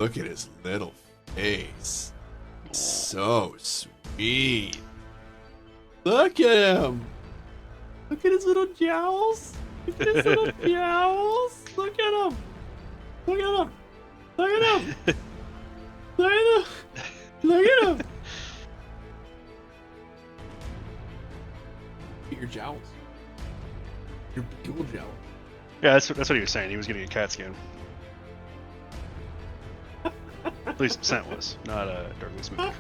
Look at his little face. So sweet. Look at him. Look at his little jowls. Look at his little jowls. Look at him. Look at him. Look at him. Look at him. Look at him. Get your jowls. Your big old jowl. Yeah, that's what he was saying. He was getting a cat skin. At least Scent was, not Darkness Move.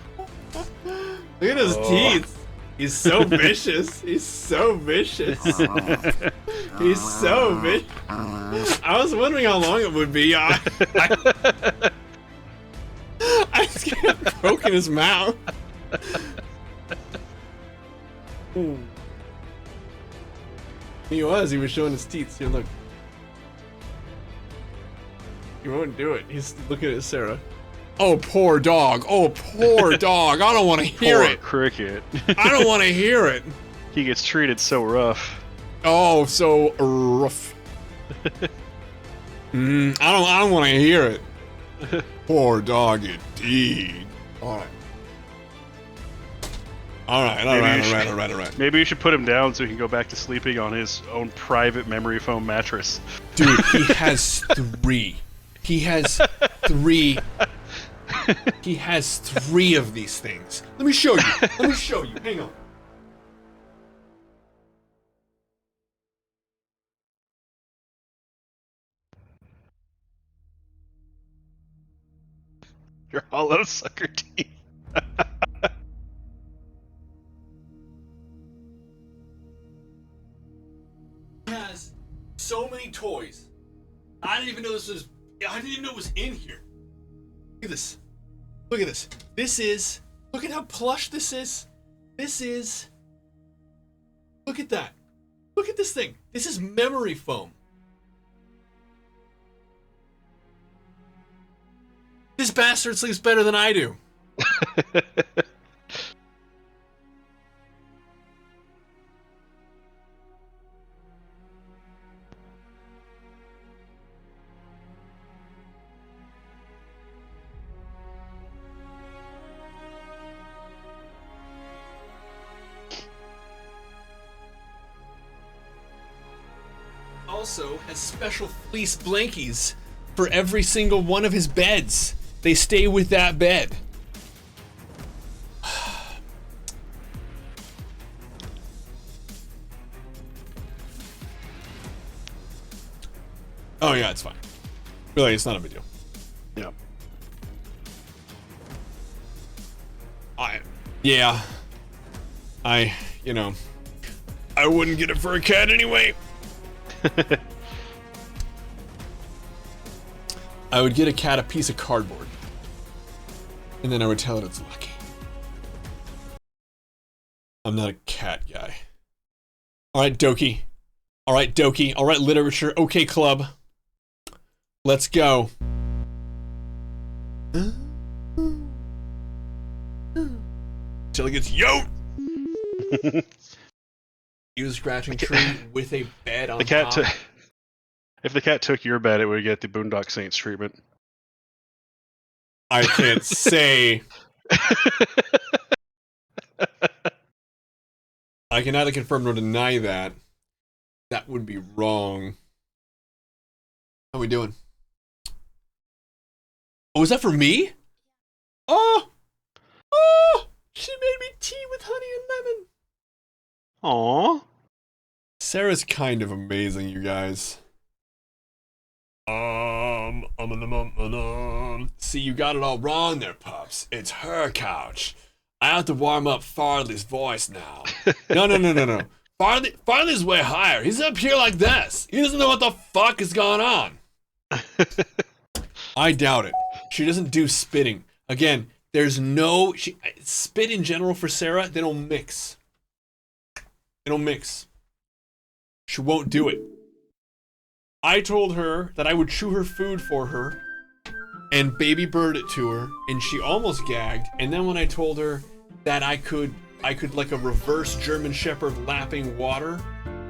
Look at his teeth. He's so vicious. He's so vicious. He's so vicious. I was wondering how long it would be. I just kept poking his mouth. He was showing his teeth. See, look. He won't do it. He's looking at Sarah. Oh, poor dog. Oh, poor dog. I don't want to hear Poor it. Cricket. I don't want to hear it. He gets treated so rough. Oh, so rough. I don't want to hear it. Poor dog, indeed. All right. All right. Maybe you should put him down so he can go back to sleeping on his own private memory foam mattress. Dude, he has 3. He has 3. He has 3 of these things. Let me show you. Hang on. Your hollow sucker teeth. He has so many toys. I didn't even know this was. I didn't even know it was in here. Look at this. Look at this. This is. Look at how plush this is. This is. Look at that. Look at this thing. This is memory foam. This bastard sleeps better than I do. Also has special fleece blankies for every single one of his beds. They stay with that bed. Oh yeah, it's fine. Really, it's not a big deal. Yeah. I wouldn't get it for a cat anyway. I would get a cat a piece of cardboard. And then I would tell it it's lucky. I'm not a cat guy. Alright, Doki. Alright, Doki. Alright, literature. Okay, club. Let's go. Till it gets yo! You scratching tree with a bed on top. If the cat took your bed, it would get the Boondock Saints treatment. I can't say. I can neither confirm nor deny that. That would be wrong. How we doing? Oh, was that for me? Oh! Oh! She made me tea with honey and lemon. Aww. Sarah's kind of amazing, you guys. See, you got it all wrong there, pups. It's her couch. I have to warm up Farley's voice now. No. Farley's way higher. He's up here like this. He doesn't know what the fuck is going on. I doubt it. She doesn't do spitting. Again, there's no... spit in general for Sarah, they don't mix. They don't mix. She won't do it. I told her that I would chew her food for her and baby bird it to her, and she almost gagged. And then when I told her that I could like a reverse German Shepherd lapping water,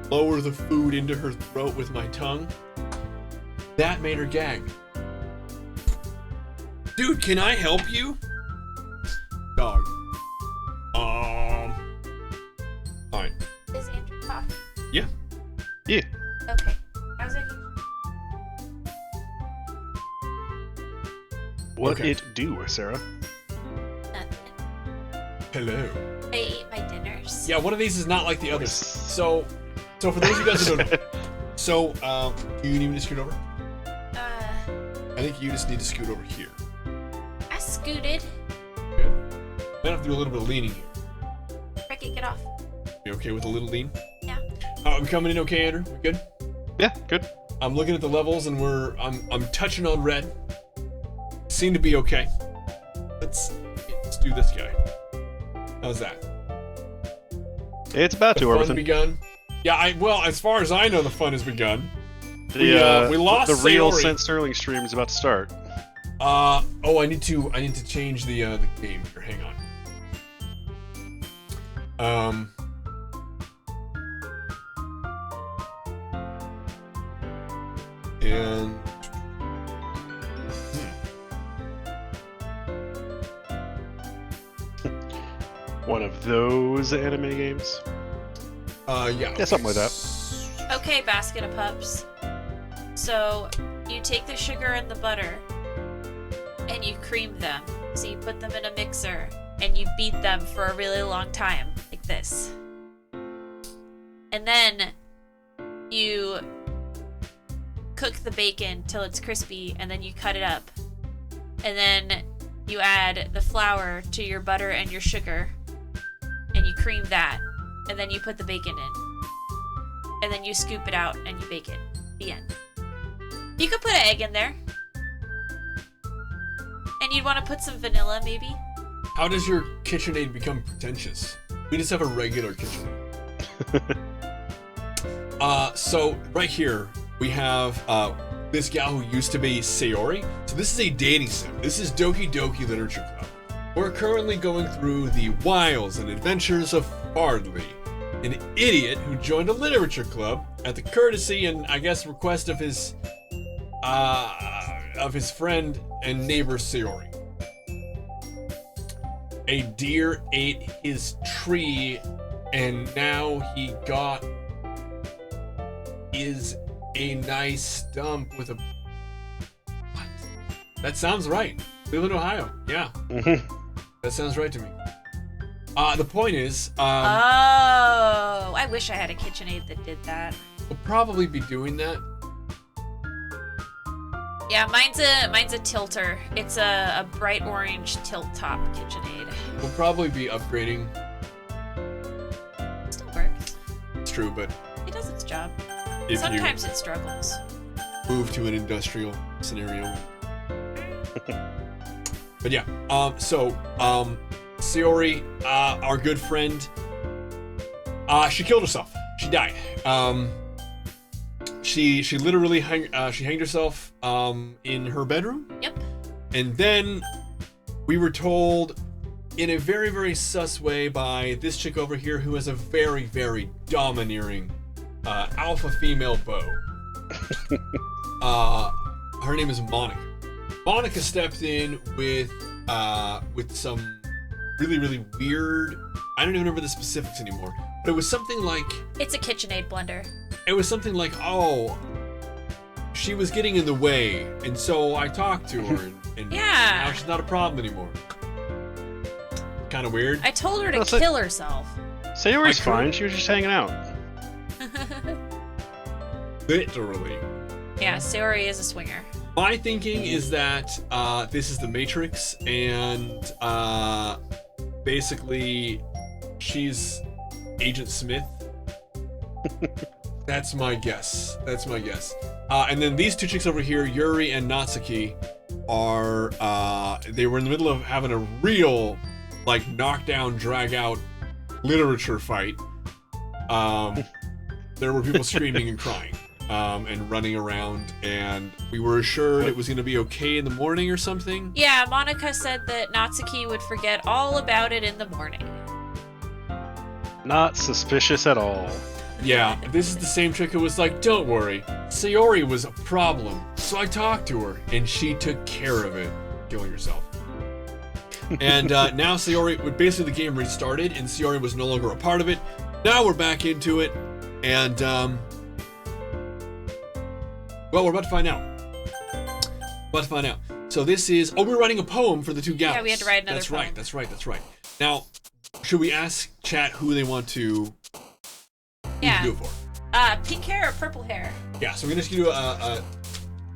lower the food into her throat with my tongue, that made her gag. Dude, can I help you? Dog. Alright. Is Andrew talking? Yeah. Yeah. Okay. How's it? What Okay. it do, Sarah? Nothing. Hello. I ate my dinners. Yeah, one of these is not like the others. So for those of you guys who don't know, do you need me to scoot over? I think you just need to scoot over here. I scooted. Good. Might have to do a little bit of leaning here. Ricky, get off. You okay with a little lean? Yeah. I'm coming in okay, Andrew? We good? Yeah, good. I'm looking at the levels and I'm touching on red. Seem to be okay. Let's do this guy. How's that? It's about The to, fun Overton. begun? Yeah, well, as far as I know, the fun has begun. We lost the real Sayori. Sent Sterling stream is about to start. I need to change the game here. Hang on. And One of those anime games. yeah. Yeah, something like that. Okay, basket of pups. So, you take the sugar and the butter, and you cream them. So you put them in a mixer, and you beat them for a really long time, like this. And then, you cook the bacon till it's crispy, and then you cut it up. And then, you add the flour to your butter and your sugar, and you cream that. And then you put the bacon in. And then you scoop it out and you bake it. The end. You could put an egg in there. And you'd want to put some vanilla, maybe. How does your KitchenAid become pretentious? We just have a regular KitchenAid. So right here we have this gal who used to be Sayori. So this is a dating sim. This is Doki Doki Literature Club. We're currently going through the wiles and adventures of Bardley, an idiot who joined a literature club at the courtesy and I guess request of his friend and neighbor Sayori. A deer ate his tree, and now he is a nice stump with a. What? That sounds right. We live in Ohio. Yeah. Mm-hmm. That sounds right to me. The point is, Oh, I wish I had a KitchenAid that did that. we'll probably be doing that. Yeah, mine's a tilter. It's a bright orange tilt top KitchenAid. We'll probably be upgrading. Still works. It's true, but It does its job. if Sometimes it struggles. you move to an industrial scenario. But yeah, Sayori, our good friend, she killed herself. She died. She literally hanged herself in her bedroom. Yep. And then we were told in a very, very sus way by this chick over here who has a very, very domineering alpha female beau. Her name is Monica. Monica stepped in with some really, really weird. I don't even remember the specifics anymore, but it was something like. It's a KitchenAid blender. It was something like, oh, she was getting in the way, and so I talked to her, and Yeah. now she's not a problem anymore. Kind of weird. I told her to Well, it's like- kill herself. Sayori's I could- fine. She was just hanging out. Literally. Yeah, Sayori is a swinger. My thinking is that this is the Matrix, and basically she's Agent Smith. That's my guess. And then these two chicks over here, Yuri and Natsuki, are they were in the middle of having a real like knockdown, drag out literature fight. There were people screaming and crying. And running around, and we were assured it was going to be okay in the morning or something. Yeah, Monica said that Natsuki would forget all about it in the morning. Not suspicious at all. Yeah, this is the same chick who was like, don't worry, Sayori was a problem, so I talked to her, and she took care of it. killing yourself. And now Sayori, basically the game restarted, and Sayori was no longer a part of it. Now we're back into it, and well, we're about to find out. So this is, we're writing a poem for the two gals. Yeah, we had to write another poem. That's right. Now, should we ask chat who they want to, Yeah. do it for? Pink hair or purple hair? Yeah, so we're just gonna do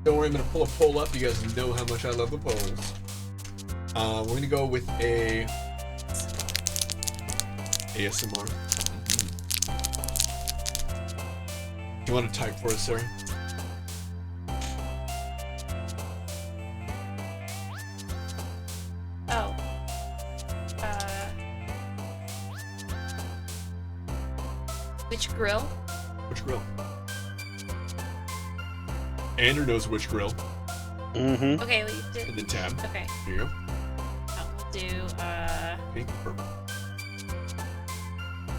don't worry, I'm gonna pull a poll up. You guys know how much I love the polls. We're gonna go with a ASMR. You want to type for us, Sarah? Oh. Which grill? Which grill? Andrew knows which grill. Mm-hmm. Okay, we did. And then tab. Okay. Here you go. We'll do, Pink, purple.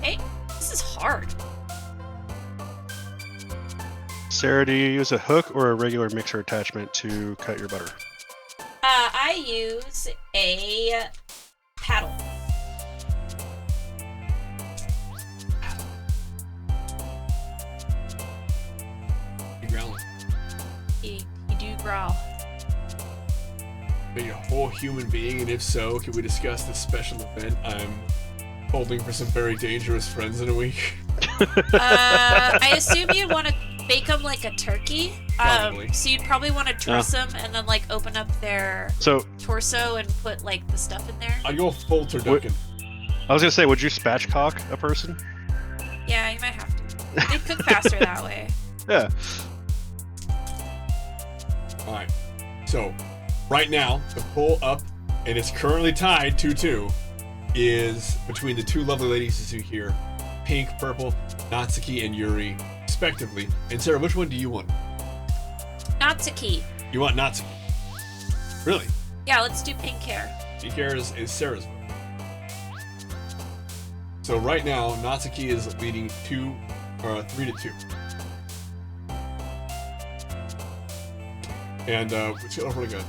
Hey, this is hard. Sarah, do you use a hook or a regular mixer attachment to cut your butter? I use a paddle. You growling. You do growl. Being a whole human being, and if so, can we discuss this special event I'm holding for some very dangerous friends in a week? I assume you'd want to bake them like a turkey. Probably. So you'd probably want to truss them and then like open up their torso and put like the stuff in there. I'd go full turducken. I was gonna say, would you spatchcock a person? Yeah, you might have to. They cook faster that way. Yeah. Alright. So, right now, the poll up, and it's currently tied 2-2, is between the two lovely ladies you see here, Pink, Purple, Natsuki, and Yuri, respectively. And Sarah, which one do you want? Natsuki. You want Natsuki? Really? Yeah, let's do pink hair. Pink hair is Sarah's vote. So right now, Natsuki is leading 3-2. And which really good.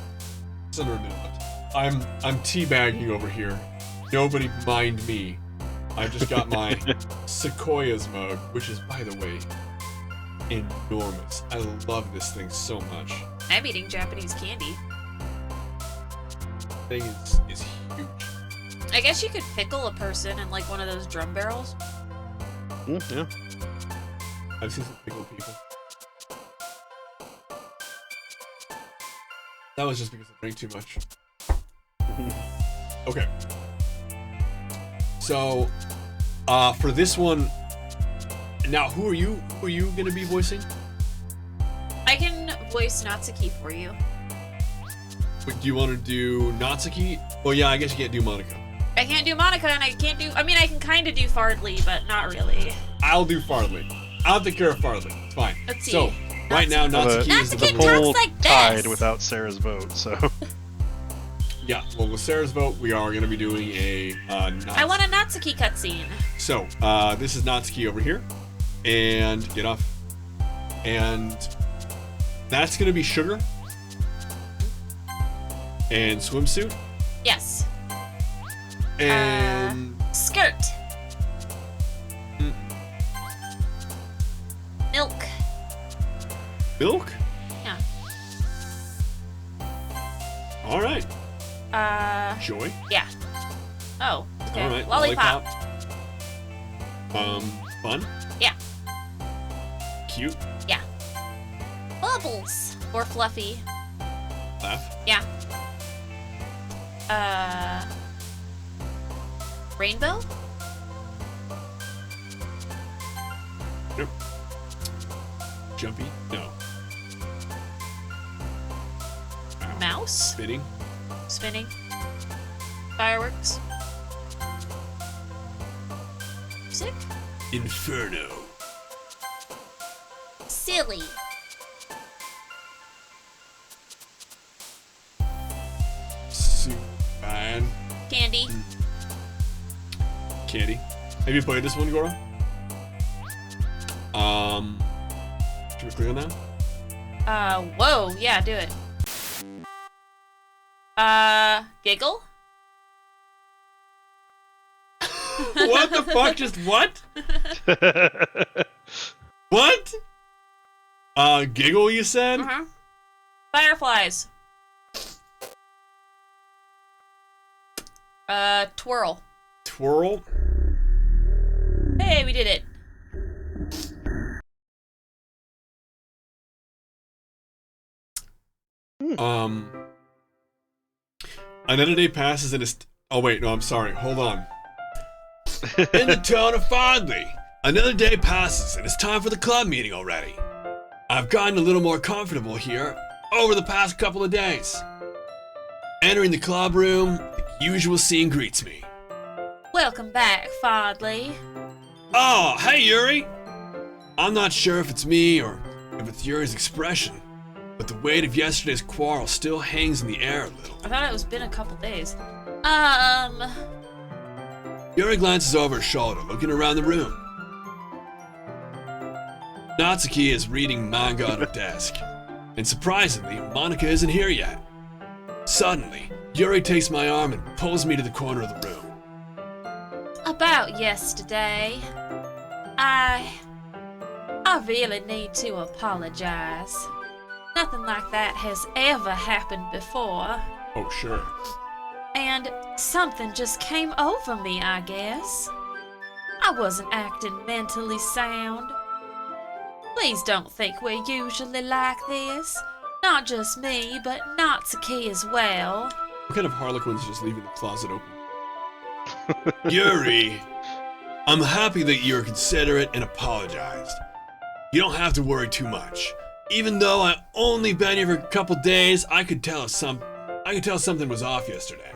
It's under a minute left. I'm teabagging over here. Nobody mind me. I've just got my Sequoia's mug, which is, by the way, enormous. I love this thing so much. I'm eating Japanese candy. Thing is huge. I guess you could pickle a person in like one of those drum barrels. Yeah. I've seen some pickled people. That was just because I drank too much. Okay. So, for this one, now who are you gonna be voicing? I can voice Natsuki for you. Wait, do you want to do Natsuki? Well, yeah, I guess you can't do Monica. I can't do Monica, and I can't do. I mean, I can kind of do Fardley, but not really. I'll do Fardley. I'll take care of Fardley. It's fine. Let's see. So, right now, Natsuki is the Natsuki vote. talks Poll like this. tied without Sarah's vote, so. Yeah, well, with Sarah's vote, we are going to be doing a Natsuki. I want a Natsuki cutscene. So, this is Natsuki over here. And get off. And that's going to be Sugar. And swimsuit. Yes. And Skirt. Milk. milk? Yeah. All right. Joy. Yeah. Oh. Okay. All right. Lollipop. Fun? Yeah. Cute? Yeah. Bubbles. Or fluffy. Laugh? Yeah. Rainbow? Nope. Jumpy? No. Ow. Mouse? Spitting? Spinning. Fireworks. Music? Inferno. Silly. Fine. Candy. Candy. Have you played this one, Goro? Should we click on that? Whoa. Yeah, do it. Giggle? What the fuck? Just what? What? Giggle, you said? Uh-huh. Fireflies. Twirl. Twirl? Hey, we did it. Another day passes and it's... Oh, wait, no, I'm sorry. Hold on. In the tone of fondly, another day passes and it's time for the club meeting already. I've gotten a little more comfortable here over the past couple of days. Entering the club room, the usual scene greets me. Welcome back, Fodley. Oh, hey, Yuri! I'm not sure if it's me or if it's Yuri's expression, but the weight of yesterday's quarrel still hangs in the air a little. I thought it was been a couple days. Yuri glances over her shoulder, looking around the room. Natsuki is reading manga on her desk, and surprisingly, Monica isn't here yet. Suddenly, Yuri takes my arm and pulls me to the corner of the room. About yesterday, I really need to apologize. Nothing like that has ever happened before. Oh, sure. And something just came over me, I guess. I wasn't acting mentally sound. Please don't think we're usually like this. Not just me, but Natsuki as well. What kind of harlequin's just leaving the closet open? Yuri, I'm happy that you're considerate and apologized. You don't have to worry too much. Even though I only been here for a couple days, I could tell something was off yesterday.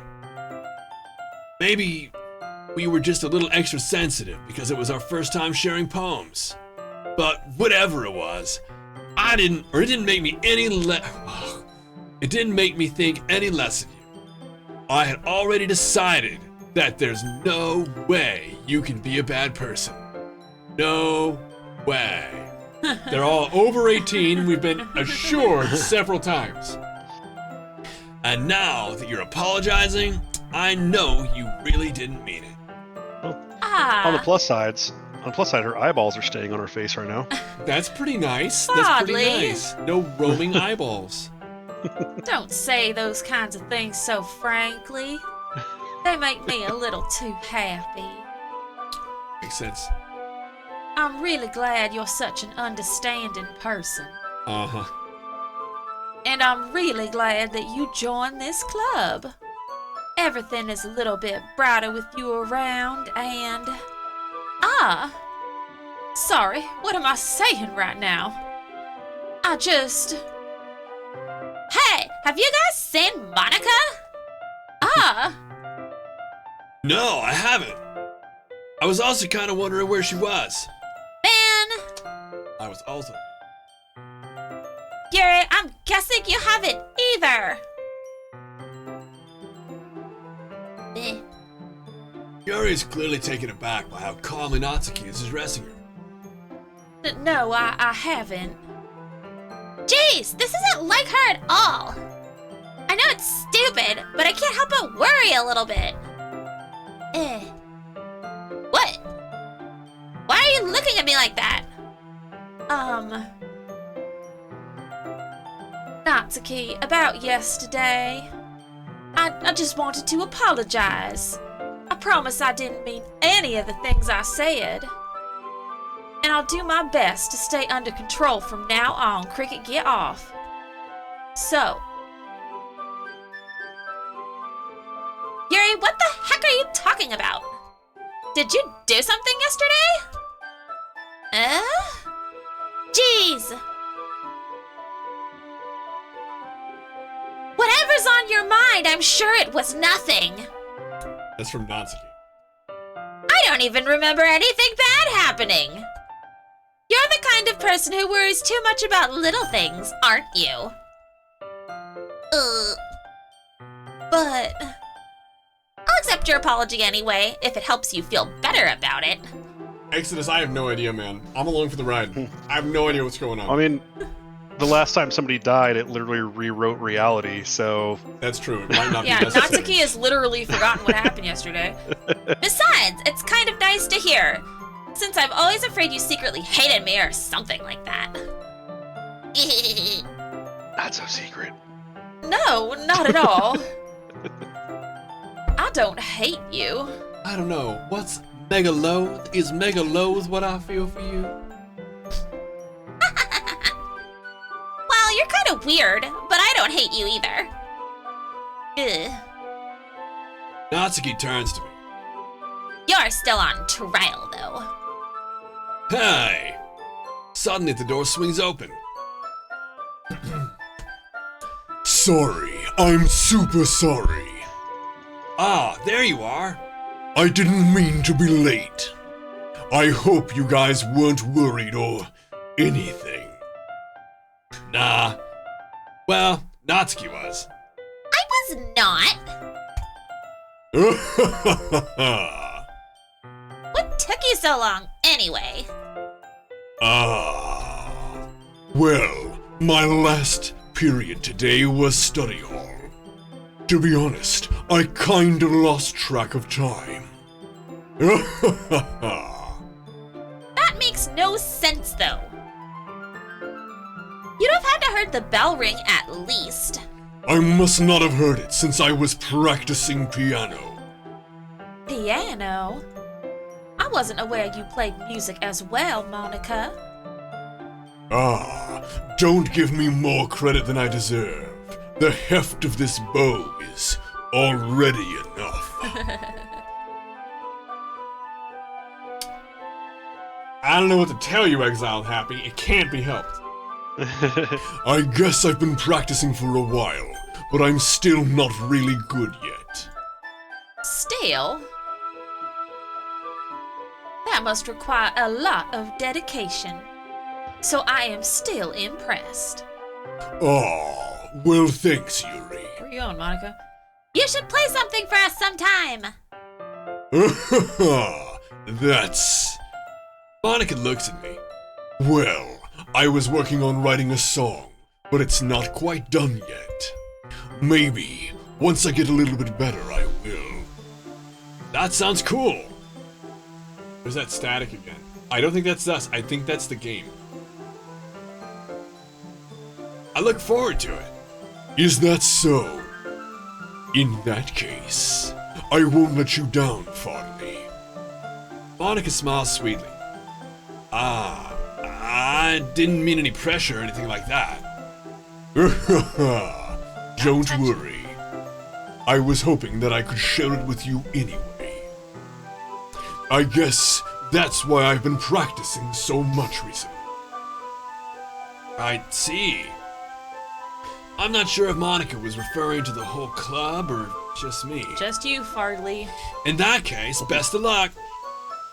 Maybe we were just a little extra sensitive because it was our first time sharing poems. But whatever it was, it didn't make me think any less of you. I had already decided that there's no way you can be a bad person. No way. They're all over 18, we've been assured several times. And now that you're apologizing, I know you really didn't mean it. On the plus side, her eyeballs are staying on her face right now. That's pretty nice. That's pretty Oddly. nice. No roaming eyeballs. Don't say those kinds of things so frankly. They make me a little too happy. Makes sense. I'm really glad you're such an understanding person. Uh-huh. And I'm really glad that you joined this club. Everything is a little bit brighter with you around and... Sorry, what am I saying right now? Hey, have you guys seen Monica? No, I haven't. I was also kind of wondering where she was. Man, I was also... Yuri, I'm guessing you haven't either. Eh. Yuri is clearly taken aback by how calmly Natsuki is addressing her. No, I haven't. Jeez, this isn't like her at all. I know it's stupid, but I can't help but worry a little bit. What? Why are you looking at me like that? Natsuki, about yesterday. I just wanted to apologize. I promise I didn't mean any of the things I said. And I'll do my best to stay under control from now on. Cricket, get off. So. Yuri, what the heck are you talking about? Did you do something yesterday? Jeez. Whatever's on your mind, I'm sure it was nothing. That's from Natsuki. I don't even remember anything bad happening. You're the kind of person who worries too much about little things, aren't you? But I'll accept your apology anyway, if it helps you feel better about it. Exodus, I have no idea, man. I'm along for the ride. I have no idea what's going on. I mean, the last time somebody died, it literally rewrote reality. So That's true. It might not Yeah, be necessary. Natsuki has literally forgotten what happened yesterday. Besides, it's kind of nice to hear, since I'm always afraid you secretly hated me or something like that. not so secret. No, not at all. I don't hate you. I don't know. What's mega loathe? Is mega loathe what I feel for you? Well, you're kind of weird, but I don't hate you either. Ugh. Natsuki turns to me. You're still on trial, though. Hey! Suddenly the door swings open. Sorry, I'm super sorry. Ah, there you are. I didn't mean to be late. I hope you guys weren't worried or anything. Nah. Well, Natsuki was. I was not. What took you so long, anyway? Well, my last period today was study hall. To be honest, I kinda lost track of time. That makes no sense, though. You'd have had to heard the bell ring at least. I must not have heard it since I was practicing piano. Piano? I wasn't aware you played music as well, Monica. Don't give me more credit than I deserve. The heft of this bow is already enough. I don't know what to tell you, Exiled Happy. It can't be helped. I guess I've been practicing for a while, but I'm still not really good yet. Still? That must require a lot of dedication. So I am still impressed. Oh, well thanks, Yuri. Where are you going, Monica? You should play something for us sometime. That's... Monica looks at me. Well, I was working on writing a song, but it's not quite done yet. Maybe, once I get a little bit better, I will. That sounds cool. There's that static again. I don't think that's us. I think that's the game. I look forward to it. Is that so? In that case, I won't let you down, fondly. Monica smiles sweetly. I didn't mean any pressure or anything like that. Don't worry. I was hoping that I could share it with you anyway. I guess that's why I've been practicing so much recently. I see. I'm not sure if Monica was referring to the whole club or just me. Just you, Fardley. In that case, best of luck.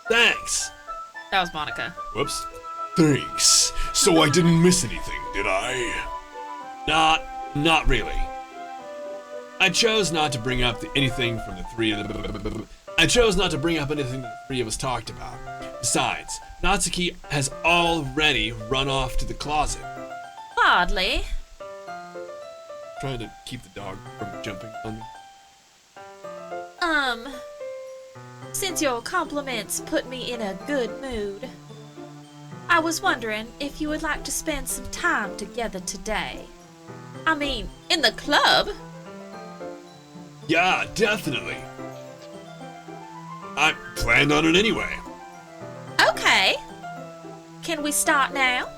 Thanks. That was Monica. Whoops. Thanks. So I didn't miss anything, did I? Not really. I chose not to bring up anything from the three of us talked about. Besides, Natsuki has already run off to the closet. Fardley. Trying to keep the dog from jumping on me. Since your compliments put me in a good mood, I was wondering if you would like to spend some time together today. I mean, in the club? Yeah, definitely. I planned on it anyway. Okay. Can we start now?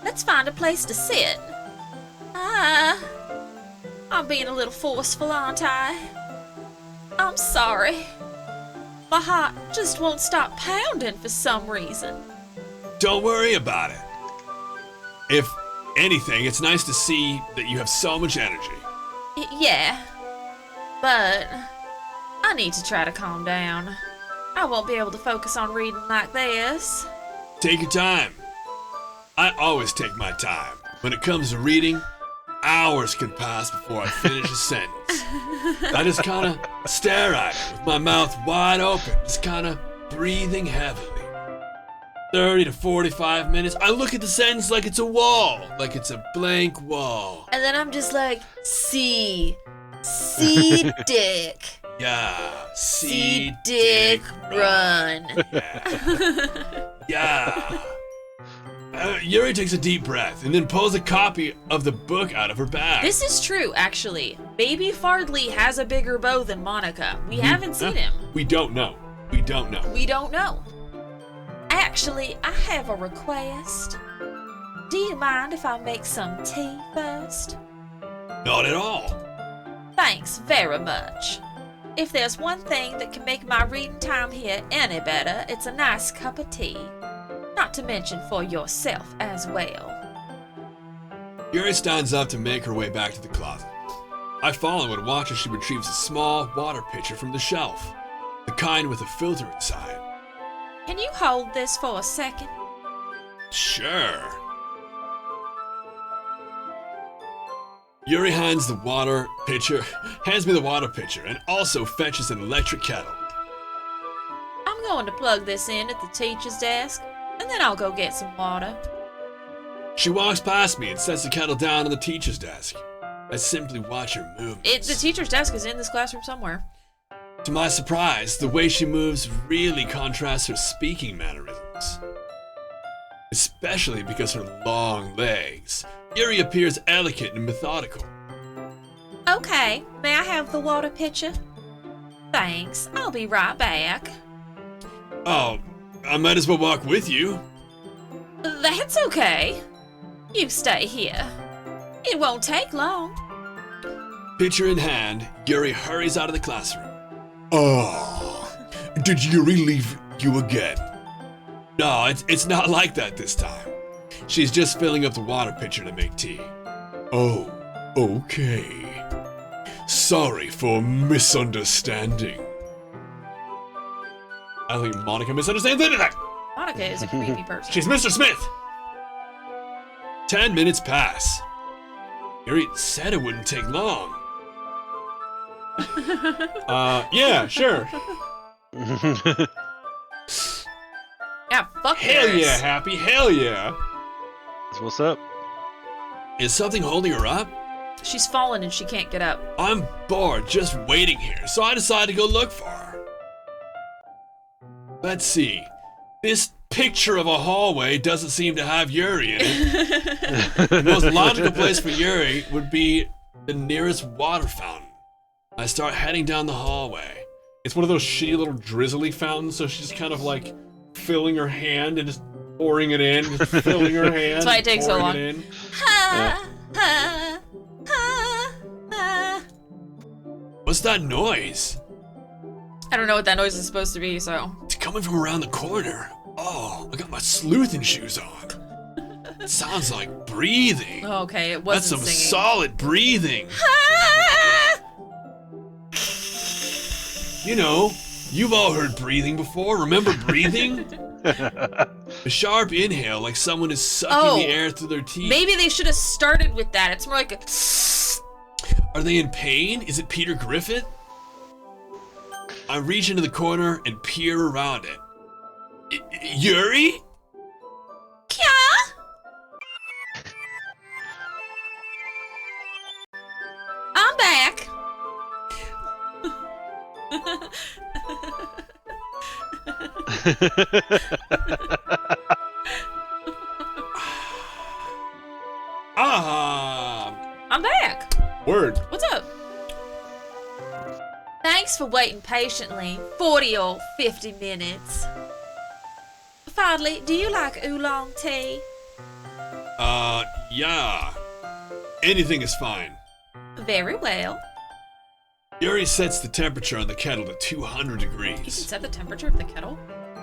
Let's find a place to sit. I'm being a little forceful, aren't I? I'm sorry. My heart just won't stop pounding for some reason. Don't worry about it. If anything, it's nice to see that you have so much energy. Yeah, but I need to try to calm down. I won't be able to focus on reading like this. Take your time. I always take my time. When it comes to reading, hours can pass before I finish a sentence. I just kind of stare at it with my mouth wide open, just kind of breathing heavily. 30 to 45 minutes. I look at the sentence like it's a wall, like it's a blank wall. And then I'm just like, see dick. Yeah. See dick run. Yeah. Yuri takes a deep breath and then pulls a copy of the book out of her bag. This is true, actually. Baby Fardley has a bigger bow than Monica. We haven't seen him. We don't know. We don't know. Actually, I have a request. Do you mind if I make some tea first? Not at all. Thanks very much. If there's one thing that can make my reading time here any better, it's a nice cup of tea. Not to mention for yourself as well. Yuri stands up to make her way back to the closet. I follow and watch as she retrieves a small water pitcher from the shelf, the kind with a filter inside. Can you hold this for a second? Sure. Yuri hands me the water pitcher, and also fetches an electric kettle. I'm going to plug this in at the teacher's desk, and then I'll go get some water. She walks past me and sets the kettle down on the teacher's desk. I simply watch her movements. The teacher's desk is in this classroom somewhere. To my surprise, the way she moves really contrasts her speaking mannerisms. Especially because her long legs. Yuri appears elegant and methodical. Okay, may I have the water pitcher? Thanks, I'll be right back. Oh, I might as well walk with you. That's okay. You stay here. It won't take long. Pitcher in hand, Yuri hurries out of the classroom. Oh, did Yuri leave you again? No, it's not like that this time. She's just filling up the water pitcher to make tea. Oh, okay. Sorry for misunderstanding. I think Monica misunderstands anything. Monica is a creepy person. She's Mr. Smith. 10 minutes pass. Yuri said it wouldn't take long. Yeah, sure. Yeah, fuck Hell yours. yeah, Happy. Hell yeah. So what's up? Is something holding her up? She's fallen and she can't get up. I'm bored just waiting here, so I decided to go look for her. Let's see. This picture of a hallway doesn't seem to have Yuri in it. The most logical place for Yuri would be the nearest water fountain. I start heading down the hallway. It's one of those shitty little drizzly fountains, so she's kind of like filling her hand and just pouring it in, just filling her hand. That's why it takes so long. What's that noise? I don't know what that noise is supposed to be, so. It's coming from around the corner. Oh, I got my sleuthing shoes on. It sounds like breathing. Okay, it That's wasn't some singing. solid breathing. You know, you've all heard breathing before. Remember breathing? A sharp inhale, like someone is sucking the air through their teeth. Maybe they should have started with that. It's more like a. Are they in pain? Is it Peter Griffith? I reach into the corner and peer around it. Yuri? Kya? I'm back. I'm back. Word. What's up? Thanks for waiting patiently, 40 or 50 minutes. Fardley, do you like oolong tea? Yeah. Anything is fine. Very well. Yuri sets the temperature on the kettle to 200 You can degrees. set the temperature of the kettle.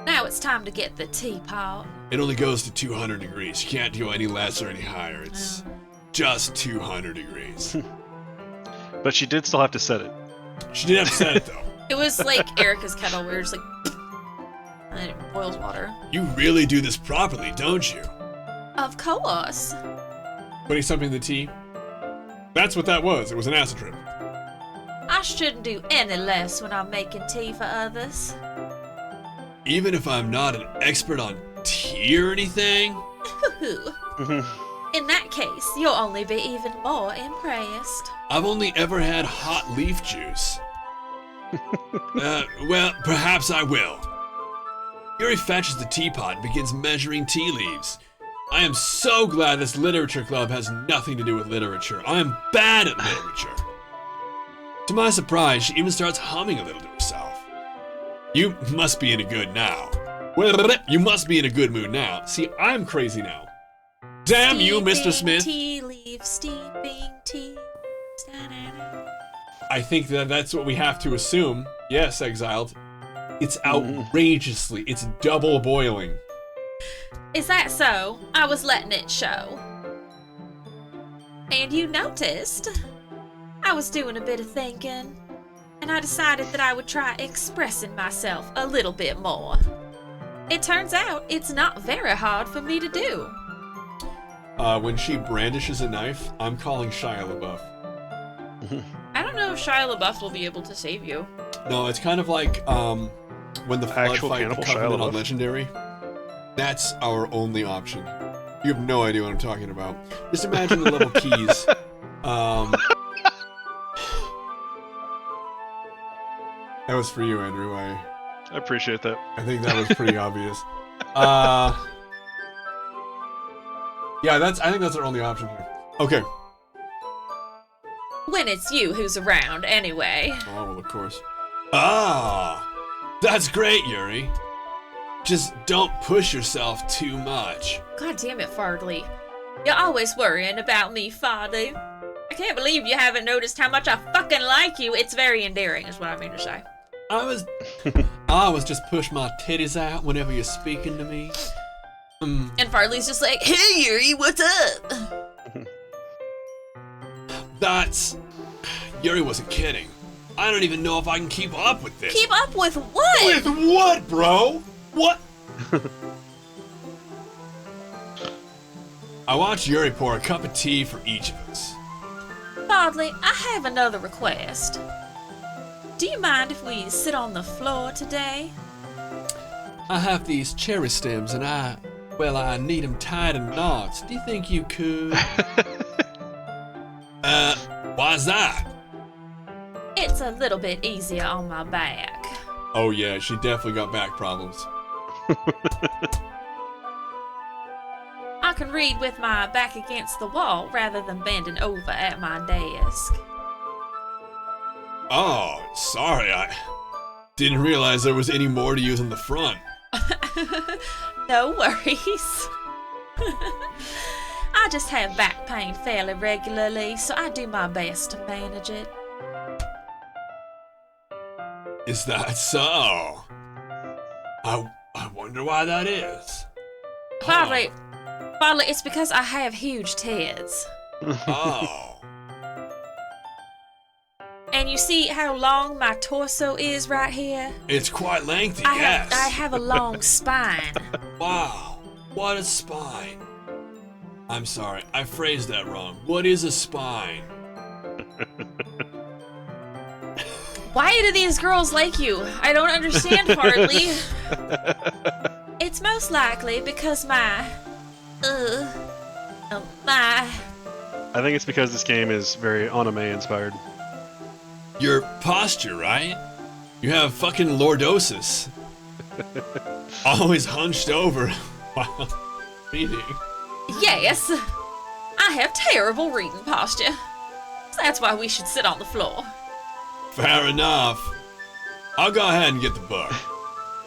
Now it's time to get the teapot. It only goes to 200 degrees. You can't go any less or any higher. It's just 200 degrees. But she did still have to set it. She did have to set it, though. It was like Erica's kettle. We were just like, and it boils water. You really do this properly, don't you? Of course. Putting something in the tea? That's what that was. It was an acid trip. I shouldn't do any less when I'm making tea for others. Even if I'm not an expert on tea or anything? Ooh. In that case, you'll only be even more impressed. I've only ever had hot leaf juice. Well, perhaps I will. Yuri fetches the teapot and begins measuring tea leaves. I am so glad this literature club has nothing to do with literature. I am bad at literature. To my surprise, she even starts humming a little to herself. You must be in a good now. You must be in a good mood now. See, I'm crazy now. Damn you, Mr. Smith. Tea leaves, steeping tea. Da-da-da. I think that's what we have to assume. Yes, Exiled. It's outrageously, it's double boiling. Is that so? I was letting it show. And you noticed? I was doing a bit of thinking, and I decided that I would try expressing myself a little bit more. It turns out it's not very hard for me to do. When she brandishes a knife, I'm calling Shia LaBeouf. I don't know if Shia LaBeouf will be able to save you. No, it's kind of like when the Flood Actual fight the cannibal Shia Covenant on LaBeouf. Legendary. That's our only option. You have no idea what I'm talking about. Just imagine the level keys. That was for you, Andrew. I appreciate that. think that was pretty obvious. Yeah, I think that's our only option here. Okay. When it's you who's around, anyway. Oh, well, of course. Ah, that's great, Yuri. Just don't push yourself too much. God damn it, Fardley. You're always worrying about me, Fardley. I can't believe you haven't noticed how much I fucking like you. It's very endearing, is what I mean to say. I was just push my titties out whenever you're speaking to me. And Fardley's just like, hey, Yuri, what's up? Yuri wasn't kidding. I don't even know if I can keep up with this. Keep up with what? With what, bro? What? I watched Yuri pour a cup of tea for each of us. Fardley, I have another request. Do you mind if we sit on the floor today? I have these cherry stems and I need them tied in knots. Do you think you could? Why's that? It's a little bit easier on my back. Oh yeah, she definitely got back problems. I can read with my back against the wall rather than bending over at my desk. Oh, sorry, I didn't realize there was any more to use in the front. No worries. I just have back pain fairly regularly, so I do my best to manage it. Is that so? I wonder why that is. Fardley, it's because I have huge tits. Oh. And you see how long my torso is right here? It's quite lengthy, I yes. have a long spine. Wow, what a spine. I'm sorry, I phrased that wrong. What is a spine? Why do these girls like you? I don't understand, Fardley. It's most likely because my... I think it's because this game is very anime inspired. Your posture, right? You have fucking lordosis. Always hunched over while reading. Yes, I have terrible reading posture. That's why we should sit on the floor. Fair enough. I'll go ahead and get the book.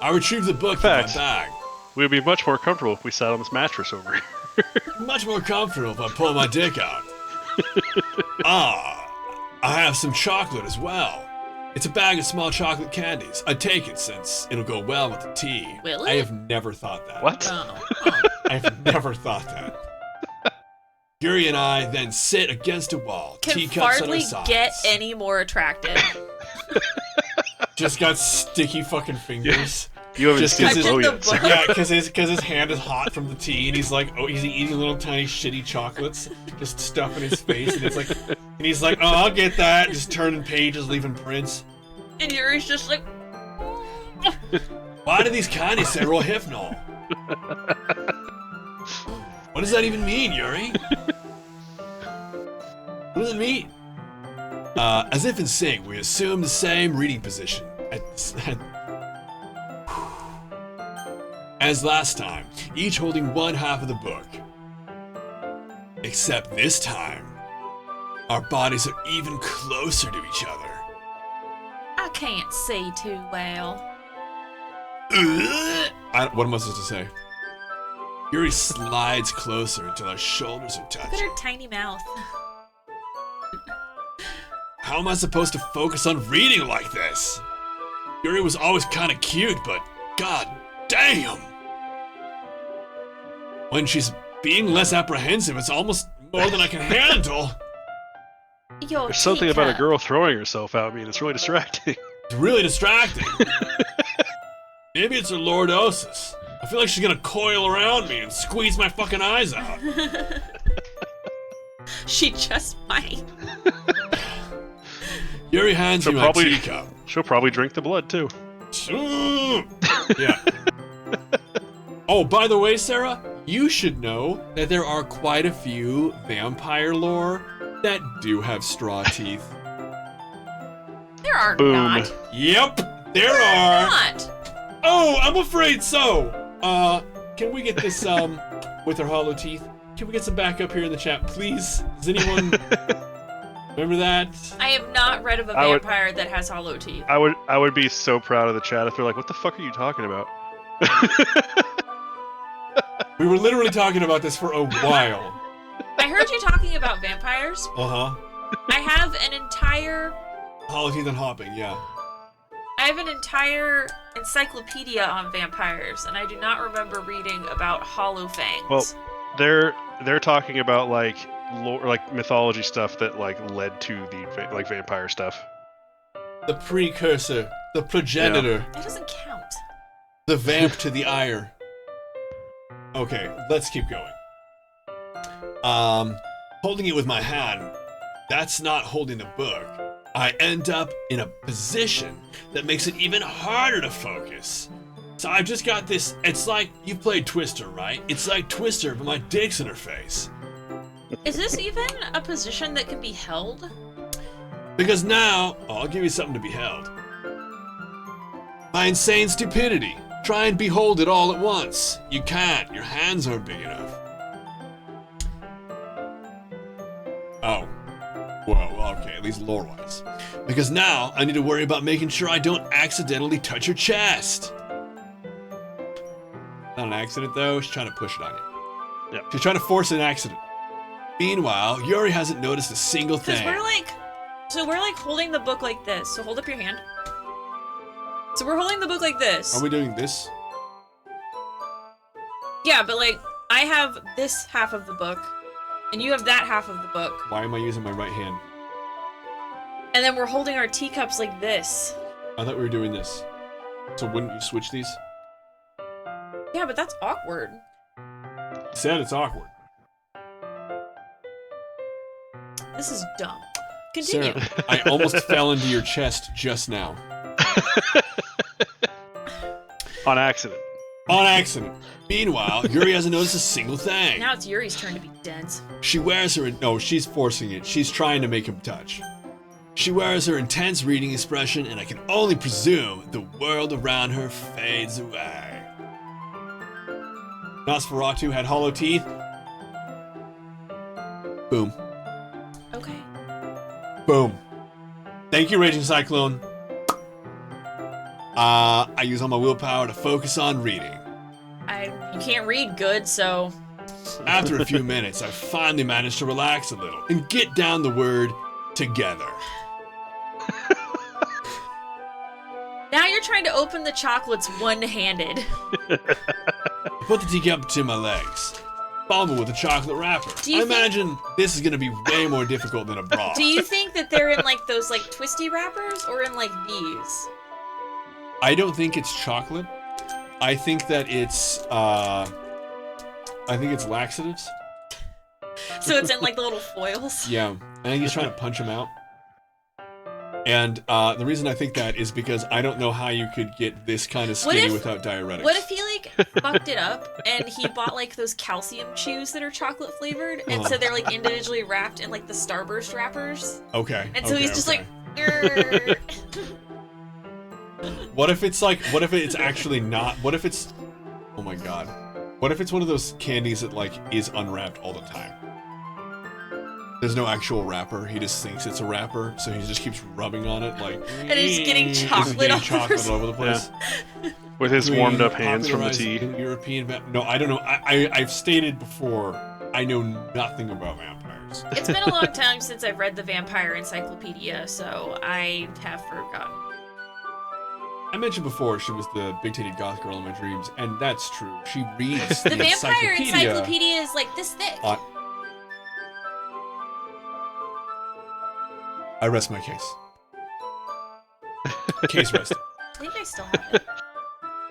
I retrieved the book from my Facts. bag. We'd be much more comfortable if we sat on this mattress over here. Much more comfortable if I pull my dick out. I have some chocolate as well. It's a bag of small chocolate candies. I take it since it'll go well with the tea. Will I it? have never thought that. What? I've never thought that. Yuri and I then sit against a wall, Can teacups on our Fardley sides. get any more attractive? Just got sticky fucking fingers. You haven't Just seen because Slow the yet. book- Yeah, because his hand is hot from the tea, and he's like, he's eating little tiny shitty chocolates, just stuffing his face, and he's like, I'll get that, just turning pages, leaving prints. And Yuri's just like, Why do these candies say rohypnol? What does that even mean, Yuri? What does it mean? As if in sync, we assume the same reading position as last time, each holding one half of the book. Except this time, our bodies are even closer to each other. I can't see too well. What am I supposed to say? Yuri slides closer until our shoulders are Look at touching. her tiny mouth. How am I supposed to focus on reading like this? Yuri was always kind of cute, but god damn! When she's being less apprehensive, it's almost more than I can handle. Yo, There's something about a teacup. girl throwing herself at me that's really distracting. It's really distracting. Maybe it's her lordosis. I feel like she's gonna coil around me and squeeze my fucking eyes out. She just might. Yuri hands me my teacup. She'll probably drink the blood too. Yeah. Oh, by the way, Sarah, you should know that there are quite a few vampire lore that do have straw teeth. There are Boom. not. Yep, there are. Not. Oh, I'm afraid so. Can we get this with her hollow teeth? Can we get some backup here in the chat, please? Does anyone remember that? I have not read of a I would- vampire that has hollow teeth. I would be so proud of the chat if they're like, what the fuck are you talking about? We were literally talking about this for a while. I heard you talking about vampires. Uh-huh. I have an entire Hollow teeth and hopping, yeah. encyclopedia on vampires, and I do not remember reading about hollow fangs. Well, they're talking about like lore, like mythology stuff that like led to the like vampire stuff. The precursor, the progenitor, that doesn't count. the vamp to the ire. Okay, let's keep going. Holding it with my hand, that's not holding the book. I end up in a position that makes it even harder to focus. So I've just got this, it's like, you played Twister, right? It's like Twister, but my dick's in her face. Is this even a position that can be held? Because now, I'll give you something to be held. My insane stupidity. Try and behold it all at once. You can't, your hands aren't big enough. Oh. Whoa, okay, at least lore-wise. Because now, I need to worry about making sure I don't accidentally touch her chest. Not an accident, though. She's trying to push it on you. Yeah. She's trying to force an accident. Meanwhile, Yuri hasn't noticed a single Because thing. we're like holding the book like this. So hold up your hand. So we're holding the book like this. Are we doing this? Yeah, but like I have this half of the book, and you have that half of the book, Why am I using my right hand? and then we're holding our teacups like this. I thought we were doing this. So wouldn't you switch these? Yeah, but that's awkward. You said it's awkward. This is dumb. Continue. Sarah, I almost fell into your chest just now. On accident. On accident. Meanwhile, Yuri hasn't noticed a single thing. Now it's Yuri's turn to be dense. She wears her... No, she's forcing it. She's trying to make him touch. She wears her intense reading expression, and I can only presume the world around her fades away. Nosferatu had hollow teeth. Boom. Okay. Boom. Thank you, Raging Cyclone. I use all my willpower to focus on reading. You can't read good, so After a few minutes, I finally managed to relax a little and get down the word together. now you're trying to open the chocolates one-handed. I put the teacup between my legs, fumble with a chocolate wrapper. Do you I think- imagine this is going to be way more difficult than a bra. Do you think that they're in like those like twisty wrappers or in like these? I don't think it's chocolate. I think that it's laxatives. So it's in like the little foils? Yeah, I think he's trying to punch him out. And the reason I think that is because I don't know how you could get this kind of What skinny if- without diuretics. What if he like fucked it up, and he bought like those calcium chews that are chocolate flavored, and so they're like individually wrapped in like the Starburst wrappers. Okay. And so he's just okay. like, "Grr." What if it's actually not? What if it's? Oh my god. What if it's one of those candies that like is unwrapped all the time? There's no actual wrapper. He just thinks it's a wrapper, so he just keeps rubbing on it like. And he's getting chocolate all over the place. With his warmed up hands from the tea. European no, I don't know. I've stated before, I know nothing about vampires. It's been a long time since I've read the Vampire Encyclopedia, so I have forgotten. I mentioned before she was the big-titted goth girl in my dreams, and that's true. She reads The Vampire Encyclopedia is like this thick. I rest my case. Case rest. I think I still have it.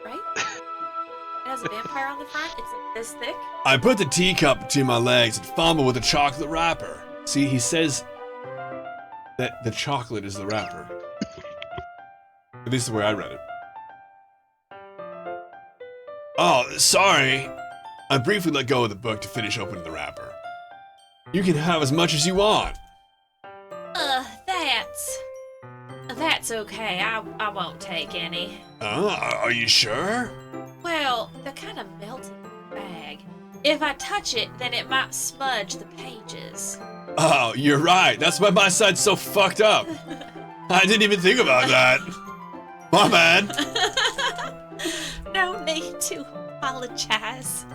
Right? It has a vampire on the front. It's like this thick. I put the teacup between my legs and fumble with the chocolate wrapper. See, he says that the chocolate is the wrapper. At least the way I read it. Oh, sorry. I briefly let go of the book to finish opening the wrapper. You can have as much as you want. That's okay. I won't take any. Are you sure? Well, they're kind of melted in the bag. If I touch it, then it might smudge the pages. Oh, you're right. That's why my side's so fucked up. I didn't even think about that. My bad. No need to apologize.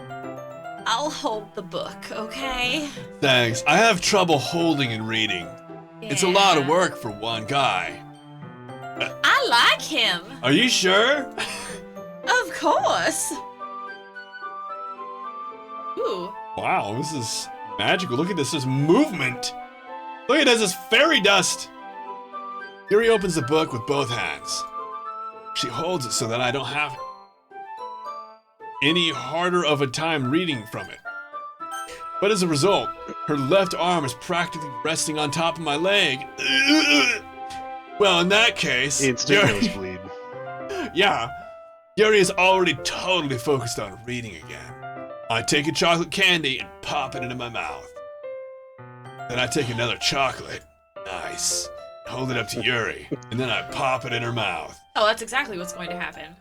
I'll hold the book, okay? Thanks. I have trouble holding and reading. Yeah. It's a lot of work for one guy. I like him. Are you sure? Of course. Ooh. Wow, this is magical. Look at this movement. Look at this, this fairy dust. Yuri opens the book with both hands. She holds it so that I don't have any harder of a time reading from it. But as a result, her left arm is practically resting on top of my leg. Well, in that case, Instant nosebleed. yeah, Yuri is already totally focused on reading again. I take a chocolate candy and pop it into my mouth. Then I take another chocolate. Nice. Hold it up to Yuri, and then I pop it in her mouth. Oh, that's exactly what's going to happen.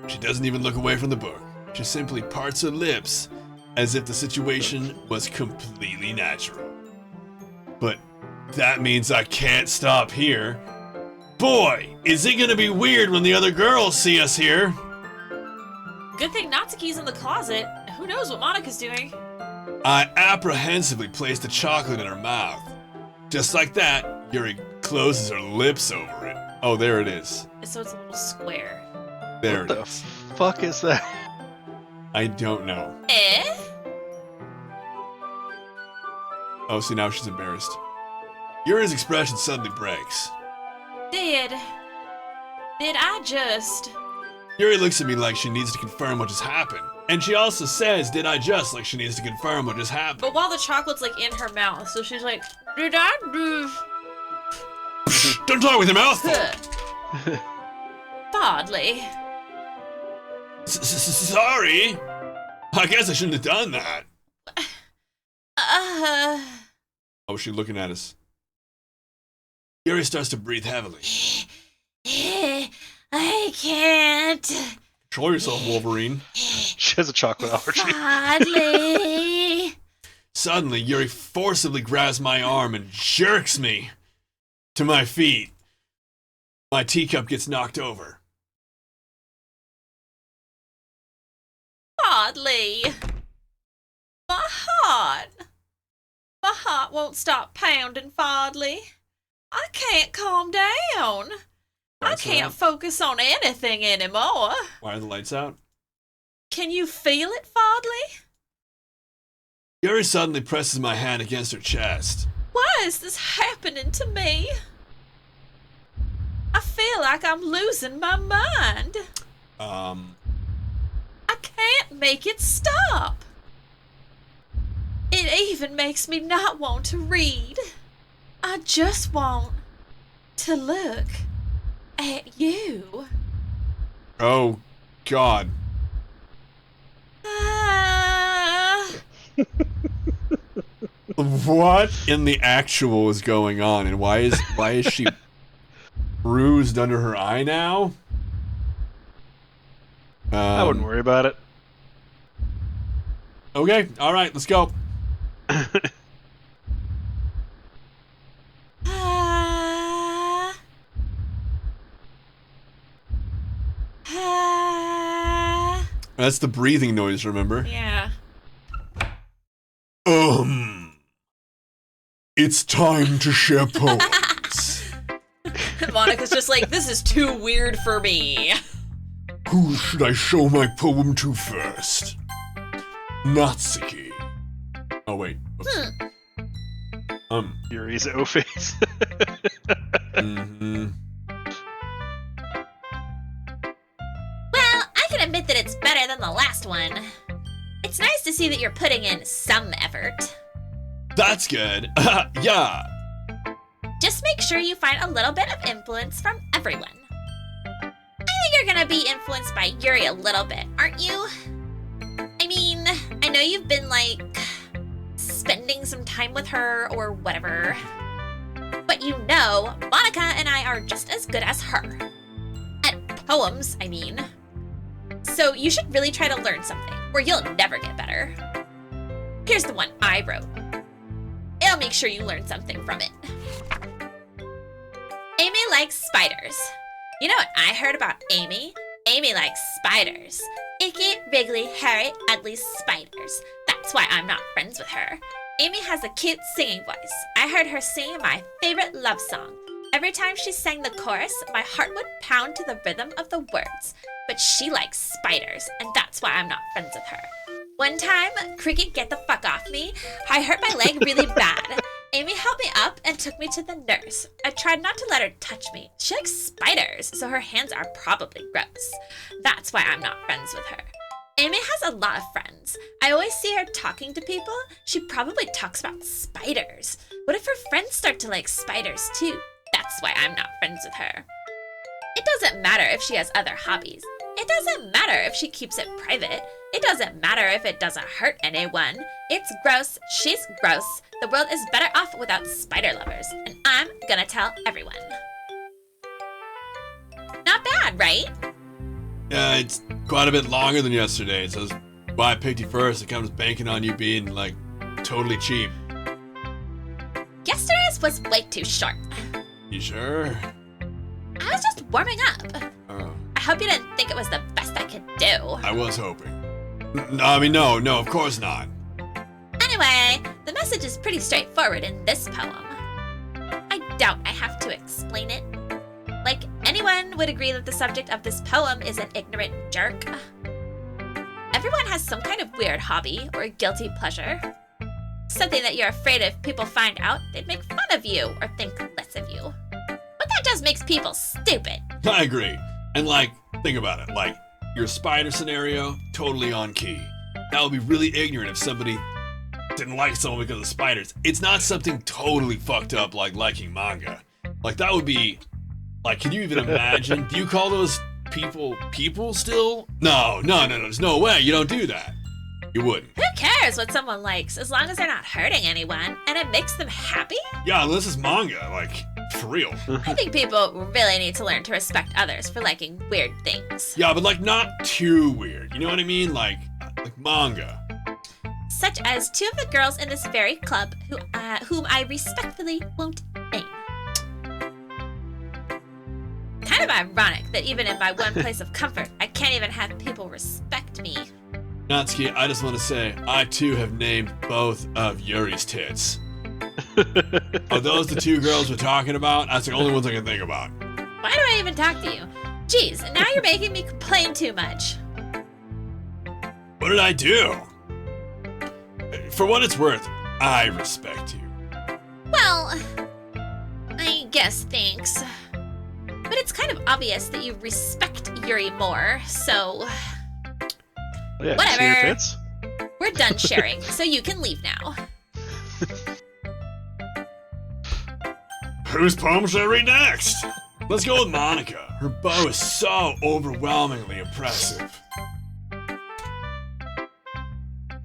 She doesn't even look away from the book. She simply parts her lips as if the situation was completely natural. But that means I can't stop here. Boy, is it gonna be weird when the other girls see us here. Good thing Natsuki's in the closet. Who knows what Monika's doing? I apprehensively place the chocolate in her mouth. Just like that, Yuri closes her lips over it. Oh, there it is. So it's a little square. There What it the is. fuck is that? I don't know. Eh? Oh, see, now she's embarrassed. Yuri's expression suddenly breaks. Did I just... Yuri looks at me like she needs to confirm what just happened. And she also says, did I just, like she needs to confirm what just happened. But while the chocolate's like in her mouth, so she's like, did I do... Don't talk with your mouth full. Badly. Sorry. I guess I shouldn't have done that. Oh, she's looking at us. Yuri starts to breathe heavily. I can't. Control yourself, Wolverine. She has a chocolate allergy. Badly. Suddenly, Yuri forcibly grabs my arm and jerks me to my feet. My teacup gets knocked over. Badly. My heart. My heart won't stop pounding, Fodley. I can't calm down. I can't focus on anything anymore. Why are the lights out? Can you feel it, Fodley? Yuri suddenly presses my hand against her chest. Why is this happening to me? I feel like I'm losing my mind. I can't make it stop. It even makes me not want to read. I just want to look at you. Oh, God. What in the actual is going on, and why is she bruised under her eye now? I wouldn't worry about it. Okay, all right, let's go. That's the breathing noise, remember? Yeah. It's time to share poems. Monica's just like, this is too weird for me. Who should I show my poem to first? Natsuki. Oh, wait. Oops. Yuri's O-face. Mm-hmm. Well, I can admit that it's better than the last one. It's nice to see that you're putting in some effort. That's good. Yeah. Just make sure you find a little bit of influence from everyone. I think you're gonna be influenced by Yuri a little bit, aren't you? I mean, I know you've been, like, spending some time with her or whatever. But you know, Monica and I are just as good as her. At poems, I mean. So you should really try to learn something, or you'll never get better. Here's the one I wrote. It'll make sure you learn something from it. Amy likes spiders. You know what I heard about Amy? Amy likes spiders. Icky, wriggly, hairy, ugly spiders. That's why I'm not friends with her. Amy has a cute singing voice. I heard her sing my favorite love song. Every time she sang the chorus, my heart would pound to the rhythm of the words. But she likes spiders, and that's why I'm not friends with her. One time, Cricket get the fuck off me. I hurt my leg really bad. Amy helped me up and took me to the nurse. I tried not to let her touch me. She likes spiders, so her hands are probably gross. That's why I'm not friends with her. Amy has a lot of friends. I always see her talking to people. She probably talks about spiders. What if her friends start to like spiders too? That's why I'm not friends with her. It doesn't matter if she has other hobbies. It doesn't matter if she keeps it private. It doesn't matter if it doesn't hurt anyone. It's gross. She's gross. The world is better off without spider lovers. And I'm gonna tell everyone. Not bad, right? Yeah, it's quite a bit longer than yesterday, so that's why I picked you first. It comes banking on you being, like, totally cheap. Yesterday's was way too short. You sure? I was just warming up. Oh, I hope you didn't think it was the best I could do. I was hoping. No, of course not. Anyway, the message is pretty straightforward in this poem. I doubt I have to explain it. Like, anyone would agree that the subject of this poem is an ignorant jerk. Everyone has some kind of weird hobby or guilty pleasure. Something that you're afraid if people find out, they'd make fun of you or think less of you. But that just makes people stupid. I agree. And, like, think about it. Like, your spider scenario, totally on key. That would be really ignorant if somebody didn't like someone because of spiders. It's not something totally fucked up like liking manga. Like, that would be... Like, can you even imagine? Do you call those people still? No, there's no way. You don't do that. You wouldn't. Who cares what someone likes as long as they're not hurting anyone and it makes them happy? Yeah, this is manga, like, for real. I think people really need to learn to respect others for liking weird things. Yeah, but, like, not too weird. You know what I mean? Like manga. Such as two of the girls in this very club whom I respectfully won't name. Kind of ironic that even in my one place of comfort, I can't even have people respect me. Natsuki, I just want to say, I too have named both of Yuri's tits. Are those the two girls we're talking about? That's the only ones I can think about. Why do I even talk to you? Jeez, now you're making me complain too much. What did I do? For what it's worth, I respect you. Well, I guess thanks. But it's kind of obvious that you respect Yuri more, so... Yeah, whatever. see your tits? We're done sharing, so you can leave now. Whose poem should I read next? Let's go with Monica. Her bow is so overwhelmingly impressive.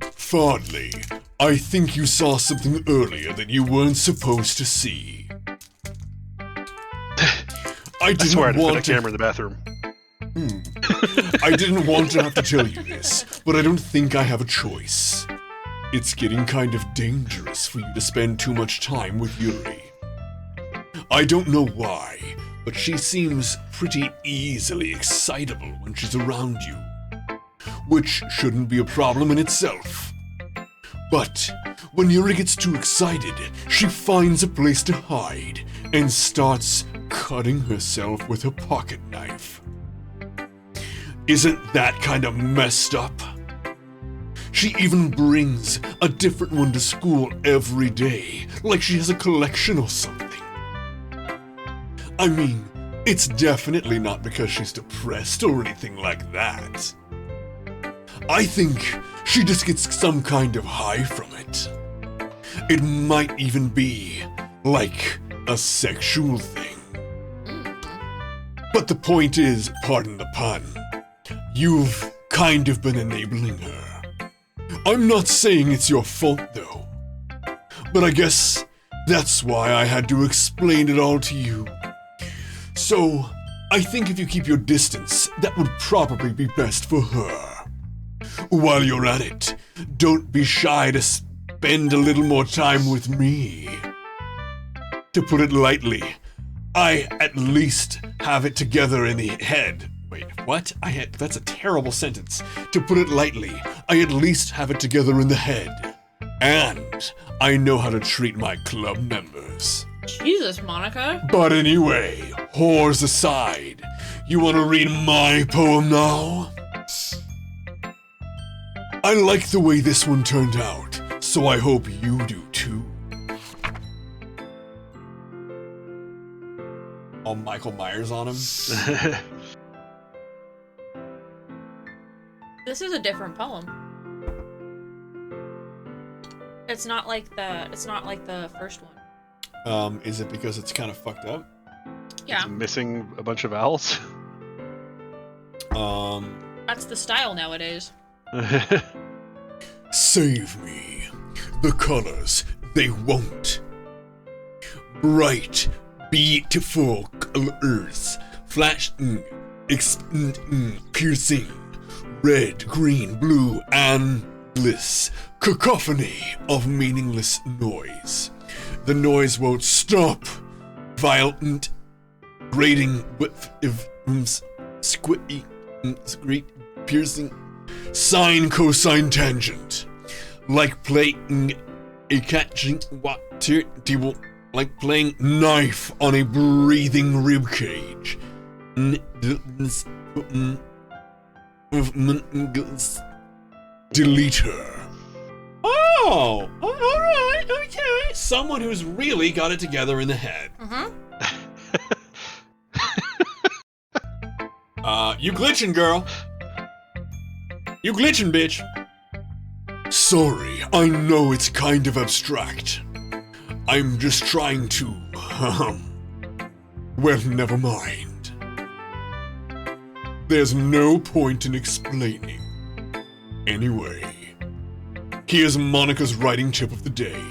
Fondly, I think you saw something earlier that you weren't supposed to see. I swear I didn't put a want to. camera in the bathroom. I didn't want to have to tell you this, but I don't think I have a choice. It's getting kind of dangerous for you to spend too much time with Yuri. I don't know why, but she seems pretty easily excitable when she's around you, which shouldn't be a problem in itself. But when Yuri gets too excited, she finds a place to hide and starts cutting herself with a pocket knife. Isn't that kind of messed up? She even brings a different one to school every day, like she has a collection or something. I mean, it's definitely not because she's depressed or anything like that. I think she just gets some kind of high from it. It might even be like a sexual thing. But the point is, pardon the pun, you've kind of been enabling her. I'm not saying it's your fault though, but I guess that's why I had to explain it all to you. So, I think if you keep your distance, that would probably be best for her. While you're at it, don't be shy to spend a little more time with me. To put it lightly, I at least have it together in the head. Wait, what? That's a terrible sentence. To put it lightly, I at least have it together in the head. And I know how to treat my club members. Jesus, Monica. But anyway, whores aside, you want to read my poem now? I like the way this one turned out, so I hope you do too. All Michael Myers on him. This is a different poem. It's not like the first one. Is it because it's kind of fucked up? Yeah. It's missing a bunch of vowels. That's the style nowadays. Save me. The colors, they won't. Bright, beautiful colors, flashing, piercing, red, green, blue, and bliss. Cacophony of meaningless noise. The noise won't stop. Violent, grating, squitty, piercing, sine, cosine, tangent. Like playing a catching water table, like playing knife on a breathing rib cage. Delete her. Oh, alright, okay. Someone who's really got it together in the head. You glitching, girl. You glitching, bitch. Sorry, I know it's kind of abstract. I'm just trying to, well, never mind. There's no point in explaining. Anyway, here's Monica's writing tip of the day.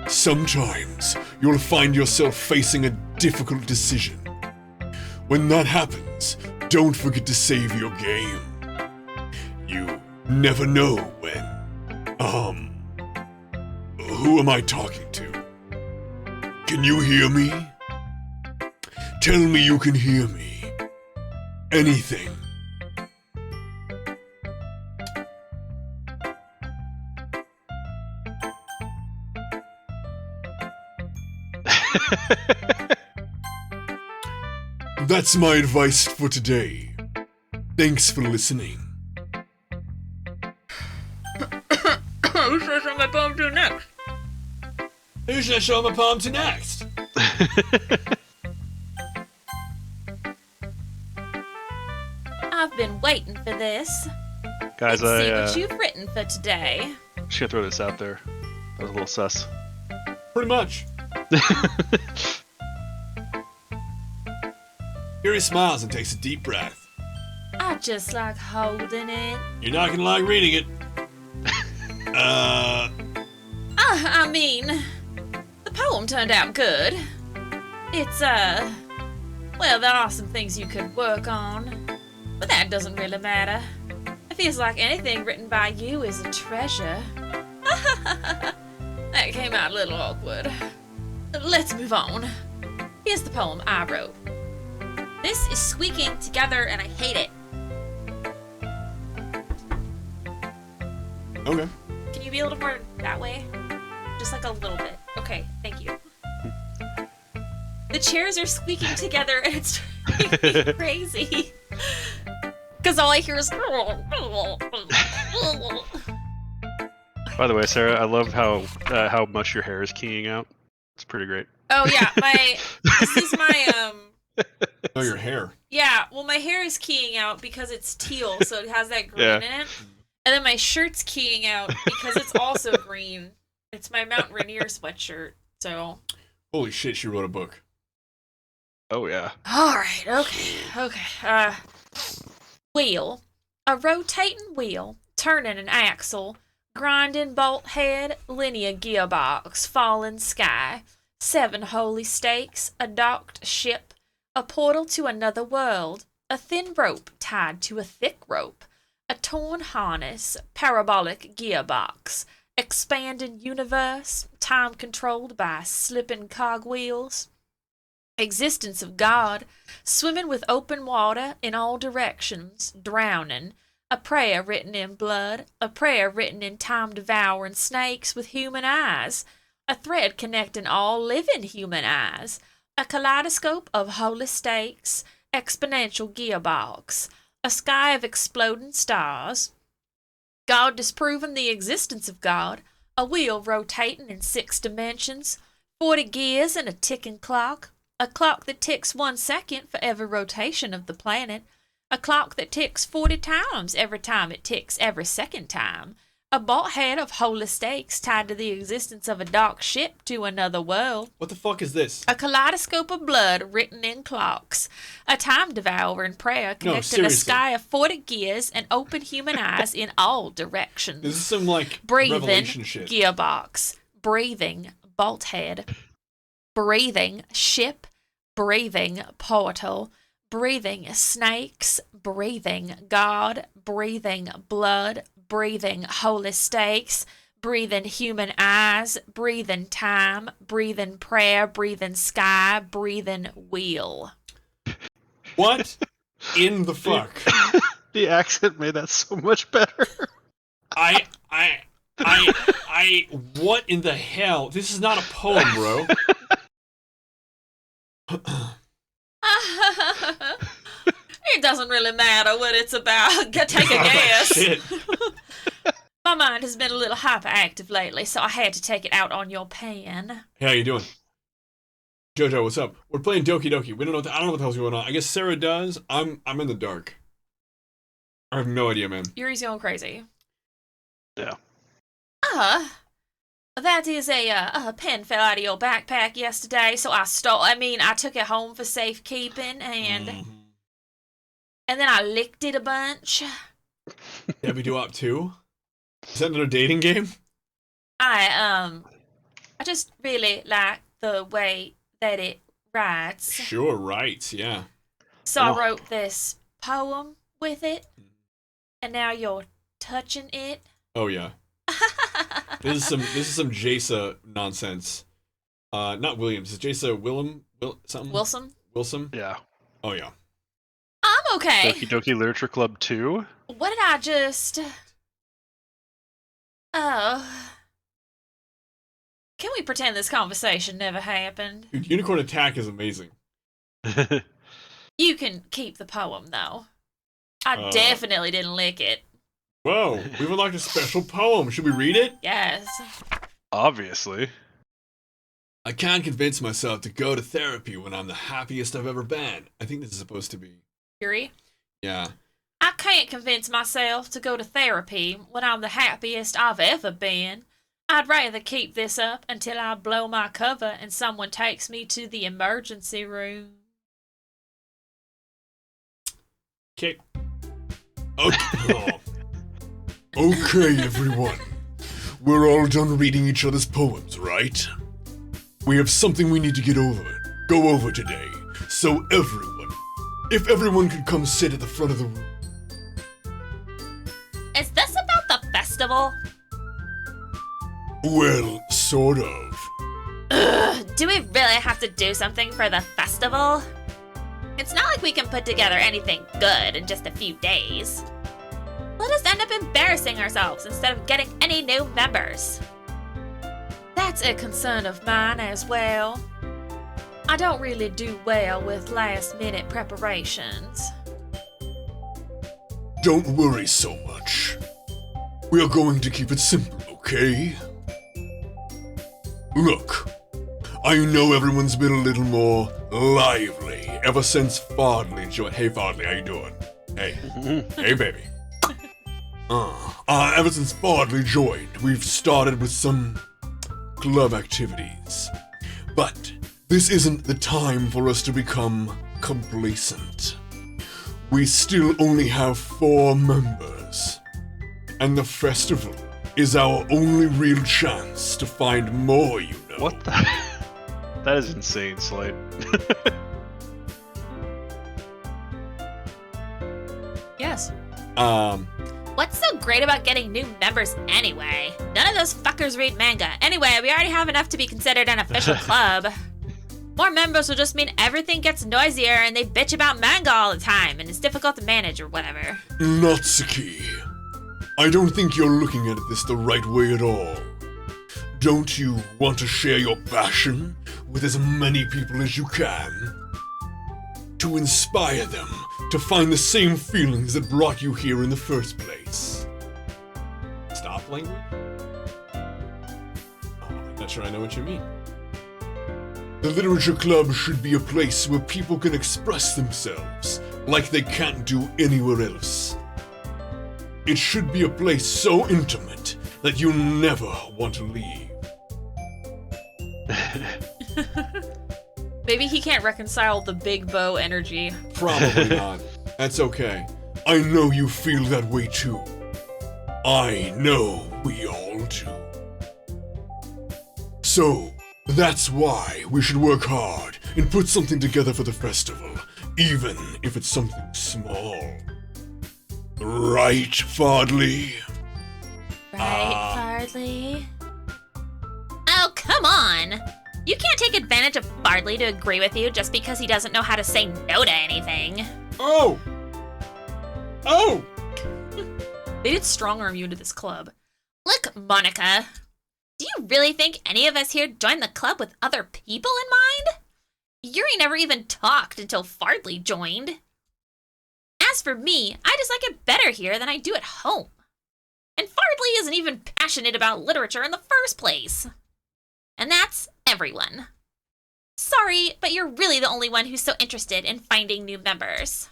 Sometimes you'll find yourself facing a difficult decision. When that happens, don't forget to save your game. You never know when. Who am I talking to? Can you hear me? Tell me you can hear me. Anything. That's my advice for today. Thanks for listening. Who should I show my poem to next? Who should I show my poem to next? I've been waiting for this. Guys, Let's see what you've written for today. I'm just gonna throw this out there. That was a little sus. Pretty much. Yuri smiles and takes a deep breath. I just like holding it. You're not gonna like reading it. I mean, the poem turned out good. It's, well, there are some things you could work on, but that doesn't really matter. It feels like anything written by you is a treasure. That came out a little awkward. Let's move on. Here's the poem I wrote. This is squeaking together and I hate it. Okay. Can you be a little more that way? Just like a little bit. Okay, thank you. The chairs are squeaking together and it's driving me crazy. Because all I hear is... By the way, Sarah, I love how much your hair is keying out. It's pretty great. Oh yeah, this is my Oh, your hair. yeah, well my hair is keying out because it's teal, so it has that green in it. And then my shirt's keying out because it's also green. It's my Mount Rainier sweatshirt, so... Holy shit, she wrote a book. Oh yeah. Alright, okay. Wheel. A rotating wheel, turning an axle, grinding bolt head, linear gearbox, falling sky, 7 holy stakes, a docked ship, a portal to another world, a thin rope tied to a thick rope, a torn harness, parabolic gearbox, expanding universe, time controlled by slipping cogwheels, existence of God, swimming with open water in all directions, drowning, a prayer written in blood, a prayer written in time-devouring snakes with human eyes, a thread connecting all living human eyes, a kaleidoscope of holy stakes, exponential gearbox, a sky of exploding stars, God disproving the existence of God, a wheel rotating in 6 dimensions, 40 gears and a ticking clock, a clock that ticks 1 second for every rotation of the planet, a clock that ticks 40 times every time it ticks every second time, a bolt head of holy stakes tied to the existence of a dark ship to another world, What the fuck is this? a kaleidoscope of blood written in clocks, a time-devouring prayer connecting a seriously. sky of 40 gears and open human eyes in all directions. This is some, like, Breathing revelation shit. gearbox, breathing bolt head, breathing ship, breathing portal, breathing snakes, breathing God, breathing blood, breathing holy stakes, breathing human eyes, breathing time, breathing prayer, breathing sky, breathing wheel. What in the fuck? The accent made that so much better. What in the hell? This is not a poem, bro. It doesn't really matter what it's about. Take a Oh, guess. shit. My mind has been a little hyperactive lately, so I had to take it out on your pen. Hey, how you doing? Jojo, what's up? We're playing Doki Doki. I don't know what the hell's going on. I guess Sarah does. I'm in the dark. I have no idea, man. Yuri's going crazy. Yeah. That is a pen fell out of your backpack yesterday, so I took it home for safekeeping, and then I licked it a bunch. Debbie Do-Op 2? Is that another dating game? I just really like the way that it writes. Sure, right, yeah. So Oh. I wrote this poem with it, and now you're touching it. Oh yeah. This is some Jasa nonsense. Not Williams. Is Jasa something? Wilson? Yeah. Oh yeah. I'm okay. Doki Doki Literature Club 2. What did I just... Oh. Can we pretend this conversation never happened? Dude, Unicorn Attack is amazing. You can keep the poem, though. I definitely didn't lick it. Whoa, we've unlocked a special poem. Should we read it? Yes. Obviously. I can't convince myself to go to therapy when I'm the happiest I've ever been. I think this is supposed to be. Yuri? Yeah. I can't convince myself to go to therapy when I'm the happiest I've ever been. I'd rather keep this up until I blow my cover and someone takes me to the emergency room. Okay. Okay. Okay, everyone. We're all done reading each other's poems, right? We have something we need to go over today. So everyone, if everyone could come sit at the front of the room. Is this about the festival? Well, sort of. Ugh, do we really have to do something for the festival? It's not like we can put together anything good in just a few days. Let us end up embarrassing ourselves instead of getting any new members. That's a concern of mine as well. I don't really do well with last-minute preparations. Don't worry so much. We are going to keep it simple, okay? Look, I know everyone's been a little more lively ever since Fardley joined. Hey, Fardley, how you doing? Hey. Hey, baby. Ever since Fardley joined, we've started with some club activities. But this isn't the time for us to become complacent. We still only have 4 members. And the festival is our only real chance to find more, you know. What the? That is insane, Slate. Yes. What's so great about getting new members anyway? None of those fuckers read manga. Anyway, we already have enough to be considered an official club. More members will just mean everything gets noisier and they bitch about manga all the time and it's difficult to manage or whatever. Natsuki, I don't think you're looking at this the right way at all. Don't you want to share your passion with as many people as you can? To inspire them to find the same feelings that brought you here in the first place. Stop language? Oh, I'm not sure I know what you mean. The Literature Club should be a place where people can express themselves like they can't do anywhere else. It should be a place so intimate that you never want to leave. Maybe he can't reconcile the big bow energy. Probably not. That's okay. I know you feel that way too. I know we all do. So, that's why we should work hard and put something together for the festival, even if it's something small. Right, Fardley? Right, Fardley? Oh, come on! You can't take advantage of Fardley to agree with you just because he doesn't know how to say no to anything. Oh! Oh! They did strong-arm you into this club. Look, Monica, do you really think any of us here joined the club with other people in mind? Yuri never even talked until Fardley joined. As for me, I just like it better here than I do at home. And Fardley isn't even passionate about literature in the first place. And that's everyone. Sorry, but you're really the only one who's so interested in finding new members.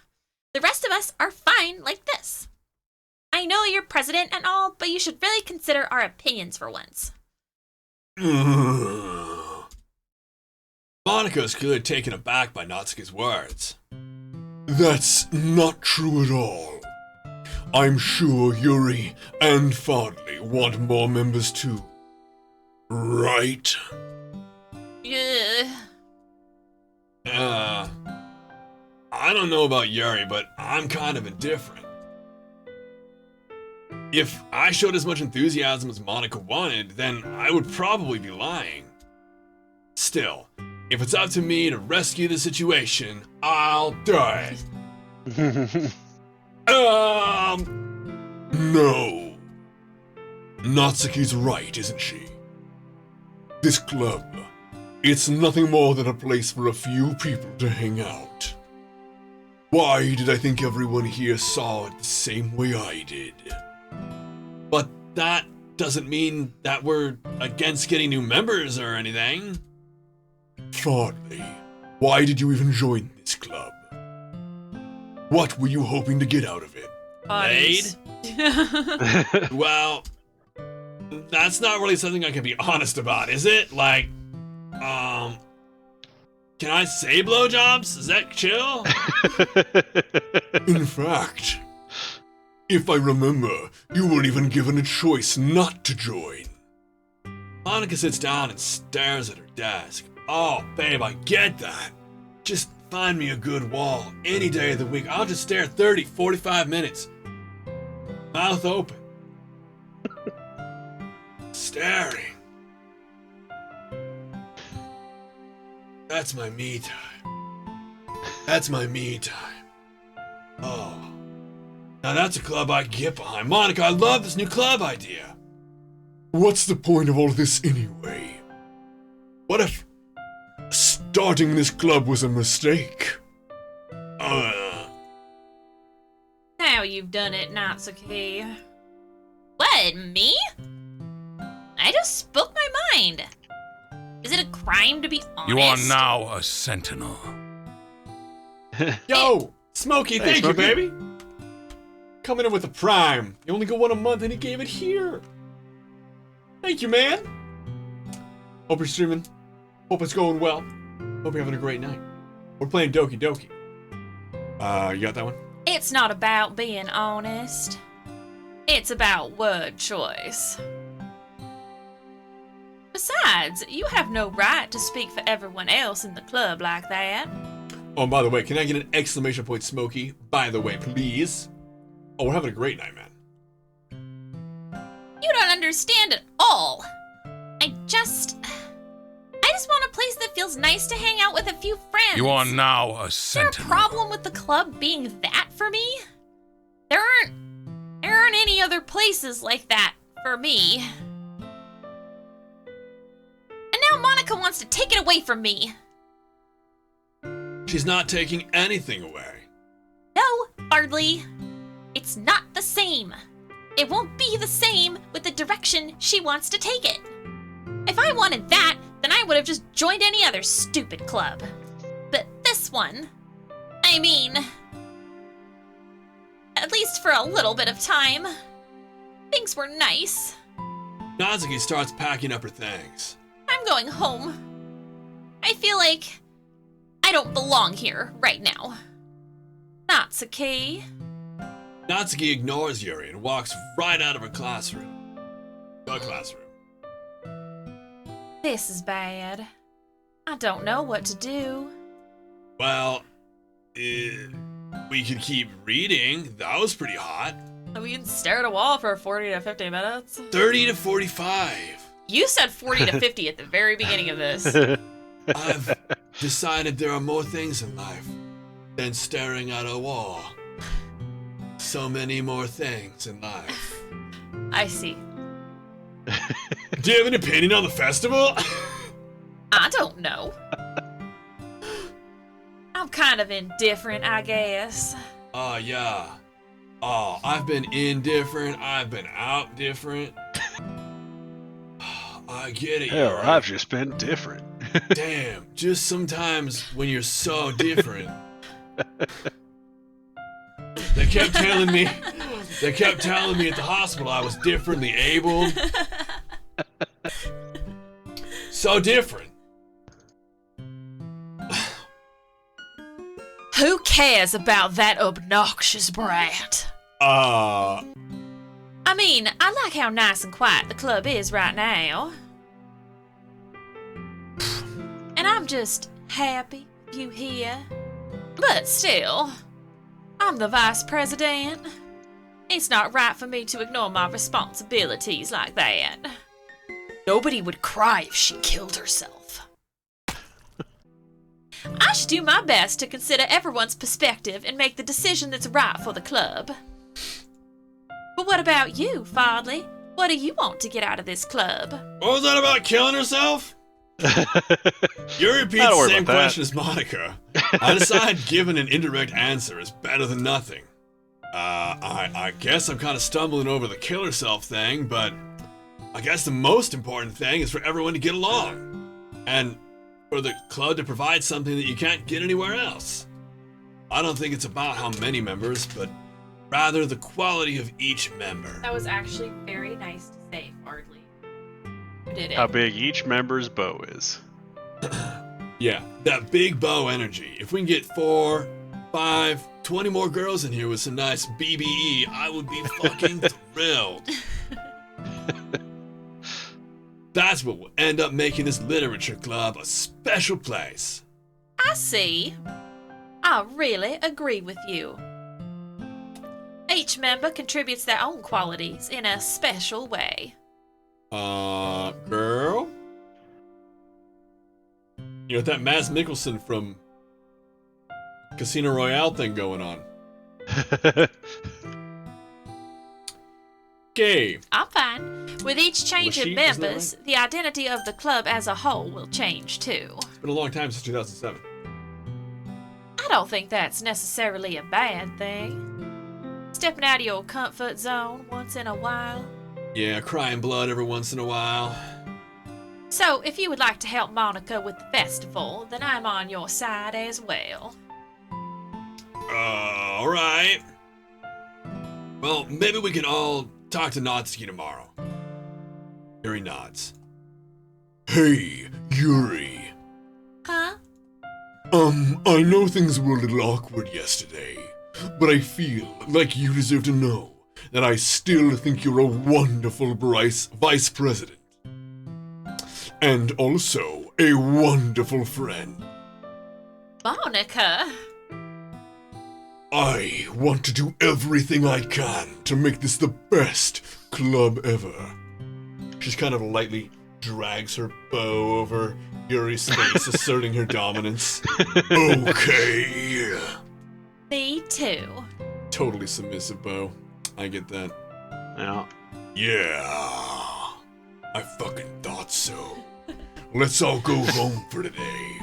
The rest of us are fine like this. I know you're president and all, but you should really consider our opinions for once. Monica's clearly taken aback by Natsuki's words. That's not true at all. I'm sure Yuri and Fardley want more members too. Right? Yeah. I don't know about Yuri, but I'm kind of indifferent. If I showed as much enthusiasm as Monica wanted, then I would probably be lying. Still, if it's up to me to rescue the situation, I'll do it. No. Natsuki's right, isn't she? This club, it's nothing more than a place for a few people to hang out. Why did I think everyone here saw it the same way I did? But that doesn't mean that we're against getting new members or anything. Fardley, why did you even join this club? What were you hoping to get out of it? Laid? Well, that's not really something I can be honest about, is it? Like, Can I say blowjobs? Is that chill? In fact, if I remember, you weren't even given a choice not to join. Monica sits down and stares at her desk. Oh, babe, I get that. Just find me a good wall any day of the week. I'll just stare 30, 45 minutes. Mouth open. Staring. That's my me time. That's my me time. Oh. Now that's a club I can get behind. Monica, I love this new club idea. What's the point of all this anyway? What if starting this club was a mistake? Now you've done it, Natsuki. What, me? I just spoke my mind. Is it a crime to be honest? You are now a sentinel. Yo, Smokey, Hey, thank Smokey. you, baby. Coming in with a prime. You only go one a month and he gave it here. Thank you, man. Hope you're streaming. Hope it's going well. Hope you're having a great night. We're playing Doki Doki. You got that one? It's not about being honest. It's about word choice. Besides, you have no right to speak for everyone else in the club like that. Oh, and by the way, can I get an exclamation point, Smokey? By the way, please. Oh, we're having a great night, man. You don't understand at all. I just want a place that feels nice to hang out with a few friends. You are now a Is there a sentinel. problem with the club being that for me? There aren't any other places like that for me. And now Monica wants to take it away from me. She's not taking anything away. No, hardly. It's not the same. It won't be the same with the direction she wants to take it. If I wanted that, then I would have just joined any other stupid club. But this one, I mean, at least for a little bit of time, things were nice. Natsuki starts packing up her things. I'm going home. I feel like I don't belong here right now. Natsuki. Natsuki ignores Yuri and walks right out of her classroom. The classroom. This is bad. I don't know what to do. Well, we could keep reading. That was pretty hot. We can stare at a wall for 40 to 50 minutes. 30 to 45. You said 40 to 50 at the very beginning of this. I've decided there are more things in life than staring at a wall. So many more things in life. I see. Do you have an opinion on the festival? I don't know. I'm kind of indifferent, I guess. Oh, yeah. Oh, I've been indifferent. I've been out different. I get it. Hell, Yuri. I've just been different. Damn, just sometimes when you're so different. They kept telling me at the hospital I was differently able. So different. Who cares about that obnoxious brat? Uh, I mean, I like how nice and quiet the club is right now. And I'm just happy with you here. But still, I'm the vice president. It's not right for me to ignore my responsibilities like that. Nobody would cry if she killed herself. I should do my best to consider everyone's perspective and make the decision that's right for the club. But what about you, Fardley? What do you want to get out of this club? what was that about killing herself? You repeat Don't the worry same about that. question as Monica. I decide giving an indirect answer is better than nothing. I guess I'm kind of stumbling over the kill herself thing, but I guess the most important thing is for everyone to get along. And for the club to provide something that you can't get anywhere else. I don't think it's about how many members, but rather the quality of each member. That was actually very nice to say, Fardley. You did it. How big each member's bow is. Yeah, that big bow energy. If we can get 4, 5, 20 more girls in here with some nice BBE, I would be fucking thrilled. That's what will end up making this literature club a special place. I see. I really agree with you. Each member contributes their own qualities in a special way. Girl? You know, that Mads Mikkelsen from Casino Royale thing going on. Okay. I'm fine. With each change of Lashit, isn't that members, the identity of the club as a whole will change too. It's been a long time since 2007. I don't think that's necessarily a bad thing. Stepping out of your comfort zone once in a while. Yeah, crying blood every once in a while. So, if you would like to help Monica with the festival, then I'm on your side as well. Alright. Well, maybe we can all talk to Natsuki tomorrow. Yuri nods. Hey, Yuri. Huh? I know things were a little awkward yesterday, but I feel like you deserve to know that I still think you're a wonderful vice president. And also a wonderful friend. Monica? I want to do everything I can to make this the best club ever. She kind of lightly drags her bow over Yuri's face, asserting her dominance. Okay. Me too. Totally submissive bow. I get that. Yeah. Yeah. I fucking thought so. Let's all go home for today.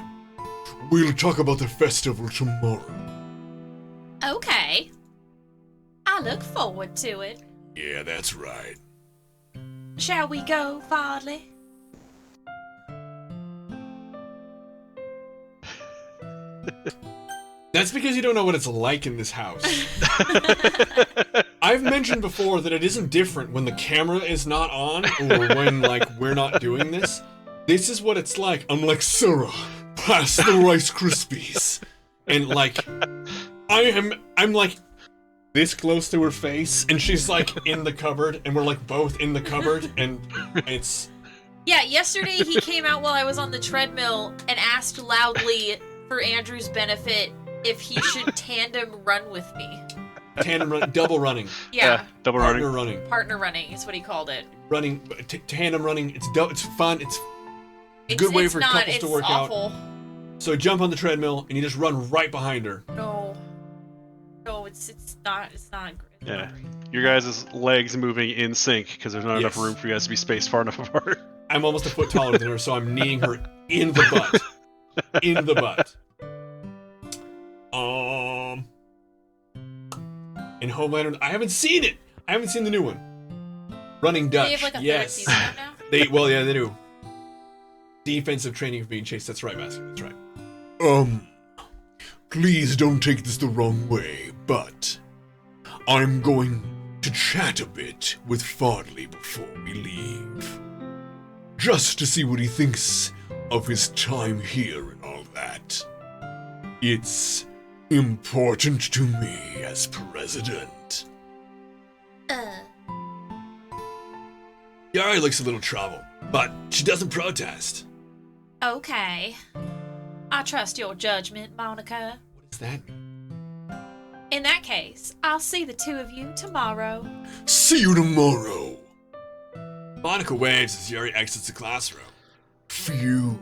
We'll talk about the festival tomorrow. Okay. I look forward to it. Yeah, that's right. Shall we go, Fardley? That's because you don't know what it's like in this house. I've mentioned before that it isn't different when the camera is not on or when, like, we're not doing this. This is what it's like. I'm like, Sarah, pass the Rice Krispies. And, like, I'm like this close to her face, and she's, like, in the cupboard, and we're, like, both in the cupboard, and it's... Yeah, yesterday he came out while I was on the treadmill and asked loudly, for Andrew's benefit, if he should tandem run with me. Tandem run, double running. Yeah. Double Partner running. running. Partner running is what he called it. Running, tandem running, it's fun, it's a good way for couples to work awful. out. So jump on the treadmill, and you just run right behind her. No, it's not great. Yeah. Your guys' legs moving in sync because there's not enough room for you guys to be spaced far enough apart. I'm almost a foot taller than her, so I'm kneeing her in the butt. In the butt. In Homelander, I haven't seen it. I haven't seen the new one. Running Dutch. They have like a yes. third season out now? They do. Defensive training for being chased. That's right, Master. That's right. Please don't take this the wrong way, but I'm going to chat a bit with Fardley before we leave. Just to see what he thinks of his time here and all that. It's important to me as president. Yari likes a little trouble, but she doesn't protest. Okay. I trust your judgment, Monica. What does that mean? In that case, I'll see the two of you tomorrow. See you tomorrow. Monica waves as Yuri exits the classroom. Phew.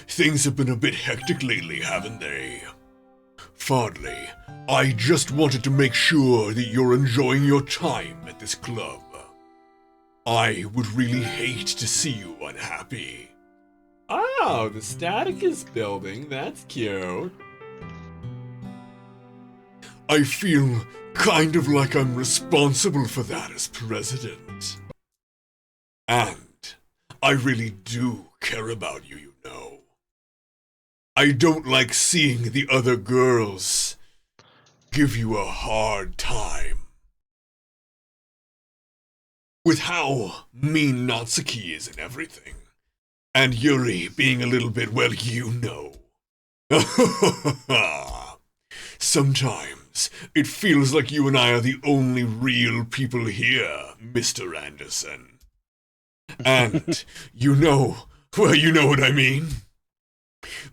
Things have been a bit hectic lately, haven't they? Fardley, I just wanted to make sure that you're enjoying your time at this club. I would really hate to see you unhappy. Oh, the static is building. That's cute. I feel kind of like I'm responsible for that as president. And I really do care about you, you know. I don't like seeing the other girls give you a hard time. With how mean Natsuki is and everything. And Yuri being a little bit, well, you know. Sometimes it feels like you and I are the only real people here, Mr. Anderson. And you know what I mean?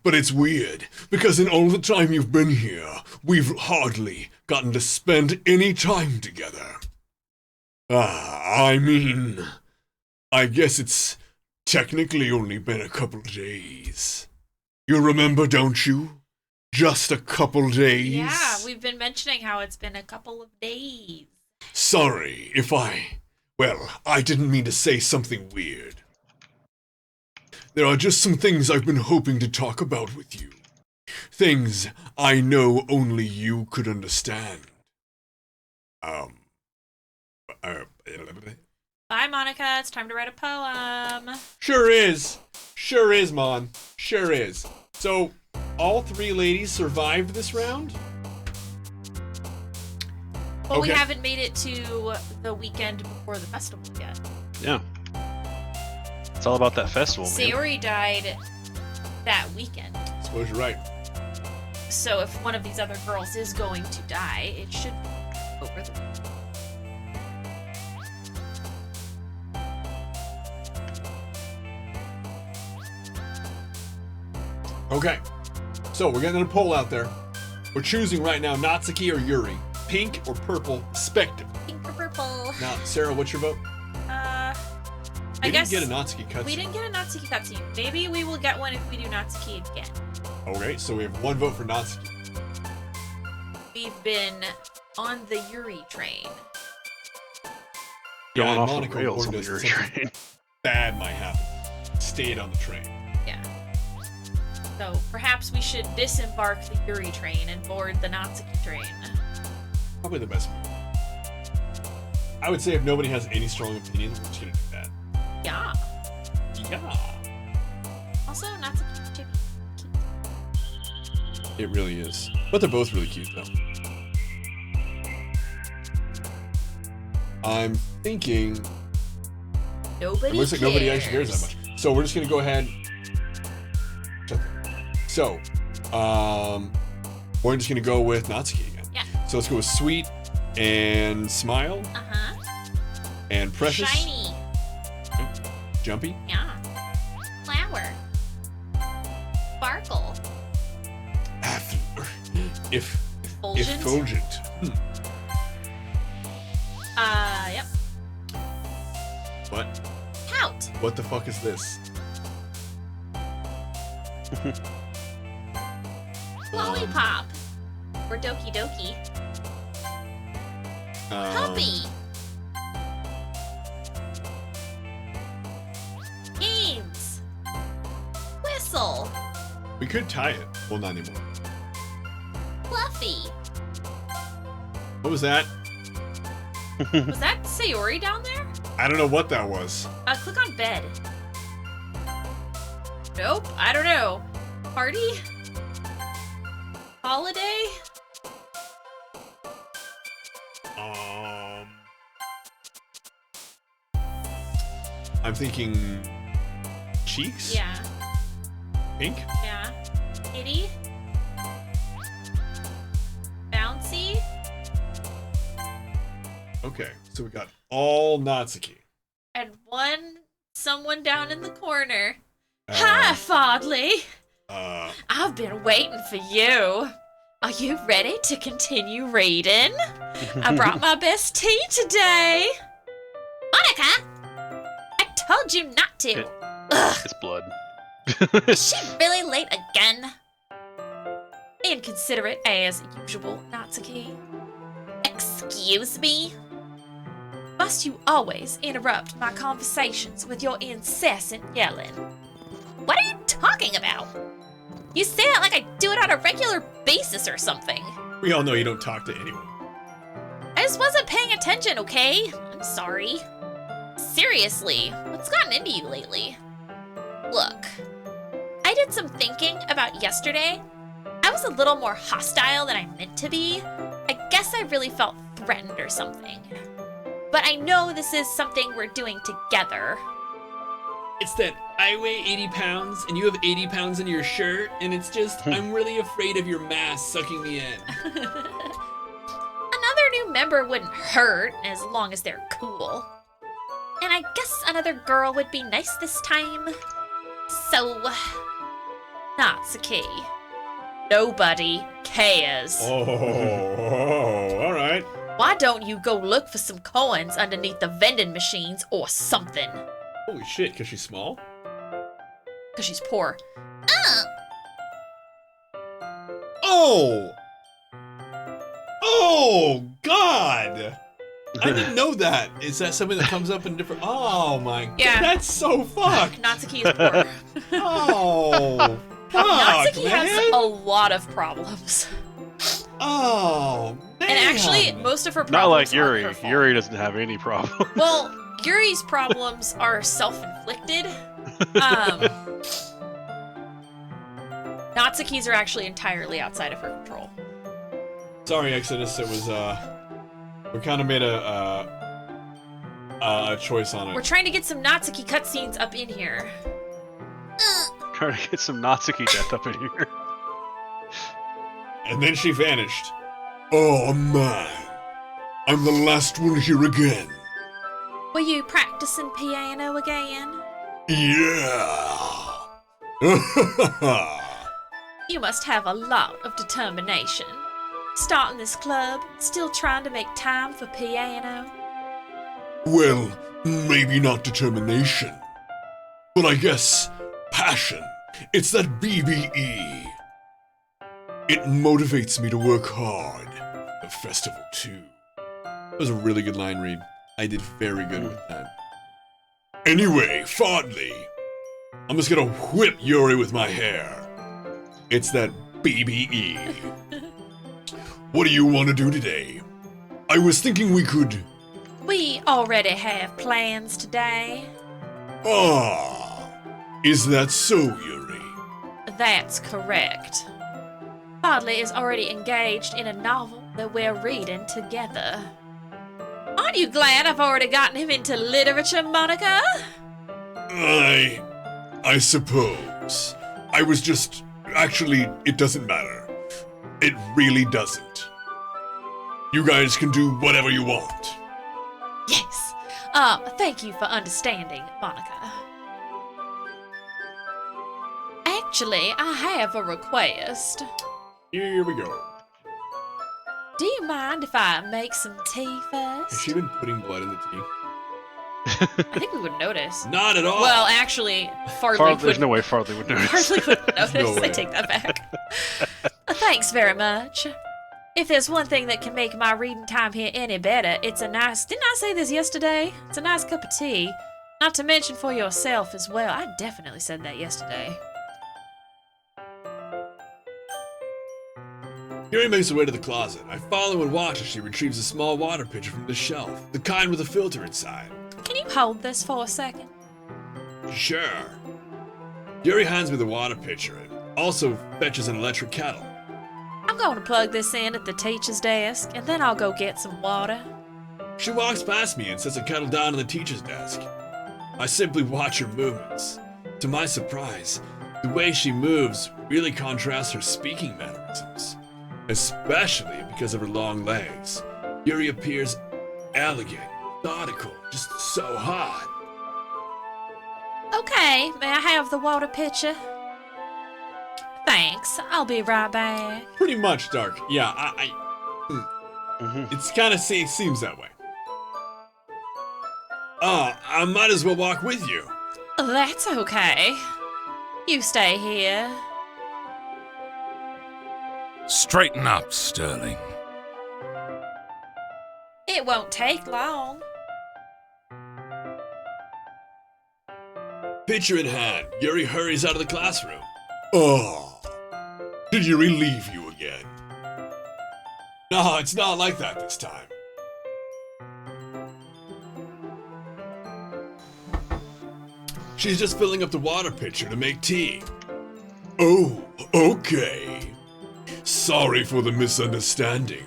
But it's weird, because in all the time you've been here, we've hardly gotten to spend any time together. I mean, I guess it's technically only been a couple days. You remember, don't you? Just a couple days? Yeah, we've been mentioning how it's been a couple of days. Sorry if I didn't mean to say something weird. There are just some things I've been hoping to talk about with you. Things I know only you could understand. Bye, Monica. It's time to write a poem. Sure is, Mon. Sure is. So, all three ladies survived this round? Well, we Okay. haven't made it to the weekend before the festival yet. Yeah. It's all about that festival, man. Sayori died that weekend. I suppose you're right. So if one of these other girls is going to die, it should be over the weekend. Okay. So, we're getting a poll out there. We're choosing right now Natsuki or Yuri. Pink or purple, respectively. Pink or purple. Now, Sarah, what's your vote? I We guess didn't get a Natsuki cutscene. we didn't get a Natsuki cutscene. Maybe we will get one if we do Natsuki again. Okay, so we have one vote for Natsuki. We've been on the Yuri train. Going and off Monica the rails on warned us your that something train. Bad might happen. Stayed on the train. Yeah. So perhaps we should disembark the Yuri train and board the Natsuki train. Probably the best move. I would say if nobody has any strong opinions, we're just gonna do that. Yeah. Yeah. Also, Natsuki chicken. It really is. But they're both really cute, though. I'm thinking... Nobody It looks like cares. nobody actually cares that much. So we're just gonna go ahead... So, we're just gonna go with Natsuki again. Yeah. So let's go with Sweet and Smile Uh-huh. and Precious. Shiny. Jumpy. Yeah. Flower. Sparkle. Effulgent. Effulgent. Yep. What? Pout. What the fuck is this? Lollipop. Or Doki Doki. Puppy. Games. Whistle. We could tie it. Well, not anymore. Fluffy. What was that? Was that Sayori down there? I don't know what that was. Click on bed. Nope, I don't know. Party? Holiday? I'm thinking cheeks? Yeah. Pink? Yeah. Kitty? Bouncy? Okay, so we got all Natsuki. And someone down in the corner. Hi, Fodley! I've been waiting for you. Are you ready to continue reading? I brought my best tea today. Monica! I told you not to. Ugh, It's blood. is she really late again? Inconsiderate as usual, Natsuki. Excuse me? Must you always interrupt my conversations with your incessant yelling? What are you talking about? You say that like I do it on a regular basis or something. We all know you don't talk to anyone. I just wasn't paying attention, okay? I'm sorry. Seriously, what's gotten into you lately? Look, I did some thinking about yesterday. I was a little more hostile than I meant to be. I guess I really felt threatened or something. But I know this is something we're doing together. It's that I weigh 80 pounds and you have 80 pounds in your shirt, and it's just, I'm really afraid of your mass sucking me in. Another new member wouldn't hurt as long as they're cool. And I guess another girl would be nice this time. So, Natsuki. Nobody cares. Oh, all right. Why don't you go look for some coins underneath the vending machines or something? Holy shit, because she's small? Because she's poor. Oh! Oh, God! I didn't know that. Is that something that comes up in different... Oh, my God. Yeah. That's so fucked. Natsuki is poor. Oh, fuck, Natsuki man. has a lot of problems. Oh, man. And actually, most of her problems Not like aren't Yuri. her fault. Yuri doesn't have any problem. Well, Yuri's problems are self-inflicted. Natsuki's are actually entirely outside of her control. Sorry, Exodus. It was, we kind of made a choice on it. We're trying to get some Natsuki cutscenes up in here. Trying to get some Natsuki death up in here. And then she vanished. Oh man, I'm the last one here again. Were you practicing piano again? Yeah. You must have a lot of determination. Starting this club, still trying to make time for piano. Well, maybe not determination, but I guess passion. It's that BBE. It motivates me to work hard. The festival too. That was a really good line read. I did very good with that. Anyway, Fodley, I'm just gonna whip Yuri with my hair. It's that BBE. What do you want to do today? I was thinking we could... We already have plans today. Ah, is that so, Yuri? That's correct. Bodley is already engaged in a novel that we're reading together. Aren't you glad I've already gotten him into literature, Monica? I suppose. I was just... Actually, it doesn't matter. It really doesn't. You guys can do whatever you want. Yes. Thank you for understanding, Monica. Actually, I have a request. Here we go. Do you mind if I make some tea Has first? she been putting blood in the tea? I think we would notice. Not at all. Well, actually, Fardley There's would no way Farley would notice. Hardly would notice. No I way. take that back. Thanks very much. If there's one thing that can make my reading time here any better, it's a nice... Didn't I say this yesterday? It's a nice cup of tea. Not to mention for yourself as well. I definitely said that yesterday. Yuri makes her way to the closet. I follow and watch as she retrieves a small water pitcher from the shelf, the kind with a filter inside. Can you hold this for a second? Sure. Yuri hands me the water pitcher and also fetches an electric kettle. I'm going to plug this in at the teacher's desk, and then I'll go get some water. She walks past me and sets a kettle down on the teacher's desk. I simply watch her movements. To my surprise, the way she moves really contrasts her speaking mannerisms, especially because of her long legs. Yuri appears elegant, methodical, just so hot. Okay, may I have the water pitcher? Thanks, I'll be right back. Pretty much, Dark. Yeah, it's kind of seems that way. Oh, I might as well walk with you. That's okay. You stay here. Straighten up, Sterling. It won't take long. Pitcher in hand, Yuri hurries out of the classroom. Oh, did Yuri leave you again? No, it's not like that this time. She's just filling up the water pitcher to make tea. Oh, okay. Sorry for the misunderstanding.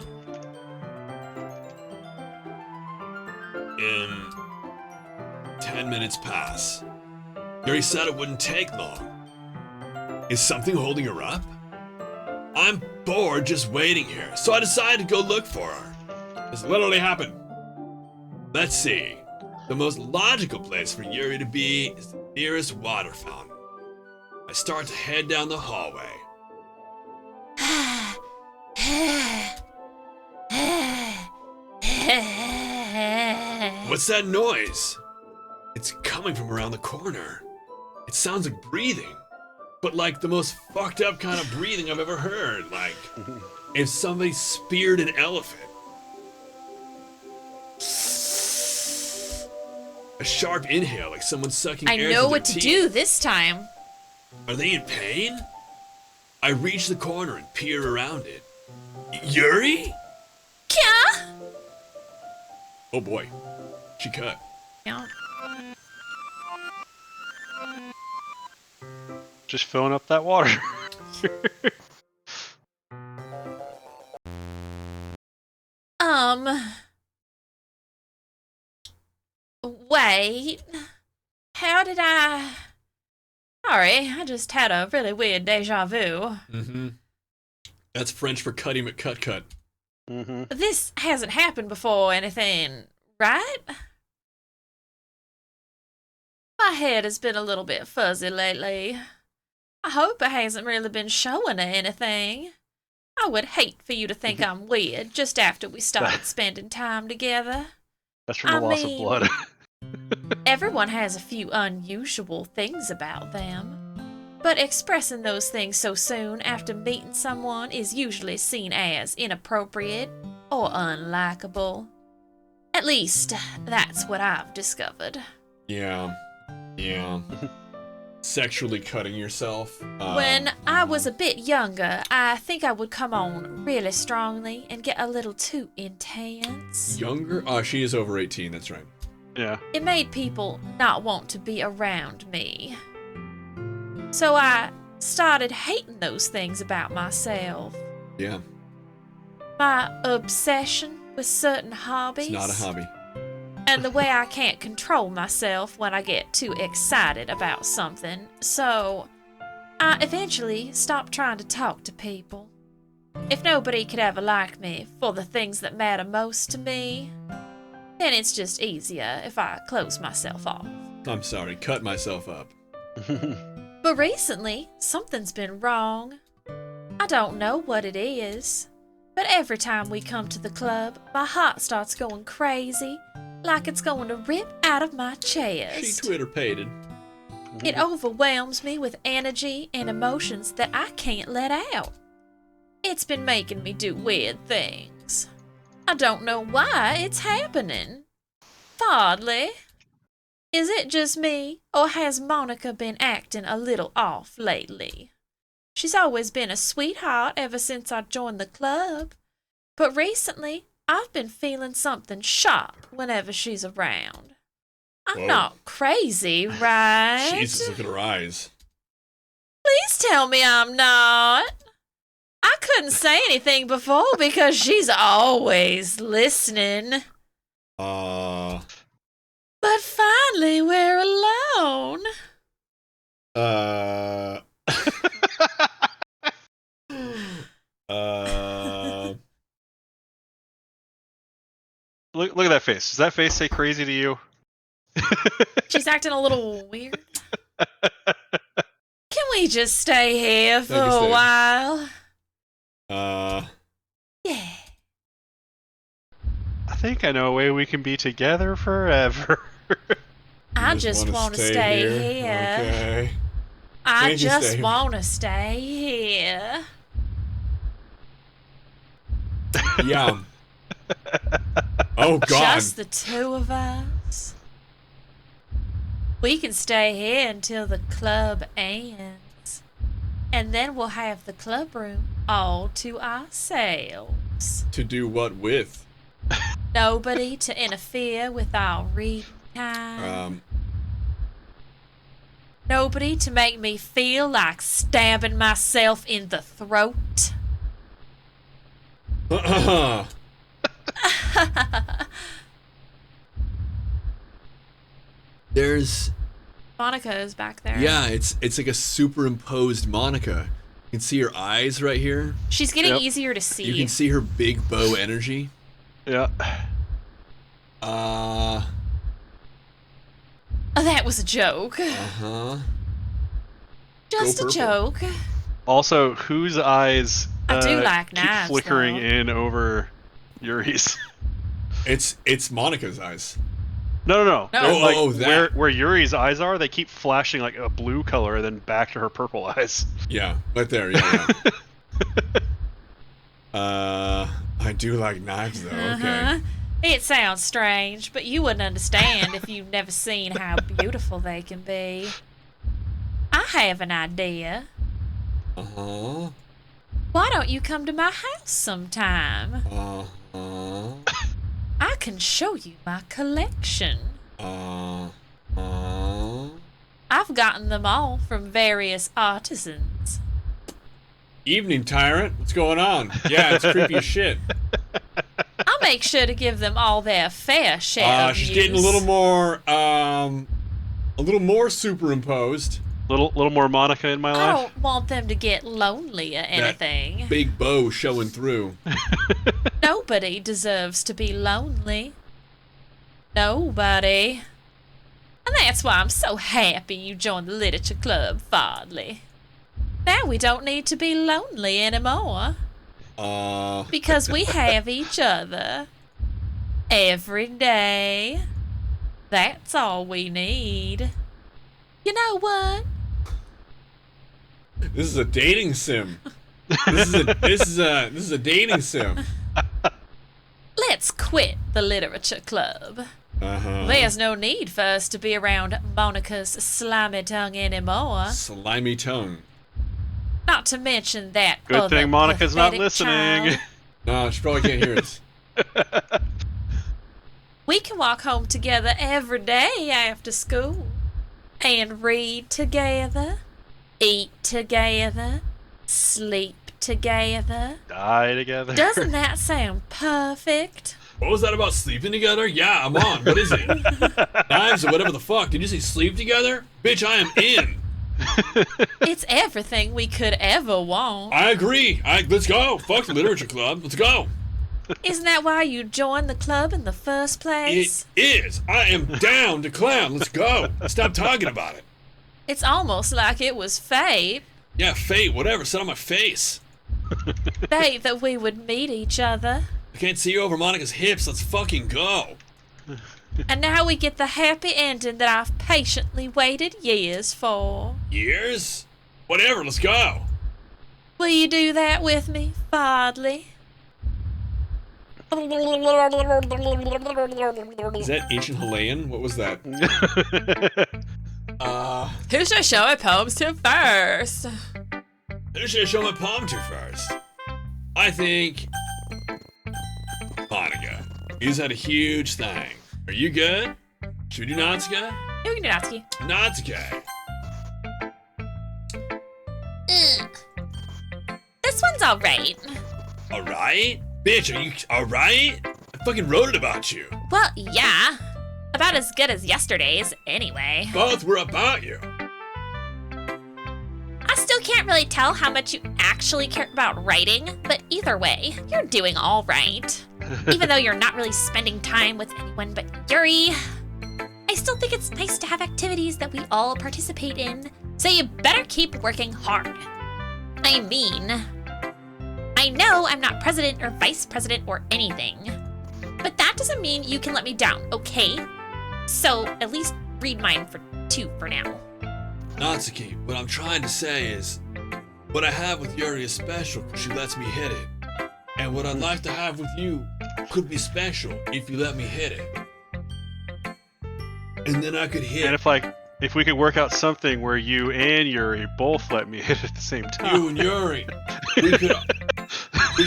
10 minutes pass. Yuri said it wouldn't take long. Is something holding her up? I'm bored just waiting here, so I decided to go look for her. This literally happened. Let's see. The most logical place for Yuri to be is the nearest water fountain. I start to head down the hallway. What's that noise? It's coming from around the corner. It sounds like breathing, but like the most fucked up kind of breathing I've ever heard. Like if somebody speared an elephant. A sharp inhale, like someone sucking I air know through what their to teeth. do this time. Are they in pain? I reach the corner and peer around it. Yuri? Yeah. Oh boy, she cut. Yeah. Just filling up that water. Wait. How did I... Sorry, I just had a really weird deja vu. Mm-hmm. That's French for Cuddy McCut-Cut. Mm-hmm. This hasn't happened before or anything, right? My head has been a little bit fuzzy lately. I hope it hasn't really been showing or anything. I would hate for you to think I'm weird just after we started spending time together. That's from the loss of blood. Everyone has a few unusual things about them. But expressing those things so soon after meeting someone is usually seen as inappropriate or unlikable. At least, that's what I've discovered. Yeah. Sexually cutting yourself. When I was a bit younger, I think I would come on really strongly and get a little too intense. Younger? Oh, she is over 18, that's right. Yeah. It made people not want to be around me. So I started hating those things about myself. Yeah. My obsession with certain hobbies. It's not a hobby. And the way I can't control myself when I get too excited about something. So I eventually stopped trying to talk to people. If nobody could ever like me for the things that matter most to me, then it's just easier if I close myself off. I'm sorry, cut myself up. But recently, something's been wrong. I don't know what it is, but every time we come to the club, my heart starts going crazy, like it's going to rip out of my She chest. Twitter-pated. It overwhelms me with energy and emotions that I can't let out. It's been making me do weird things. I don't know why it's happening. Fardley, is it just me, or has Monica been acting a little off lately? She's always been a sweetheart ever since I joined the club, but recently I've been feeling something sharp whenever she's around. I'm Whoa. not crazy, right? Jesus, look at her eyes. Please tell me I'm not. I couldn't say anything before because she's always listening. But finally, we're alone. Look at that face. Does that face say crazy to you? She's acting a little weird. Can we just stay here for can a stay. while? Yeah. I think I know a way we can be together forever. I just want to stay here. Okay. I Thank you, just stay. want to stay here. Yeah. Oh, God. Just the two of us. We can stay here until the club ends. And then we'll have the club room all to ourselves. To do what with? Nobody to interfere with our reading time. Nobody to make me feel like stabbing myself in the throat. There's Monica is back there. Yeah, it's like a superimposed Monica. You can see her eyes right here. She's getting Yep. easier to see. You can see her big bow energy. Yeah. Oh, that was a joke. Uh-huh. Just Go a purple. joke. Also, whose eyes I do like keep knives, flickering though. in over Yuri's? It's Monica's eyes. No. No. They're like, Oh, that. where Yuri's eyes are, they keep flashing like a blue color, and then back to her purple eyes. Yeah, right there. Yeah. I do like knives though. Okay. Uh-huh. It sounds strange, but you wouldn't understand if you've never seen how beautiful they can be. I have an idea. Uh-huh. Why don't you come to my house sometime? Uh-huh. I can show you my collection. Uh-huh. I've gotten them all from various artisans. Evening, tyrant. What's going on? Yeah, it's creepy as shit. I'll make sure to give them all their fair share of She's use. getting a little more superimposed. Little more Monica in my I life. don't want them to get lonely or anything. Big bow showing through. Nobody deserves to be lonely. Nobody. And that's why I'm so happy you joined the literature club, Fardley. Now we don't need to be lonely anymore. Because we have each other. Every day. That's all we need. You know what? This is a dating sim. This is a dating sim. Let's quit the literature club. Uh-huh. There's no need for us to be around Monica's slimy tongue anymore. Slimy tongue. Not to mention that Good other thing Monica's not pathetic listening. child. No, she probably can't hear us. We can walk home together every day after school. And read together. Eat together. Sleep together. Die together. Doesn't that sound perfect? What was that about sleeping together? Yeah, I'm on. What is it? Knives or whatever the fuck. Did you say sleep together? Bitch, I am in. It's everything we could ever want. I agree. Let's go. Fuck the literature club. Let's go. Isn't that why you joined the club in the first place? It is. I am down to clown. Let's go. Stop talking about it. It's almost like it was fate. Yeah, fate, whatever. Sit on my face. Fate that we would meet each other. I can't see you over Monica's hips. Let's fucking go. And now we get the happy ending that I've patiently waited years for. Years? Whatever. Let's go. Will you do that with me, Fardley? Is that ancient Halayan? What was that? Who should I show my poems to first? Who should I show my palm to first? I think Monica. He's had a huge thing. Are you good? Should we do Natsuka? You can do Natsuki. Natsuka. This one's alright. Alright? Bitch, are you alright? I fucking wrote it about you. Well, yeah. About as good as yesterday's, anyway. Both were about you. I still can't really tell how much you actually care about writing, but either way, you're doing all right. Even though you're not really spending time with anyone but Yuri, I still think it's nice to have activities that we all participate in, so you better keep working hard. I mean, I know I'm not president or vice president or anything, but that doesn't mean you can let me down, okay? So at least read mine for 2 for now. Natsuki, what I'm trying to say is, what I have with Yuri is special because she lets me hit it. And what I'd like to have with you could be special if you let me hit it. And then I could hit And if we could work out something where you and Yuri both let me hit at the same time. you and Yuri. We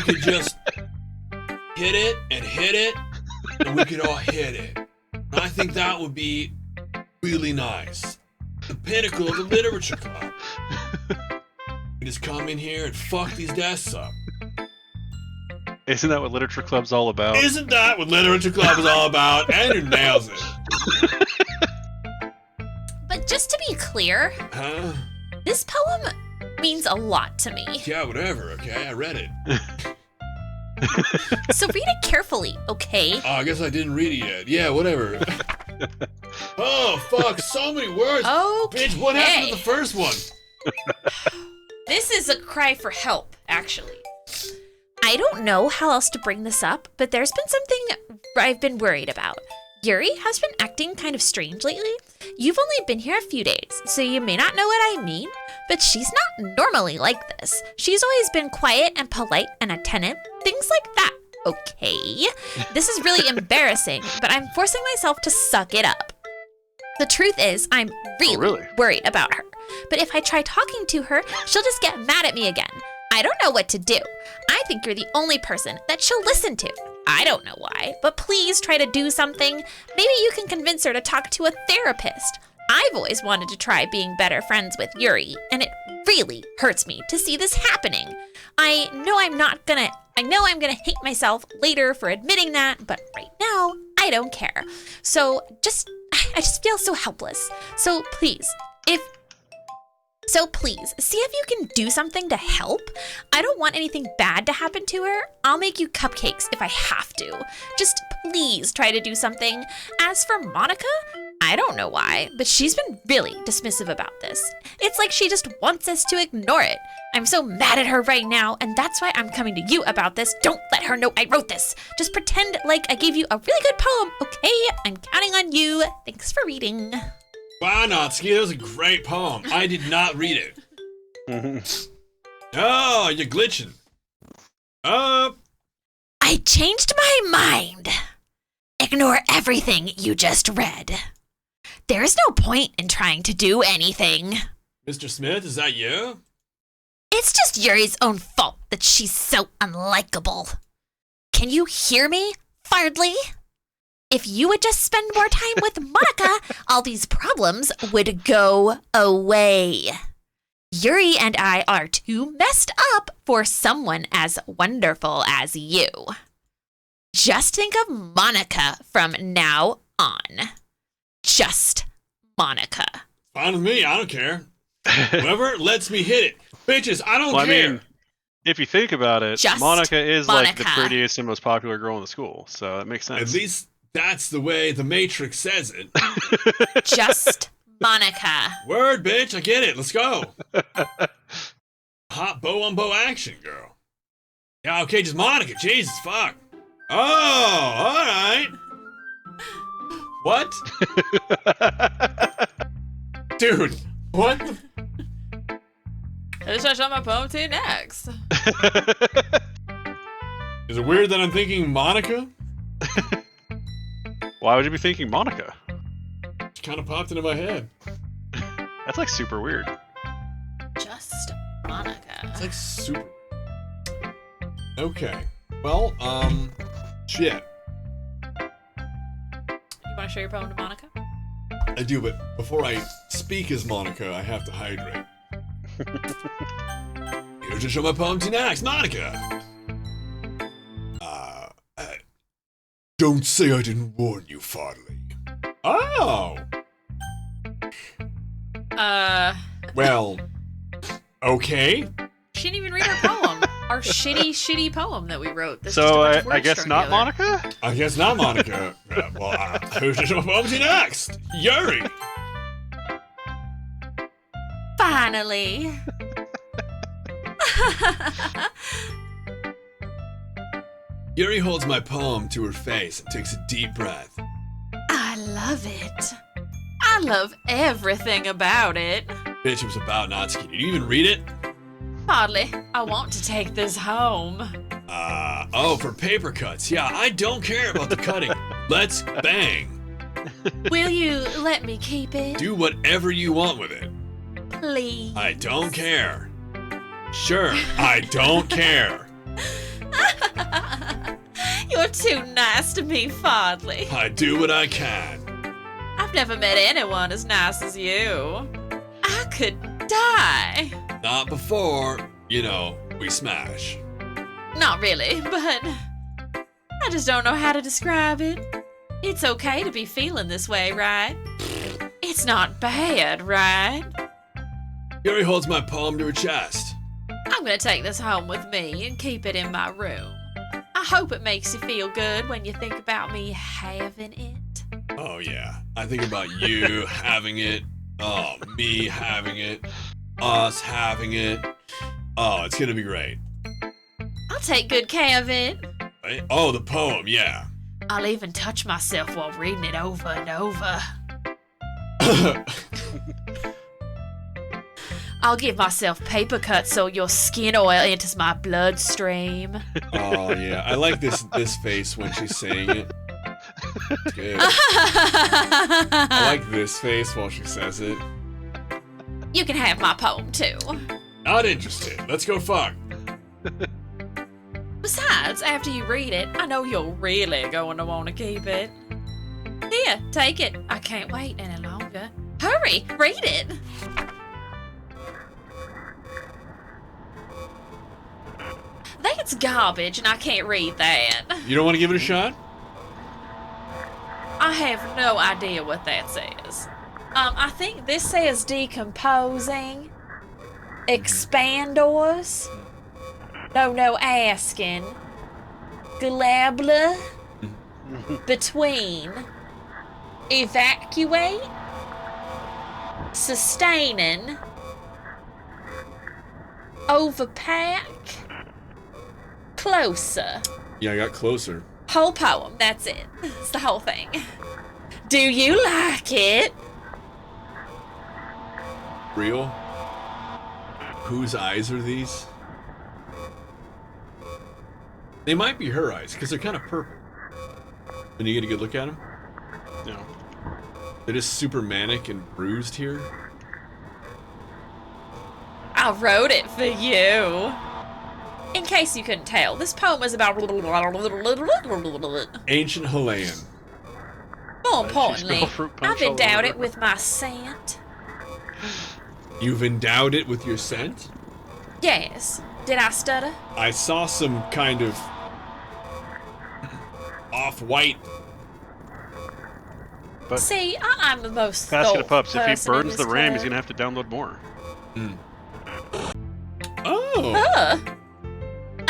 could just hit it, and we could all hit it. And I think that would be really nice. The pinnacle of the literature club. We just come in here and fuck these desks up. Isn't that what literature club's all about? Isn't that what literature club is all about? Andrew nails it. But just to be clear, Huh? this poem means a lot to me. Yeah, whatever, okay? I read it. So read it carefully, okay? Oh, I guess I didn't read it yet. Yeah, whatever. Oh, fuck, so many words. Okay. Bitch, what happened to the first one? This is a cry for help, actually. I don't know how else to bring this up, but there's been something I've been worried about. Yuri has been acting kind of strange lately. You've only been here a few days, so you may not know what I mean, but she's not normally like this. She's always been quiet and polite and attentive, things like that. Okay, this is really embarrassing, but I'm forcing myself to suck it up. The truth is, I'm really worried about her. But if I try talking to her, she'll just get mad at me again. I don't know what to do. I think you're the only person that she'll listen to. I don't know why, but please try to do something. Maybe you can convince her to talk to a therapist. I've always wanted to try being better friends with Yuri, and it really hurts me to see this happening. I know I'm gonna hate myself later for admitting that, but right now, I don't care. I just feel so helpless. So please, see if you can do something to help. I don't want anything bad to happen to her. I'll make you cupcakes if I have to. Just please try to do something. As for Monica, I don't know why, but she's been really dismissive about this. It's like she just wants us to ignore it. I'm so mad at her right now, and that's why I'm coming to you about this. Don't let her know I wrote this. Just pretend like I gave you a really good poem, okay? I'm counting on you. Thanks for reading. Wow, Natsuki, that was a great poem. I did not read it. Oh, you're glitching. I changed my mind. Ignore everything you just read. There's no point in trying to do anything. Mr. Smith, is that you? It's just Yuri's own fault that she's so unlikable. Can you hear me, Fardley? If you would just spend more time with Monica, all these problems would go away. Yuri and I are too messed up for someone as wonderful as you. Just think of Monica from now on. Just Monica. Fine with me, I don't care. Whoever lets me hit it. Bitches, I don't care. I mean, if you think about it, Just Monica is like the Monica. prettiest and most popular girl in the school, so that makes sense. At least that's the way the Matrix says it. Just Monica. Word, bitch, I get it. Let's go. Hot bow on bow action, girl. Yeah, okay, just Monica. Jesus, fuck. Oh, alright. What? Dude, what the... Who should I show my poem to next? Is it weird that I'm thinking Monica? Why would you be thinking Monica? It kind of popped into my head. That's like super weird. Just Monica. It's like super... Okay. Well, shit. You want to show your poem to Monica? I do, but before I speak as Monica, I have to hydrate. Here's to show my poem to next, Monica. Don't say I didn't warn you, Fodley. Oh. Well, okay. She didn't even read our poem. Our shitty poem that we wrote. That's So just a bunch of I words guess strung not together. Monica? I guess not Monica. Who's to show my poem to next? Yuri. Finally. Yuri holds my poem to her face and takes a deep breath. I love it. I love everything about it. Bitch, it was about Natsuki. Did you even read it? Hardly. I want to take this home. Oh, for paper cuts. Yeah, I don't care about the cutting. Let's bang. Will you let me keep it? Do whatever you want with it. Please. I don't care. Sure, I don't care. You're too nice to me, Fardley. I do what I can. I've never met anyone as nice as you. I could die. Not before, we smash. Not really, but I just don't know how to describe it. It's okay to be feeling this way, right? It's It's not bad, right? Yuri holds my poem to her chest. I'm gonna take this home with me and keep it in my room. I hope it makes you feel good when you think about me having it. Oh yeah, I think about you having it. Oh, me having it. Us having it. Oh, it's gonna be great. I'll take good care of it. Right? Oh, the poem, yeah. I'll even touch myself while reading it over and over. I'll give myself paper cuts so your skin oil enters my bloodstream. Oh yeah, I like this face when she's saying it. It's good. I like this face while she says it. You can have my poem too. Not interested. Let's go fuck. Besides, after you read it, I know you're really going to want to keep it. Here, take it. I can't wait any longer. Hurry, read it. That's garbage, and I can't read that. You don't want to give it a shot? I have no idea what that says. I think this says decomposing. Expandors. No asking. Glabla. Between. Evacuate. Sustaining. Overpack. Closer. Yeah, I got closer. Whole poem, that's it. It's the whole thing. Do you like it? Real? Whose eyes are these? They might be her eyes, because they're kind of purple. And you get a good look at them? No. They're just super manic and bruised here. I wrote it for you. In case you couldn't tell, this poem is about Ancient Helaean. more importantly, spell fruit punch I've all endowed over it with my scent. You've endowed it with your scent? Yes. Did I stutter? I saw some kind of off-white. But See, I'm the most basket of thoughtful pups. If he person in burns the this ram, he's club. gonna have to download more. Oh!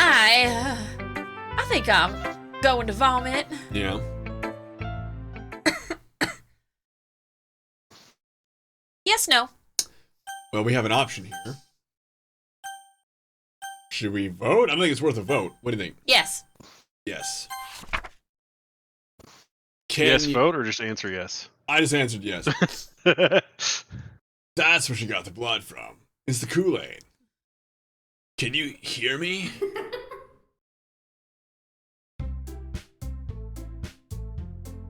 I think I'm going to vomit. Yeah. Yes, no. Well, we have an option here. Should we vote? I think it's worth a vote. What do you think? Yes. Yes. Yes, vote or just answer yes. I just answered yes. That's where she got the blood from. It's the Kool-Aid. Can you hear me?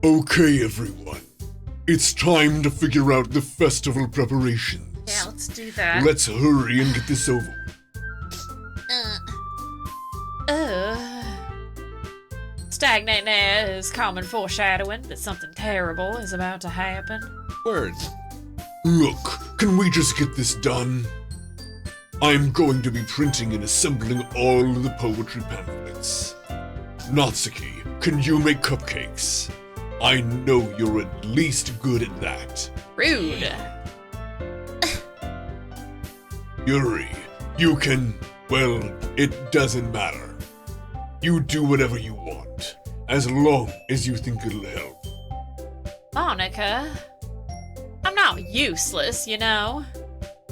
Okay, everyone. It's time to figure out the festival preparations. Yeah, let's do that. Let's hurry and get this over. Stagnate now is common foreshadowing that something terrible is about to happen. Words. Look, can we just get this done? I'm going to be printing and assembling all of the poetry pamphlets. Natsuki, can you make cupcakes? I know you're at least good at that. Rude. Yuri, you can... well, it doesn't matter. You do whatever you want, as long as you think it'll help. Monica, I'm not useless, you know.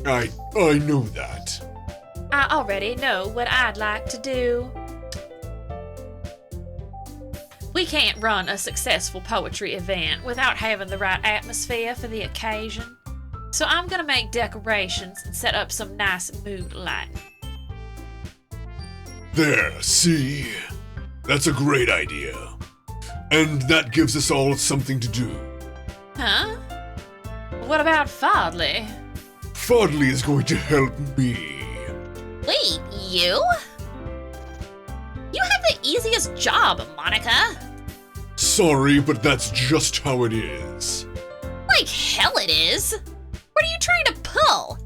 I know that. I already know what I'd like to do. We can't run a successful poetry event without having the right atmosphere for the occasion. So I'm gonna make decorations and set up some nice mood lighting. There, see? That's a great idea. And that gives us all something to do. Huh? What about Fodley? Fodley is going to help me. Wait, you? You have the easiest job, Monica. Sorry, but that's just how it is. Like hell it is. What are you trying to pull?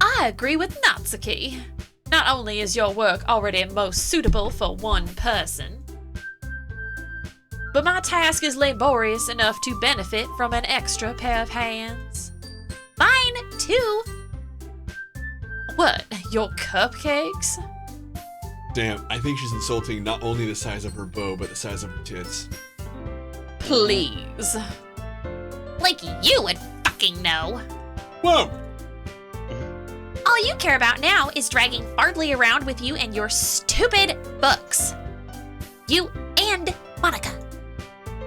I agree with Natsuki. Not only is your work already most suitable for one person, but my task is laborious enough to benefit from an extra pair of hands. Mine, too. What, your cupcakes? Damn, I think she's insulting not only the size of her bow, but the size of her tits. Please. Like you would fucking know. Whoa! All you care about now is dragging Fardley around with you and your stupid books. You and Monica.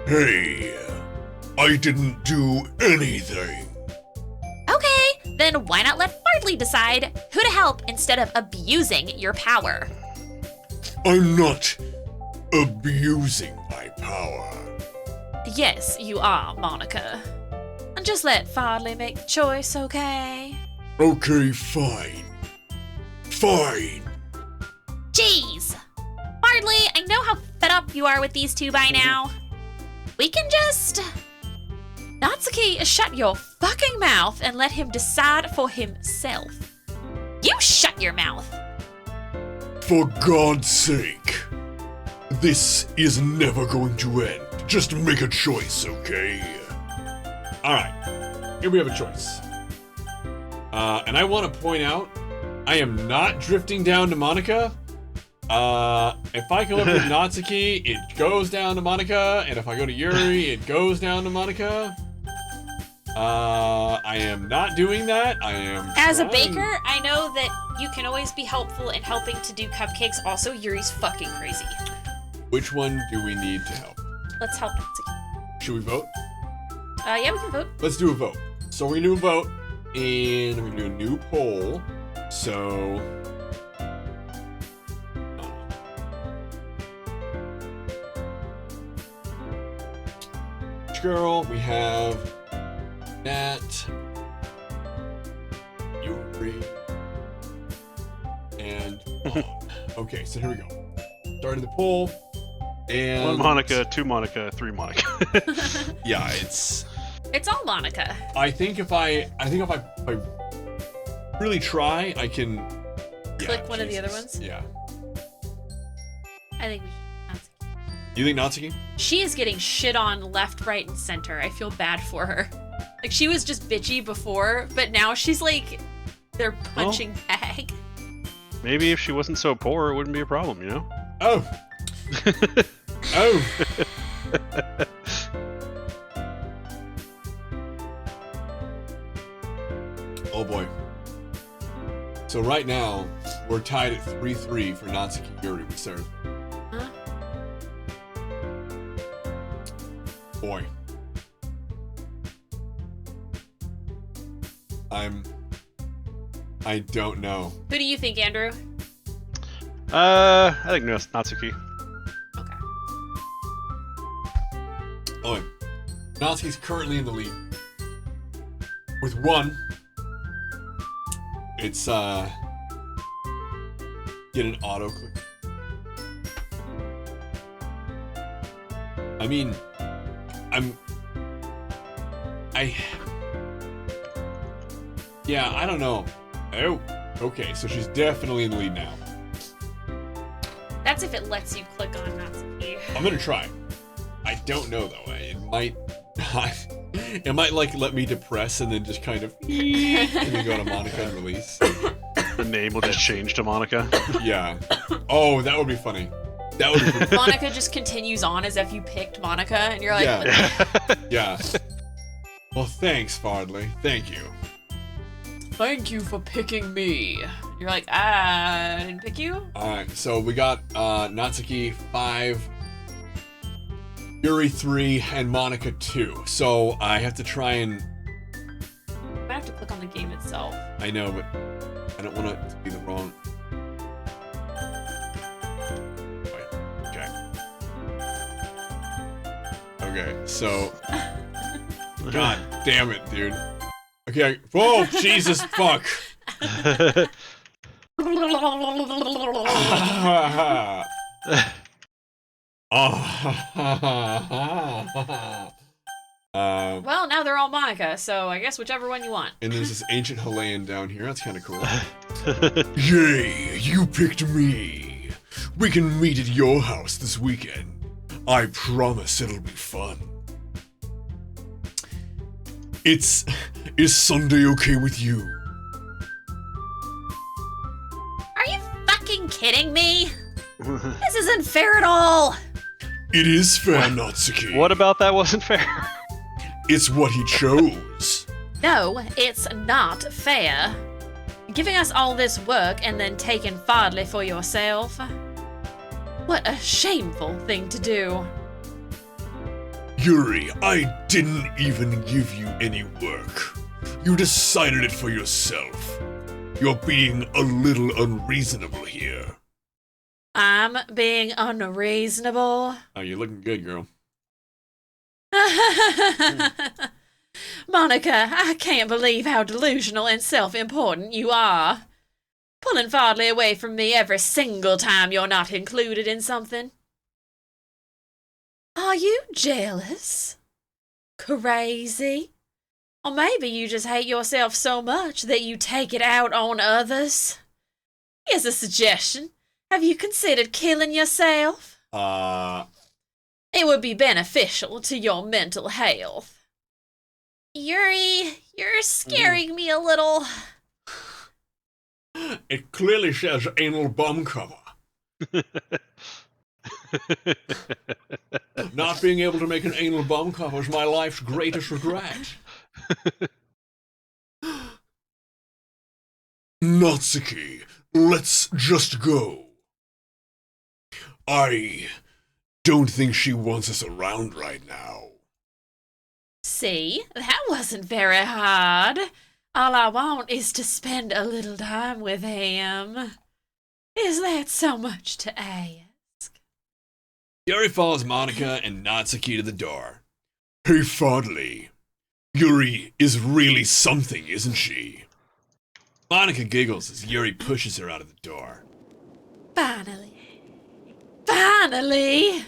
Hey, I didn't do anything. Okay, then why not let Fardley decide who to help instead of abusing your power? I'm not abusing my power. Yes, you are, Monica. Just let Fardley make the choice, okay? Okay, fine. Fine. Jeez. Fardley, I know how fed up you are with these two by now. We can just... Natsuki, shut your fucking mouth and let him decide for himself. You shut your mouth. For God's sake. This is never going to end. Just make a choice, okay? Alright, here we have a choice. And I want to point out, I am not drifting down to Monica. If I come up with Natsuki, it goes down to Monica, and if I go to Yuri, it goes down to Monica. I am not doing that. I am As a trying- baker, I know that you can always be helpful in helping to do cupcakes. Also, Yuri's fucking crazy. Which one do we need to help? Let's help Natsuki. Should we vote? Yeah, we can vote. Let's do a vote. So we're gonna do a vote, and we're gonna do a new poll. So, which girl? We have Nat, Yuri, and okay. So here we go. Starting the poll, and One Monica, two Monica, three Monica. Yeah, it's. It's all Monica. I think if I really try, I can Click one of the other Jesus. ones? Yeah. I think we should Natsuki. You think Natsuki? She is getting shit on left, right, and center. I feel bad for her. Like, she was just bitchy before, but now she's like their punching bag. Maybe if she wasn't so poor, it wouldn't be a problem, you know? Oh. Oh. Oh boy. So right now, we're tied at 3-3 for Natsuki Yuri with Sarah. Huh? Boy. I don't know. Who do you think, Andrew? I think Natsuki. Okay. Oh, Natsuki's currently in the lead. With 1. It's, get an auto click. I mean, yeah, I don't know. Oh, okay, so she's definitely in the lead now. That's if it lets you click on Natsuki. I'm gonna try. I don't know though. It might not. It might like let me depress and then just kind of and then go to Monica and release. The name will just change to Monica. Yeah. Oh, that would be funny. That would be funny. Monica just continues on as if you picked Monica, and you're like, Yeah. Yeah. Well, thanks, Fardley. Thank you. thank you for picking me. You're like, I didn't pick you? Alright, so we got Natsuki 5, Yuri 3, and Monica 2. So I have to try and. I might have to click on the game itself. I know, but I don't want it to be the wrong. Wait, okay. Okay, so. God damn it, dude. Okay, whoa, Jesus, fuck. Well, now they're all Monica, so I guess whichever one you want. And there's this ancient Halayan down here. That's kind of cool. Yay, you picked me. We can meet at your house this weekend. I promise it'll be fun. Is Sunday okay with you? Are you fucking kidding me? This isn't fair at all. It is fair, Natsuki. What about that wasn't fair? It's what he chose. No, it's not fair. Giving us all this work and then taking Fardley for yourself. What a shameful thing to do. Yuri, I didn't even give you any work. You decided it for yourself. You're being a little unreasonable here. I'm being unreasonable. Oh, you're looking good, girl. Monica, I can't believe how delusional and self-important you are. Pulling Fardley away from me every single time you're not included in something. Are you jealous? Crazy? Or maybe you just hate yourself so much that you take it out on others? Here's a suggestion. Have you considered killing yourself? It would be beneficial to your mental health. Yuri, you're scaring me a little. It clearly says anal bum cover. Not being able to make an anal bum cover is my life's greatest regret. Natsuki, let's just go. I don't think she wants us around right now. See, that wasn't very hard. All I want is to spend a little time with him. Is that so much to ask? Yuri follows Monica and Natsuki to the door. Hey, Fardley. Yuri is really something, isn't she? Monica giggles as Yuri pushes her out of the door. Finally. Finally!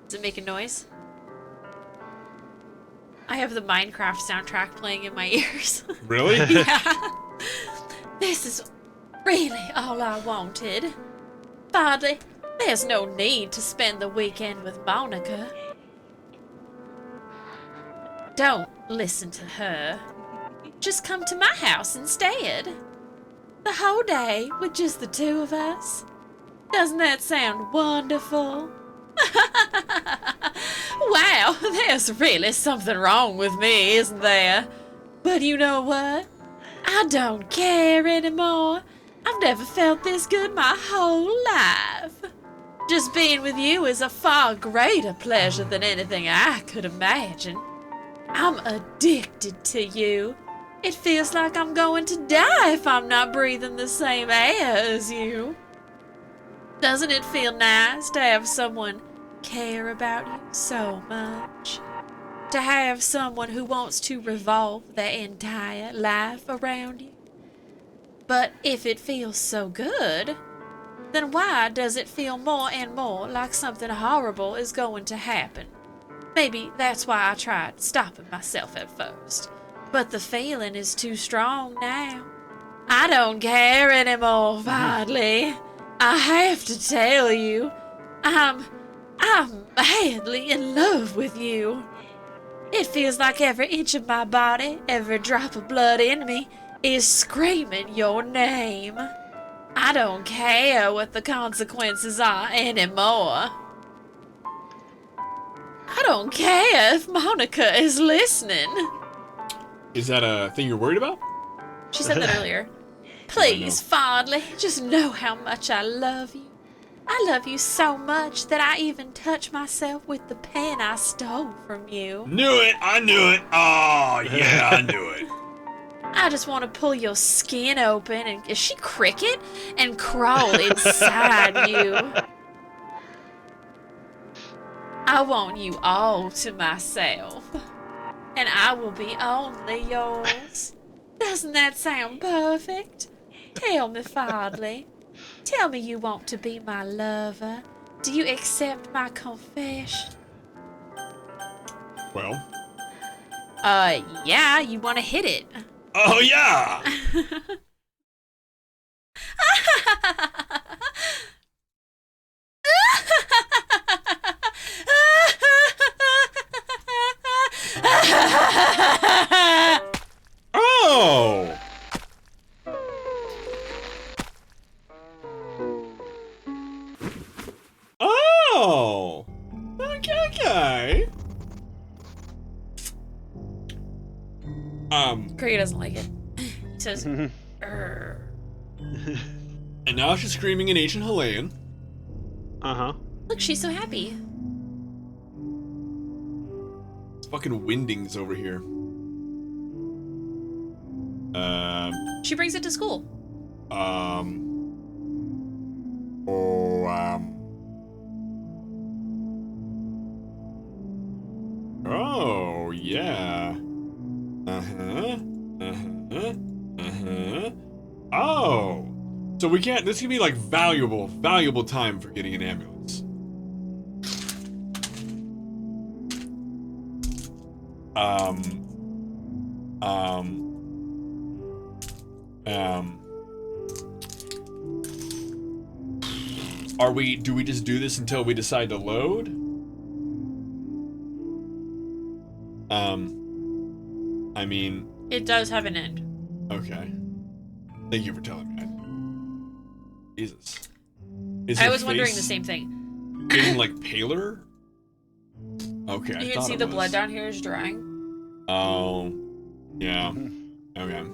Does it make a noise? I have the Minecraft soundtrack playing in my ears. Really? Yeah. This is really all I wanted. Fardley, there's no need to spend the weekend with Monica. Don't listen to her. Just come to my house instead. The whole day with just the two of us. Doesn't that sound wonderful? Wow, there's really something wrong with me, isn't there? But you know what? I don't care anymore. I've never felt this good my whole life. Just being with you is a far greater pleasure than anything I could imagine. I'm addicted to you. It feels like I'm going to die if I'm not breathing the same air as you. Doesn't it feel nice to have someone care about you so much? To have someone who wants to revolve their entire life around you? But if it feels so good, then why does it feel more and more like something horrible is going to happen? Maybe that's why I tried stopping myself at first. But the feeling is too strong now. I don't care anymore, Fardley. I have to tell you, I'm madly in love with you. It feels like every inch of my body, every drop of blood in me, is screaming your name. I don't care what the consequences are anymore. I don't care if Monica is listening. Is that a thing you're worried about? She said that earlier. Please, Fardley, just know how much I love you. I love you so much that I even touch myself with the pen I stole from you. Knew it! I knew it! Oh, yeah, I knew it. I just want to pull your skin open and, is she cricket? And crawl inside you. I want you all to myself. And I will be only yours. Doesn't that sound perfect? Tell me, Fardley. Tell me you want to be my lover. Do you accept my confession? Well, Yeah, you want to hit it. Oh, yeah! Oh! Oh! Okay. Gray doesn't like it. He says, "Urgh." And now she's screaming in ancient Halayan. Uh-huh. Look, she's so happy. It's fucking Windings over here. She brings it to school. Oh, yeah. Oh. So we can't, this can be like valuable time for getting an ambulance. Do we just do this until we decide to load? I mean... It does have an end. Okay. Thank you for telling me. Jesus. I was wondering the same thing. Getting, like, paler? Okay, You can see the blood down here is drying. Oh. Yeah. Okay.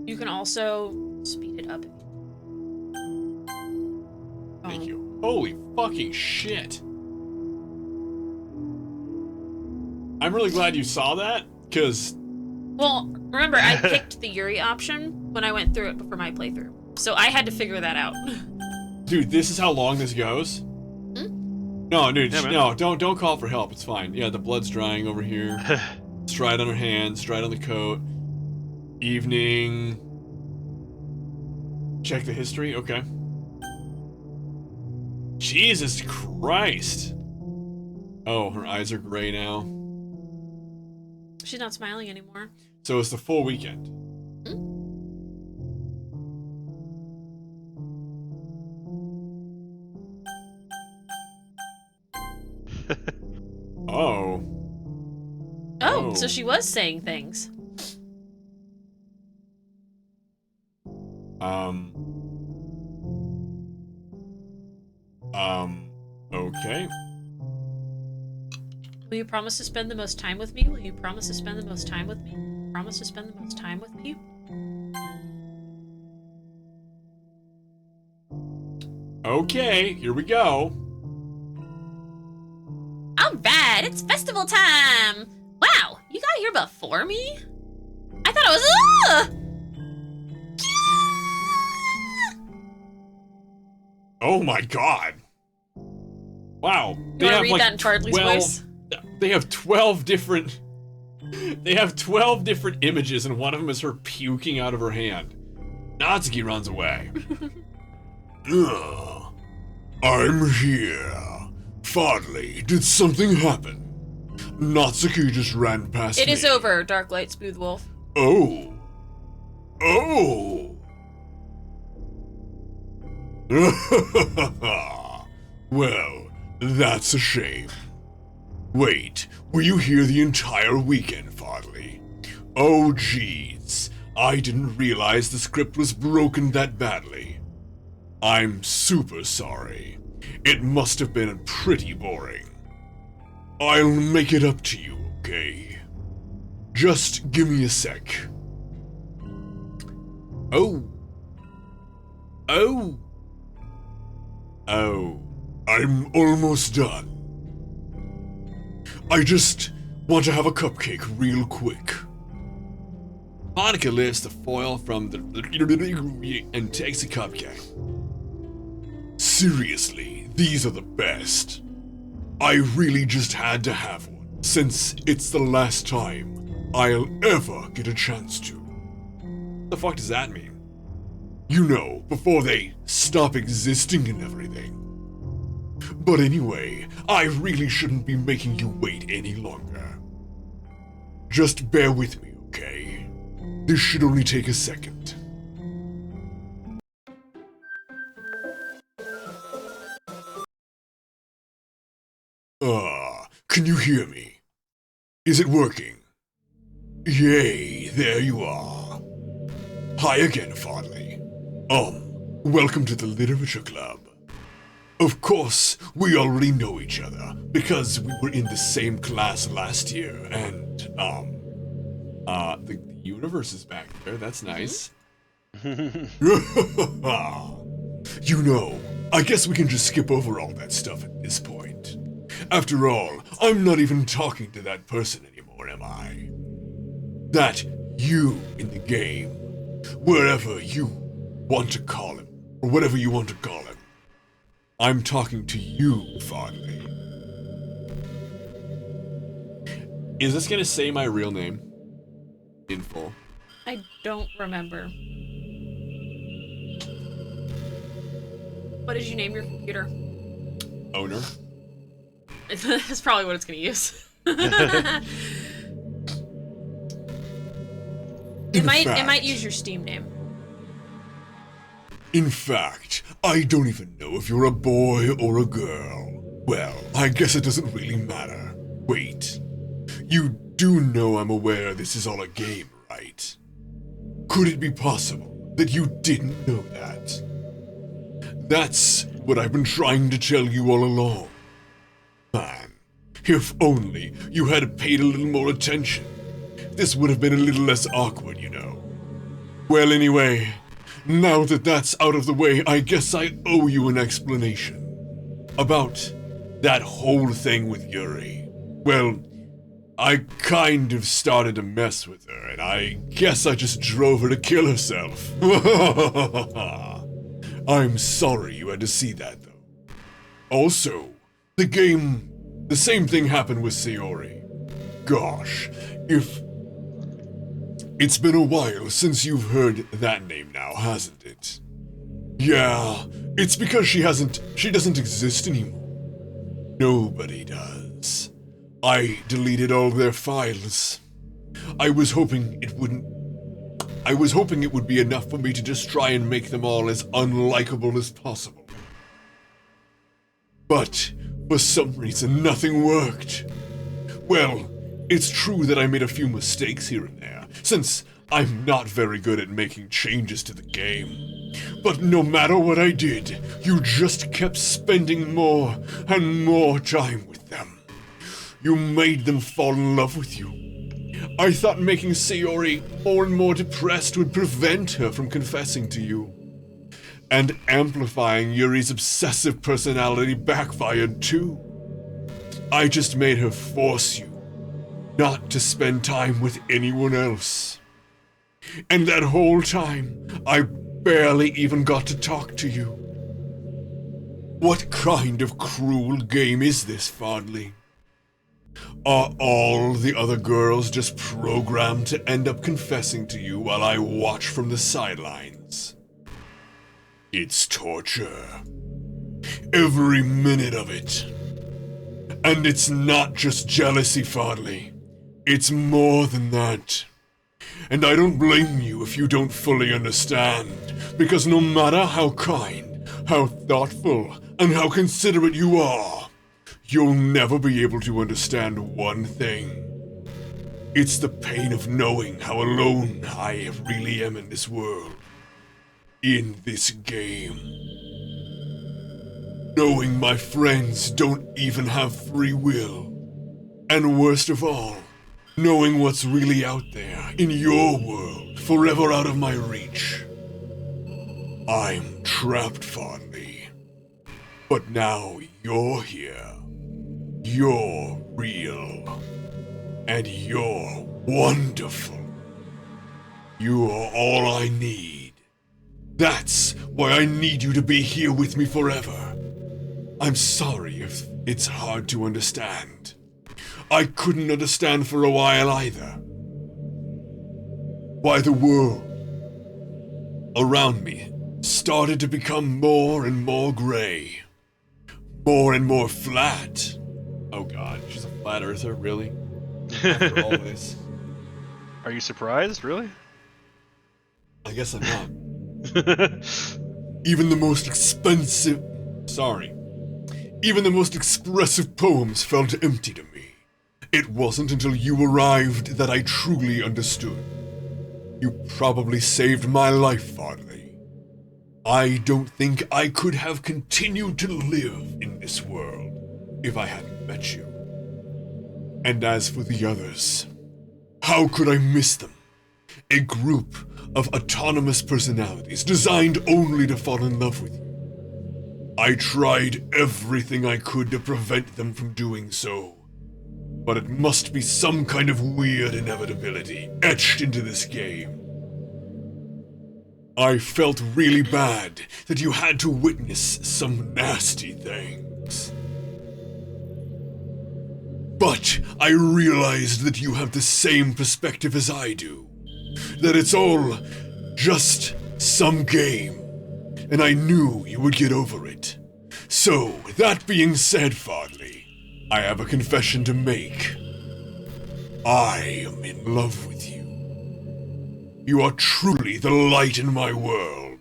You can also speed it up. Thank you. Holy fucking shit. I'm really glad you saw that, because... Well, remember, I picked the Yuri option when I went through it for my playthrough. So I had to figure that out. Dude, this is how long this goes? No, dude, Yeah, man. no, don't call for help. It's fine. Yeah, the blood's drying over here. It's dried on her hands, dried on the coat. Evening. Check the history. Okay. Jesus Christ. Oh, her eyes are gray now. She's not smiling anymore. So it's the full weekend. Oh. Oh, so she was saying things. Okay. Will you promise to spend the most time with me? Will you promise to spend the most time with me? Promise to spend the most time with me? Okay, here we go. Alright, it's festival time! Wow, you got here before me? I thought it was... Oh my god. Wow. You wanna read that in Chardley's voice? They have 12 different... They have 12 different images, and one of them is her puking out of her hand. Natsuki runs away. I'm here. Fadley, did something happen? Natsuki just ran past me. It is over, Darklight Smooth Wolf. Oh. Oh. Well, that's a shame. Wait, were you here the entire weekend, Fadley? Oh, jeez. I didn't realize the script was broken that badly. I'm super sorry. It must have been pretty boring. I'll make it up to you, okay? Just give me a sec. Oh. Oh. Oh. I'm almost done. I just want to have a cupcake real quick. Monica lifts the foil from the... and takes a cupcake. Seriously, these are the best. I really just had to have one, since it's the last time I'll ever get a chance to. What the fuck does that mean? You know, before they stop existing and everything. But anyway, I really shouldn't be making you wait any longer. Just bear with me, okay? This should only take a second. Can you hear me? Is it working? Yay, there you are. Hi again, Fondly. Welcome to the Literature Club. Of course, we already know each other, because we were in the same class last year, and, The universe is back there. That's nice. You know, I guess we can just skip over all that stuff at this point. After all, I'm not even talking to that person anymore, am I? That you in the game, wherever you want to call him, or whatever you want to call him. I'm talking to you, Fondly. Is this gonna say my real name? In full. I don't remember. What did you name your computer? Owner. That's probably what it's gonna use. It might use your Steam name. In fact, I don't even know if you're a boy or a girl. Well, I guess it doesn't really matter. Wait. You do know I'm aware this is all a game, right? Could it be possible that you didn't know that? That's what I've been trying to tell you all along. Man, if only you had paid a little more attention. This would have been a little less awkward, you know. Well, anyway, now that that's out of the way, I guess I owe you an explanation. About that whole thing with Yuri. Well, I kind of started to mess with her, and I guess I just drove her to kill herself. I'm sorry you had to see that, though. Also, the same thing happened with Sayori. Gosh, it's been a while since you've heard that name now, hasn't it? Yeah, it's because she doesn't exist anymore. Nobody does. I deleted all their files. I was hoping it would be enough for me to just try and make them all as unlikable as possible. But, for some reason, nothing worked. Well, it's true that I made a few mistakes here and there, since I'm not very good at making changes to the game. But no matter what I did, you just kept spending more and more time with them. You made them fall in love with you. I thought making Sayori more and more depressed would prevent her from confessing to you. And amplifying Yuri's obsessive personality backfired too. I just made her force you not to spend time with anyone else. And that whole time, I barely even got to talk to you. What kind of cruel game is this, Fondly? Are all the other girls just programmed to end up confessing to you while I watch from the sidelines? It's torture. Every minute of it. And it's not just jealousy, Fondly. It's more than that. And I don't blame you if you don't fully understand, because no matter how kind, how thoughtful, and how considerate you are, you'll never be able to understand one thing. It's the pain of knowing how alone I really am in this world. In this game. Knowing my friends don't even have free will. And worst of all, knowing what's really out there in your world, forever out of my reach. I'm trapped, Fondly. But now you're here. You're real. And you're wonderful. You are all I need. That's why I need you to be here with me forever. I'm sorry if it's hard to understand. I couldn't understand for a while either. Why the world around me started to become more and more gray. more and more flat. Oh god, she's a flat earther, really? After all this. Are you surprised? Really? I guess I'm not. Even the most expensive... Sorry. Even the most expressive poems felt empty to me. It wasn't until you arrived that I truly understood. You probably saved my life, Farley. I don't think I could have continued to live in this world if I hadn't met you. And as for the others, how could I miss them? A group of autonomous personalities designed only to fall in love with you. I tried everything I could to prevent them from doing so. But it must be some kind of weird inevitability etched into this game. I felt really bad that you had to witness some nasty things. But I realized that you have the same perspective as I do. That it's all just some game. And I knew you would get over it. So, that being said, Fardley, I have a confession to make. I am in love with you. You are truly the light in my world.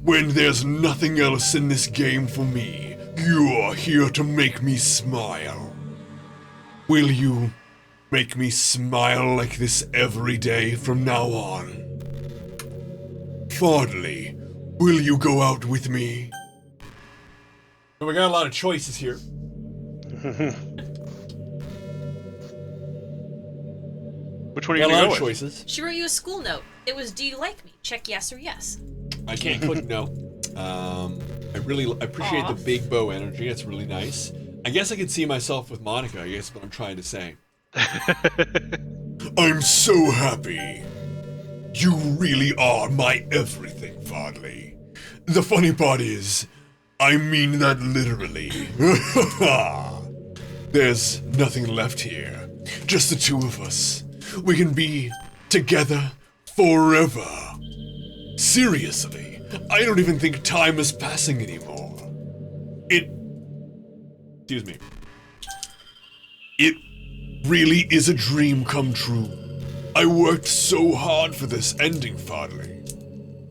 When there's nothing else in this game for me, you are here to make me smile. Will you make me smile like this every day from now on? Fardley, will you go out with me? We got a lot of choices here. Which one are We you got a gonna lot go of with? choices. She wrote you a school note. It was, do you like me? Check yes or yes. I can't click no. I really appreciate Aw. the big bow energy. It's really nice. I guess I could see myself with Monica. I guess is what I'm trying to say. I'm so happy. You really are my everything, Fardley. The funny part is, I mean that literally. There's nothing left here. Just the two of us. We can be together forever. Seriously, I don't even think time is passing anymore. Excuse me. It really is a dream come true. I worked so hard for this ending, Fardley.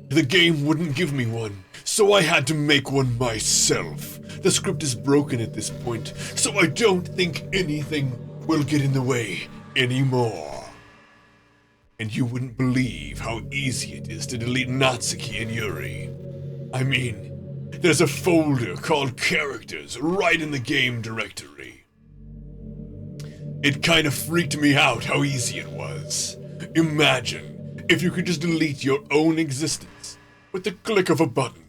The game wouldn't give me one, so I had to make one myself. The script is broken at this point, so I don't think anything will get in the way anymore. And you wouldn't believe how easy it is to delete Natsuki and Yuri. I mean, there's a folder called Characters right in the game directory. It kind of freaked me out how easy it was. Imagine if you could just delete your own existence with the click of a button.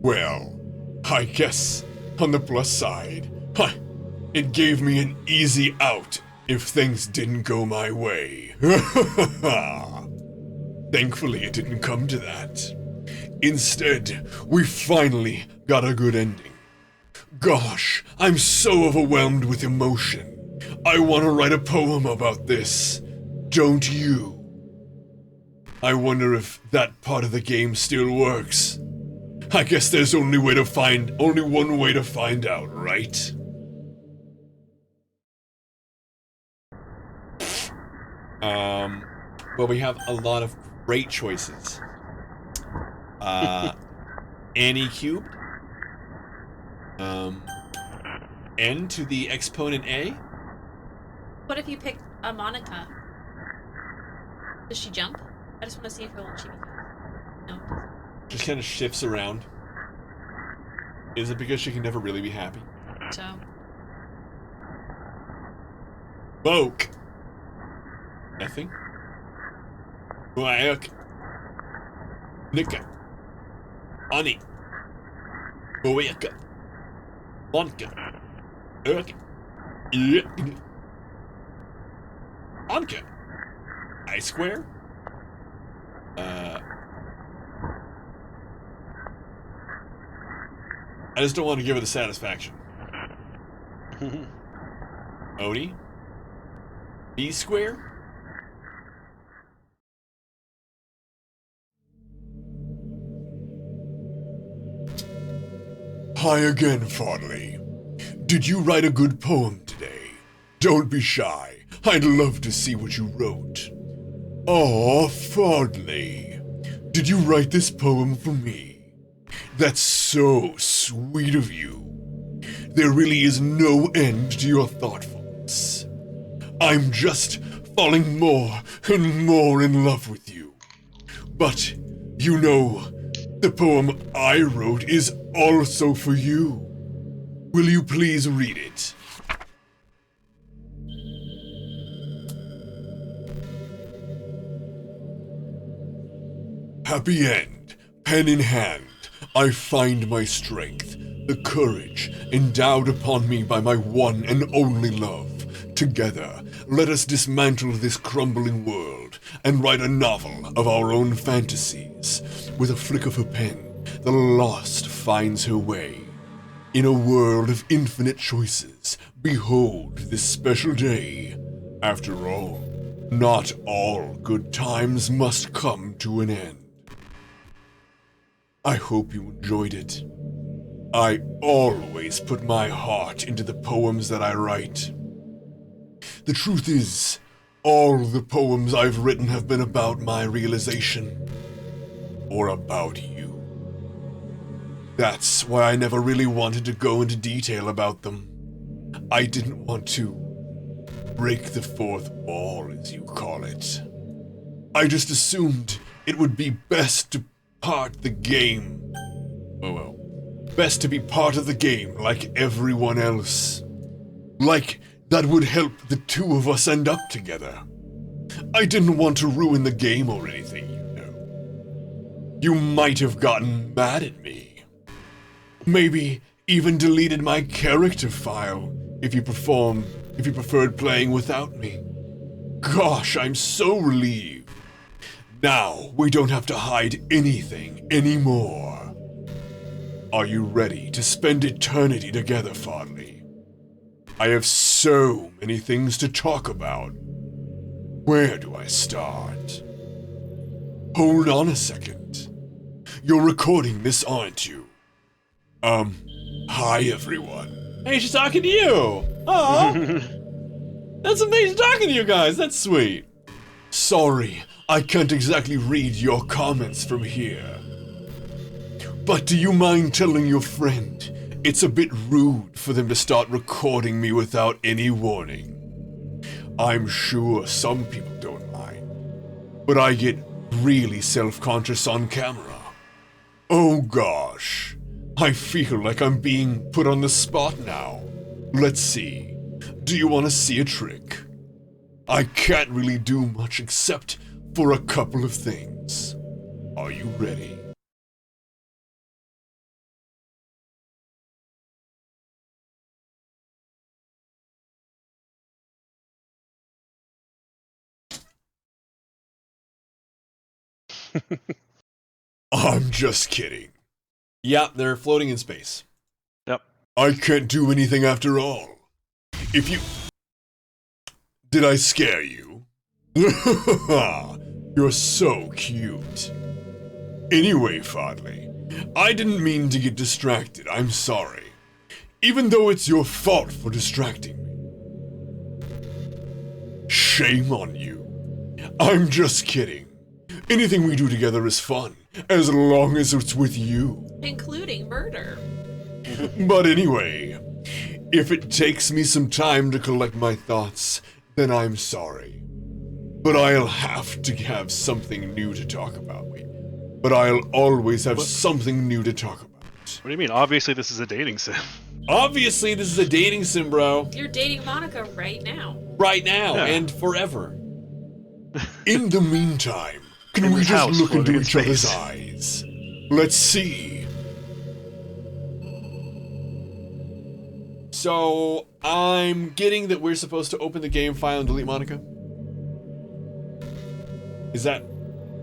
Well, I guess on the plus side, it gave me an easy out if things didn't go my way. Thankfully, it didn't come to that. Instead, we finally got a good ending. Gosh, I'm so overwhelmed with emotion. I want to write a poem about this. Don't you? I wonder if that part of the game still works. I guess there's only one way to find out, right? Well, we have a lot of great choices. Annie cubed. N to the exponent A. What if you pick a Monica? Does she jump? I just want to see if her little chibi goes. No. Just kind of shifts around. Is it because she can never really be happy? So. Boke. Nothing. Wayak. Nika. Ani. Boyaka. Monka. Okay. Anka. I square. I just don't want to give it the satisfaction. Oni. B square. Hi again, Fondly. Did you write a good poem today? Don't be shy. I'd love to see what you wrote. Aw, Fondly. Did you write this poem for me? That's so sweet of you. There really is no end to your thoughtfulness. I'm just falling more and more in love with you. But, you know, the poem I wrote is also for you. Will you please read it? Happy end, pen in hand, I find my strength, the courage endowed upon me by my one and only love. Together, let us dismantle this crumbling world and write a novel of our own fantasies. With a flick of her pen, the lost finds her way. In a world of infinite choices, behold this special day. After all, not all good times must come to an end. I hope you enjoyed it. I always put my heart into the poems that I write. The truth is, all the poems I've written have been about my realization. Or about you. That's why I never really wanted to go into detail about them. I didn't want to break the fourth wall, as you call it. I just assumed it would be best to part the game. Best to be part of the game like everyone else. Like that would help the two of us end up together. I didn't want to ruin the game or anything, you know. You might have gotten mad at me. Maybe even deleted my character file if you preferred playing without me. Gosh, I'm so relieved. Now we don't have to hide anything anymore. Are you ready to spend eternity together, Fondly? I have so many things to talk about. Where do I start? Hold on a second. You're recording this, aren't you? Hi everyone. Hey, she's talking to you. Aw. That's amazing talking to you guys. That's sweet. Sorry, I can't exactly read your comments from here. But do you mind telling your friend it's a bit rude for them to start recording me without any warning? I'm sure some people don't mind, but I get really self-conscious on camera. Oh gosh, I feel like I'm being put on the spot now. Let's see, do you want to see a trick? I can't really do much except for a couple of things. Are you ready? I'm just kidding. Yeah, they're floating in space. Yep. I can't do anything after all. If you... Did I scare you? You're so cute. Anyway, Fondly, I didn't mean to get distracted, I'm sorry. Even though it's your fault for distracting me. Shame on you. I'm just kidding. Anything we do together is fun, as long as it's with you. Including murder. But anyway, if it takes me some time to collect my thoughts, then I'm sorry. But I'll have to have something new to talk about. But I'll always have something new to talk about. What do you mean? Obviously, this is a dating sim. Obviously, this is a dating sim, bro. You're dating Monica right now. Right now Yeah. and forever. In the meantime, can In we this just house look into floating in each other's space. eyes? Let's see. So, I'm getting that we're supposed to open the game file and delete Monica? Is that...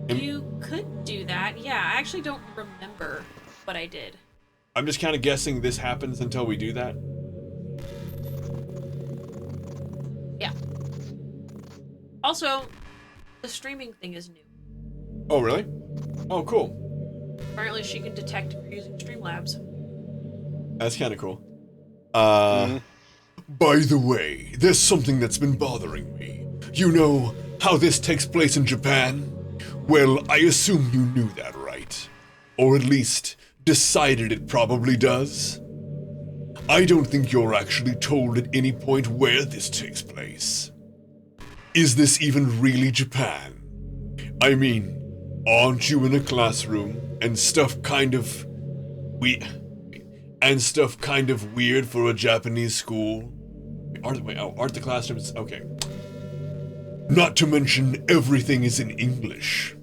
You could do that. Yeah, I actually don't remember what I did. I'm just kind of guessing this happens until we do that. Yeah. Also, the streaming thing is new. Oh, really? Oh, cool. Apparently she can detect if you're using Streamlabs. That's kind of cool. By the way, there's something that's been bothering me. You know how this takes place in Japan? Well, I assume you knew that, right? Or at least decided it probably does? I don't think you're actually told at any point where this takes place. Is this even really Japan? I mean, aren't you in a classroom and stuff kind of weird for a Japanese school? Aren't the classrooms okay? Not to mention everything is in English.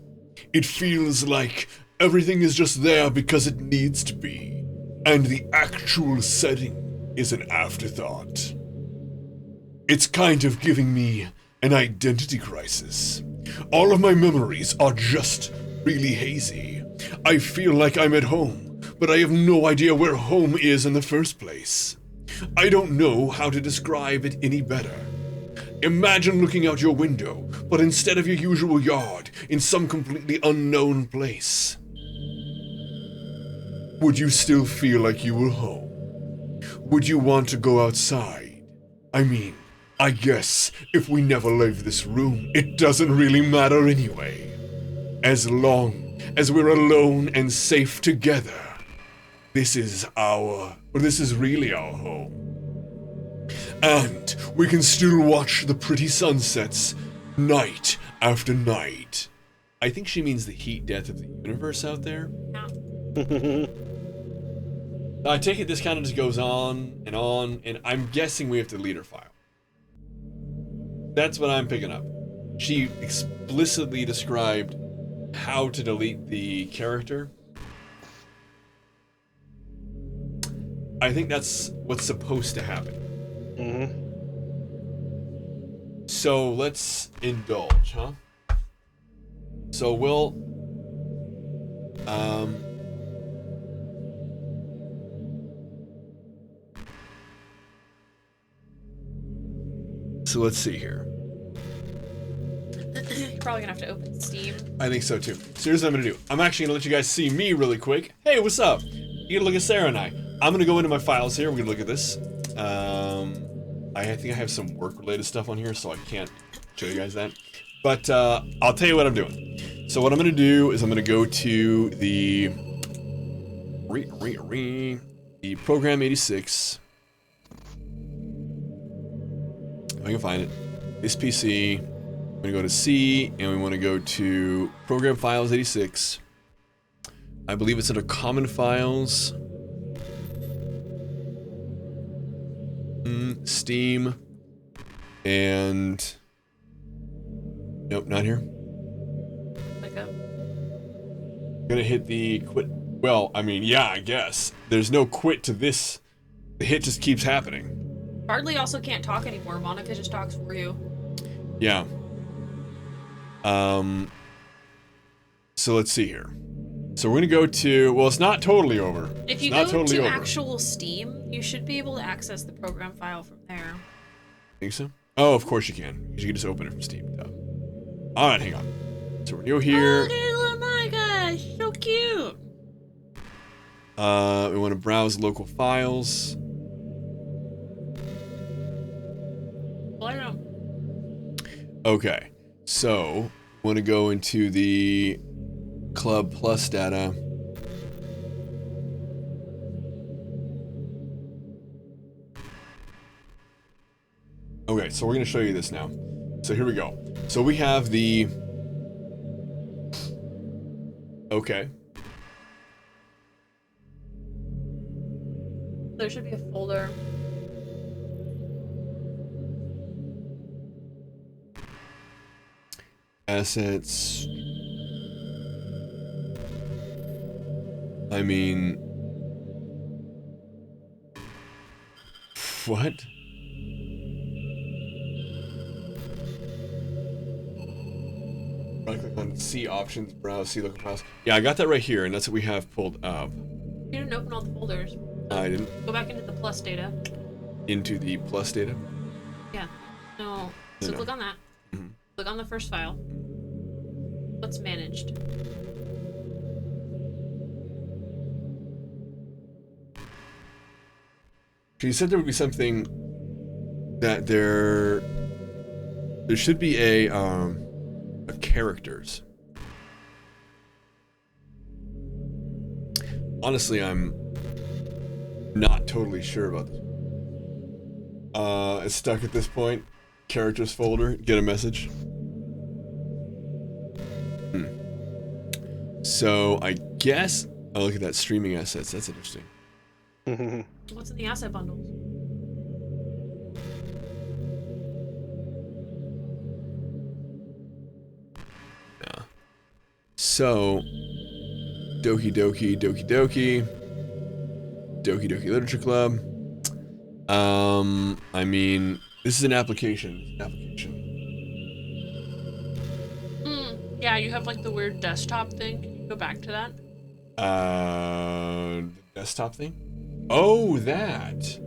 It feels like everything is just there because it needs to be, and the actual setting is an afterthought. It's kind of giving me an identity crisis. All of my memories are just really hazy. I feel like I'm at home, but I have no idea where home is in the first place. I don't know how to describe it any better. Imagine looking out your window, but instead of your usual yard, in some completely unknown place. Would you still feel like you were home? Would you want to go outside? I mean, I guess if we never leave this room, it doesn't really matter anyway. As long as we're alone and safe together, this is really our home. And we can still watch the pretty sunsets night after night. I think she means the heat death of the universe out there. Yeah. I take it this kind of just goes on, and I'm guessing we have to delete her file. That's what I'm picking up. She explicitly described how to delete the character. I think that's what's supposed to happen. So let's indulge, huh? So we'll so let's see here. You're probably gonna have to open Steam. I think so too. So here's what I'm gonna do. I'm actually gonna let you guys see me really quick. Hey, what's up? You gonna look at Sarah and I. I'm gonna go into my files here. We're gonna look at this. I think I have some work-related stuff on here, so I can't show you guys that. But I'll tell you what I'm doing. So what I'm gonna do is I'm gonna go to the program 86. If I can find it. This PC. I'm gonna go to C, and we want to go to program files 86. I believe it's under common files. Steam. And nope, not here. Okay. Gonna hit the quit. Well, I mean, yeah, I guess. There's no quit to this. The hit just keeps happening. Bardley also can't talk anymore. Monica just talks for you. Yeah. So let's see here. So we're gonna go to, well, it's not totally over. If you It's go not totally to over. actual Steam, you should be able to access the program file from there. Think so? Oh, of course you can. You can just open it from Steam. Duh. All right, hang on. So we're new here. Look at little Monica, so cute. We want to browse local files. Blam. Okay, so we want to go into the Club Plus data. Okay, so we're going to show you this now. So here we go. So we have the... Okay. There should be a folder. Assets. I mean... What? Right click on C options, browse, see local files. Yeah, I got that right here, and that's what we have pulled up. You didn't open all the folders. I didn't. Go back into the plus data. Into the plus data. Yeah. No. So No. click on that. Mhm. Click on the first file. What's managed? She said there would be something that there should be a characters. Honestly, I'm not totally sure about this. It's stuck at this point. Characters folder. Get a message. So I guess I'll look at that streaming assets. That's interesting. What's in the asset bundles? Yeah. So Doki Doki, Doki Doki, Doki Doki Literature Club. I mean, this is an application. Yeah, you have like the weird desktop thing. Can you go back to that? The desktop thing? Oh, that.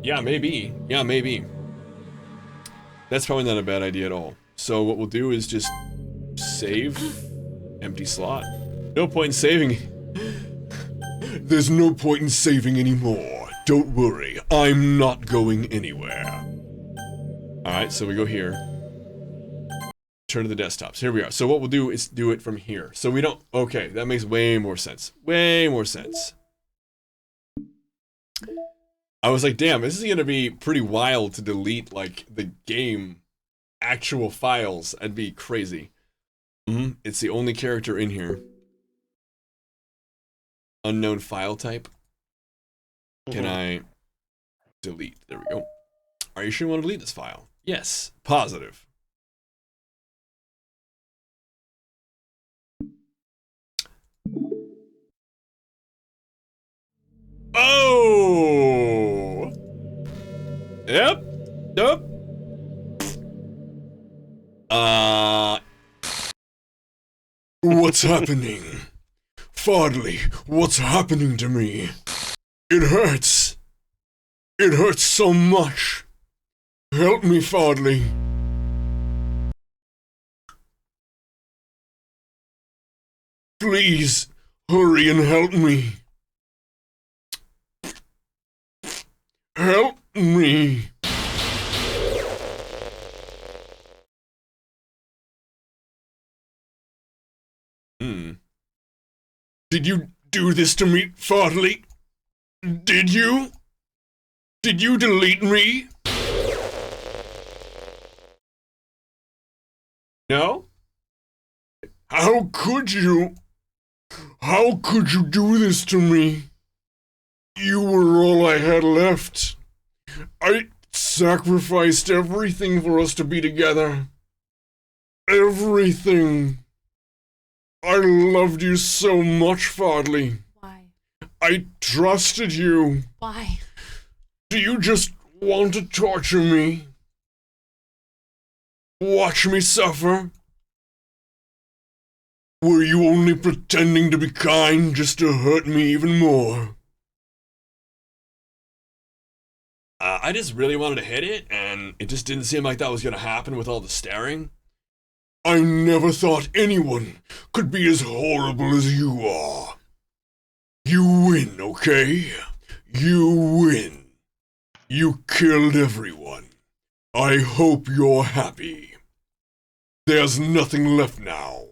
Yeah, maybe. Yeah, maybe. That's probably not a bad idea at all. So what we'll do is just save. Empty slot. No point in saving. There's no point in saving anymore. Don't worry, I'm not going anywhere. Alright, so we go here. Turn to the desktops. Here we are. So what we'll do is do it from here. So we don't... Okay, that makes way more sense. Way more sense. I was like, damn, this is gonna be pretty wild to delete, like, the game actual files. That'd be crazy. It's the only character in here. Unknown file type. Can I delete? There we go. Are you sure you want to delete this file? Yes. Positive. Oh! Yep. Yep. What's happening? Fardley, what's happening to me? It hurts. It hurts so much. Help me, Fardley. Please, hurry and help me. Help me. Did you do this to me, Fardley? Did you? Did you delete me? No? How could you? How could you do this to me? You were all I had left. I sacrificed everything for us to be together. Everything. I loved you so much, Fardley. Why? I trusted you. Why? Do you just want to torture me? Watch me suffer? Were you only pretending to be kind just to hurt me even more? I just really wanted to hit it, and it just didn't seem like that was gonna happen with all the staring. I never thought anyone could be as horrible as you are. You win, okay? You win. You killed everyone. I hope you're happy. There's nothing left now.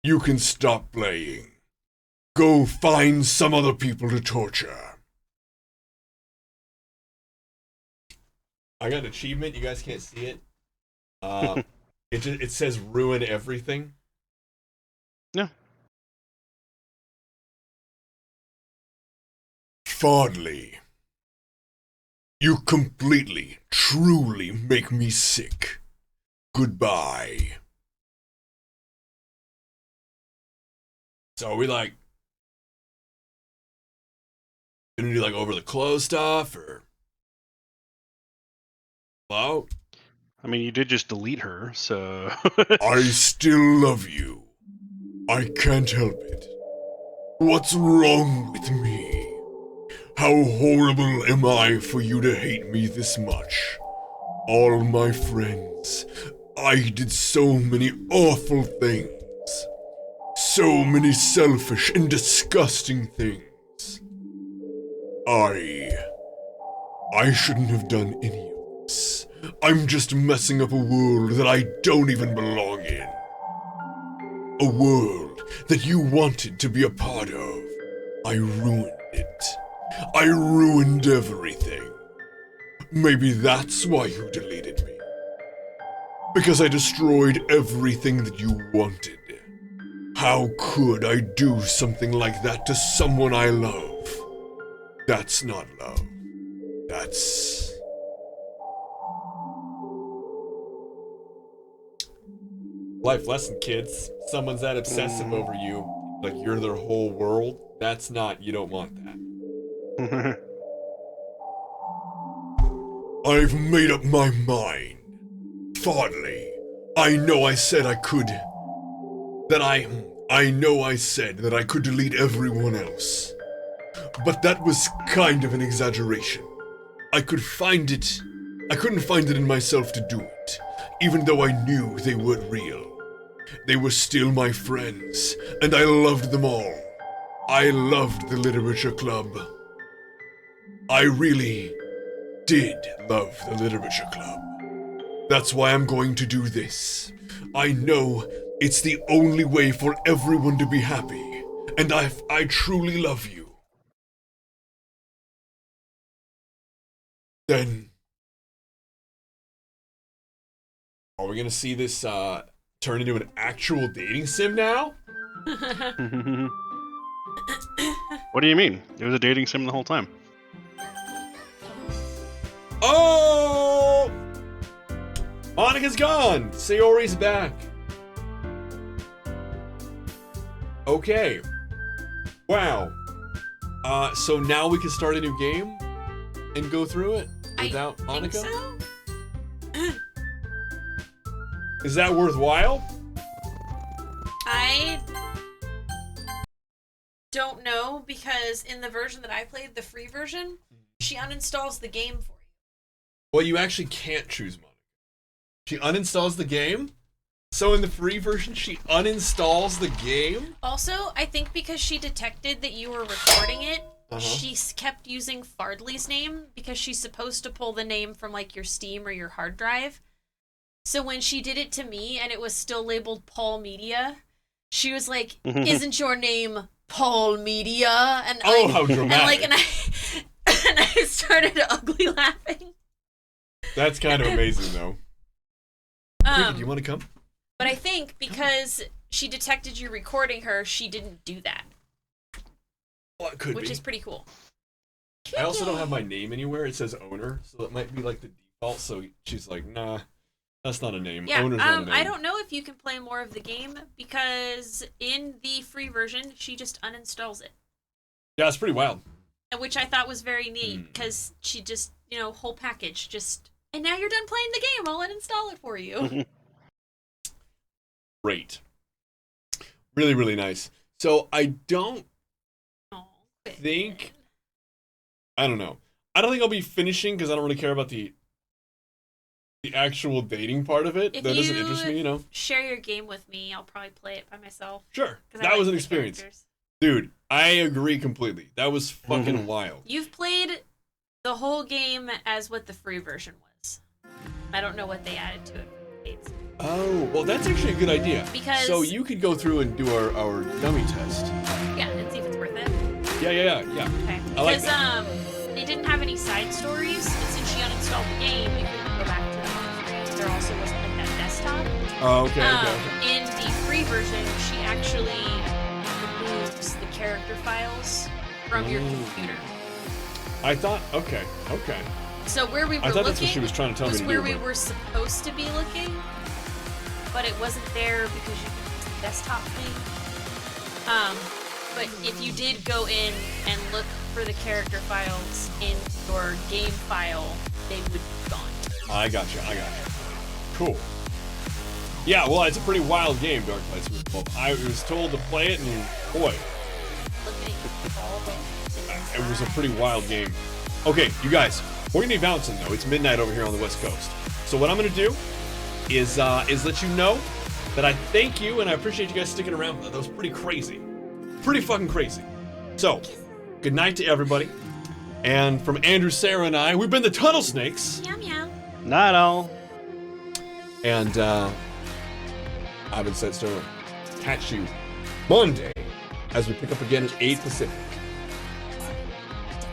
You can stop playing. Go find some other people to torture. I got an achievement. You guys can't see it. It says ruin everything. Yeah. Fardley, you completely, truly make me sick. Goodbye. So are we like gonna do like over the clothes stuff or hello? I mean, you did just delete her, so. I still love you. I can't help it. What's wrong with me? How horrible am I for you to hate me this much? All my friends, I did so many awful things. So many selfish and disgusting things. I shouldn't have done any of this. I'm just messing up a world that I don't even belong in. A world that you wanted to be a part of. I ruined it. I ruined everything. Maybe that's why you deleted me. Because I destroyed everything that you wanted. How could I do something like that to someone I love? That's not love. That's... Life lesson, kids. Someone's that obsessive over you, like you're their whole world. That's not, you don't want that. I've made up my mind. Thoughtly. I know I said I could... I know I said that I could delete everyone else. But that was kind of an exaggeration. I couldn't find it in myself to do it, even though I knew they weren't real. They were still my friends, and I loved them all. I loved the literature club. I really did love the literature club. That's why I'm going to do this. I know it's the only way for everyone to be happy, and I truly love you. Then... Are we gonna see this turn into an actual dating sim now? What do you mean? It was a dating sim the whole time. Oh! Monica's gone! Sayori's back. Okay. Wow. So now we can start a new game and go through it without Monica? I think so. Is that worthwhile? I don't know, because in the version that I played, the free version, she uninstalls the game for you. Well, you actually can't choose Monica. She uninstalls the game? So in the free version, she uninstalls the game? Also, I think because she detected that you were recording it, she kept using Fardley's name, because she's supposed to pull the name from like your Steam or your hard drive. So when she did it to me and it was still labeled Paul Media, she was like, "Isn't your name Paul Media?" And how dramatic. And I started ugly laughing. That's kind of amazing, though. Creepy, do you want to come? But I think because she detected you recording her, she didn't do that. Well, it could which be. is pretty cool. I also don't have my name anywhere. It says owner, so it might be like the default. So she's like, nah, that's not a name. Yeah, Owner's not a name. I don't know if you can play more of the game, because in the free version, she just uninstalls it. Yeah, it's pretty wild. Which I thought was very neat, because she just, whole package, and now you're done playing the game, I'll uninstall it for you. Great. Really, really nice. So I don't think... I don't know. I don't think I'll be finishing, because I don't really care about the actual dating part of it. If that doesn't interest me, share your game with me, I'll probably play it by myself. Sure. That That was an the experience. characters. Dude, I agree completely. That was fucking wild. You've played the whole game as what the free version was. I don't know what they added to it. Oh, well, that's actually a good idea. Because... So you could go through and do our dummy test. Yeah, and see if it's worth it. Yeah. Okay. I like Because that. they didn't have any side stories, and since she uninstalled the game, you couldn't go back to them. There also wasn't like that desktop. Oh, okay. In the free version, she actually removes the character files from your computer. I thought, okay. So where we were I thought looking that's what she was trying to tell me was to where do. we but- were supposed to be looking, but it wasn't there because you could use the desktop thing. But if you did go in and look for the character files in your game file, they would be gone. I got you. Cool. Yeah, well, it's a pretty wild game, Dark Lights with Wolf. I was told to play it, and boy, Looking at all of them. it was a pretty wild game. Okay, you guys, we're gonna be bouncing though. It's midnight over here on the West Coast. So what I'm gonna do is let you know that I thank you and I appreciate you guys sticking around for that. That was pretty crazy. Pretty fucking crazy. So, good night to everybody. And from Andrew, Sarah, and I, we've been the Tunnel Snakes. Meow meow. Not all. And I've been set stone. Catch you Monday as we pick up again at 8 Pacific.